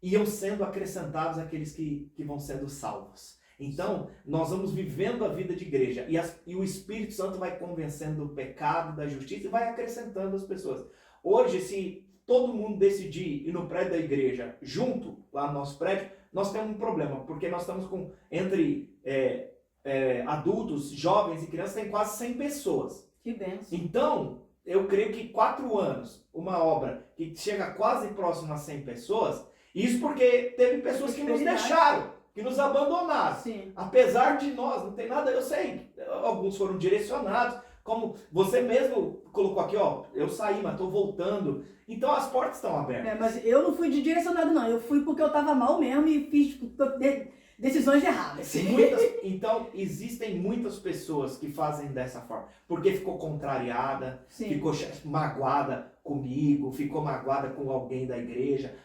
S2: iam sendo acrescentados aqueles que vão sendo salvos. Então, nós vamos vivendo a vida de igreja e o Espírito Santo vai convencendo do pecado, da justiça e vai acrescentando as pessoas. Hoje, se todo mundo decidir ir no prédio da igreja junto, lá no nosso prédio, nós temos um problema, porque nós estamos com, entre adultos, jovens e crianças, tem quase 100 pessoas.
S1: Que benção.
S2: Então, eu creio que 4 anos, uma obra que chega quase próximo a 100 pessoas, isso porque teve pessoas que nos deixaram, que nos abandonaram.
S1: Sim.
S2: Apesar de nós, não tem nada, eu sei, alguns foram direcionados, como você mesmo colocou aqui, ó, eu saí, mas estou voltando. Então as portas estão abertas.
S1: Mas eu não fui direcionado não, eu fui porque eu estava mal mesmo e fiz, decisões erradas.
S2: Então, existem muitas pessoas que fazem dessa forma. Porque ficou contrariada,
S1: Sim.
S2: ficou magoada comigo, ficou magoada com alguém da igreja,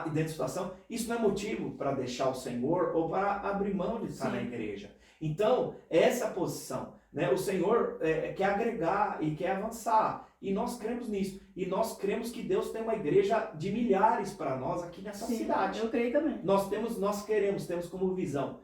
S2: e dentro da situação. Isso não é motivo para deixar o Senhor ou para abrir mão de estar
S1: Sim.
S2: na igreja. Então, essa posição, né? O Senhor quer agregar e quer avançar. E nós cremos nisso. E nós cremos que Deus tem uma igreja de milhares para nós aqui nessa
S1: Sim,
S2: cidade.
S1: eu creio também.
S2: Temos como visão,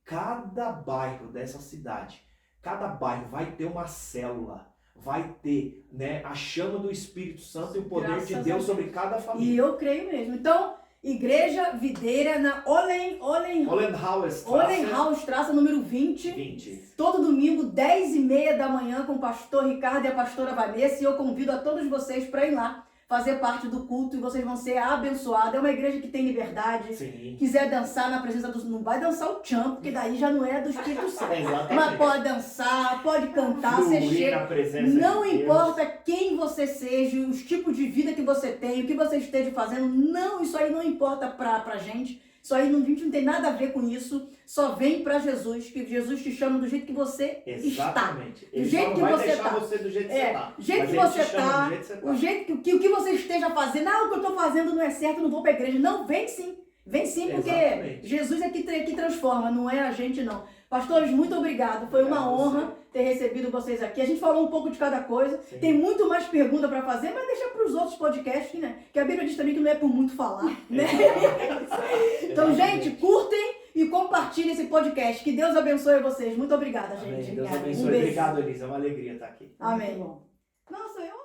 S2: cada bairro dessa cidade, cada bairro vai ter uma célula, vai ter, né, a chama do Espírito Santo e o poder
S1: Graças
S2: de
S1: a
S2: Deus
S1: Deus.
S2: sobre cada
S1: E
S2: família.
S1: eu creio mesmo. Então, Igreja Videira na Ollenhaustrasse, número 20. Todo domingo, 10h30 da manhã, com o pastor Ricardo e a pastora Vanessa. E eu convido a todos vocês para ir lá fazer parte do culto e vocês vão ser abençoados. É uma igreja que tem liberdade.
S2: Sim.
S1: Quiser dançar na presença do... Não vai dançar o tchan, porque daí já não é do Espírito Santo.
S2: Exatamente.
S1: Mas pode dançar, pode cantar, você
S2: Fluir
S1: chega.
S2: na presença
S1: Não
S2: de Deus.
S1: importa quem você seja, os tipos de vida que você tem, o que você esteja fazendo, não, isso aí não importa pra gente. Isso aí a gente não tem nada a ver com isso. Só vem pra Jesus, que Jesus te chama do jeito que você
S2: Exatamente.
S1: está.
S2: Ele
S1: Do jeito
S2: só não
S1: que
S2: vai
S1: você
S2: deixar
S1: tá.
S2: você do jeito que você tá.
S1: Do jeito
S2: Mas
S1: que
S2: ele
S1: você
S2: te chama
S1: tá,
S2: do jeito que você tá.
S1: o jeito que o que você esteja fazendo, o que eu tô fazendo não é certo, eu não vou pra igreja. Não, vem sim. Vem sim, porque
S2: Exatamente.
S1: Jesus é que transforma, não é a gente não. Pastores, muito obrigado. Foi uma
S2: Obrigado a
S1: honra ter recebido vocês aqui. A gente falou um pouco de cada coisa.
S2: Sim.
S1: Tem muito mais pergunta para fazer, mas deixa para os outros podcasts, né? Que a Bíblia diz também que não é por muito falar, né? Então, gente, curtem e compartilhem esse podcast. Que Deus abençoe vocês. Muito obrigada,
S2: Amém.
S1: gente.
S2: Deus
S3: Obrigada.
S2: abençoe.
S1: Um beijo.
S2: Obrigado, Elisa. É uma alegria estar aqui.
S1: Amém.
S3: Muito bom.
S1: Nossa, eu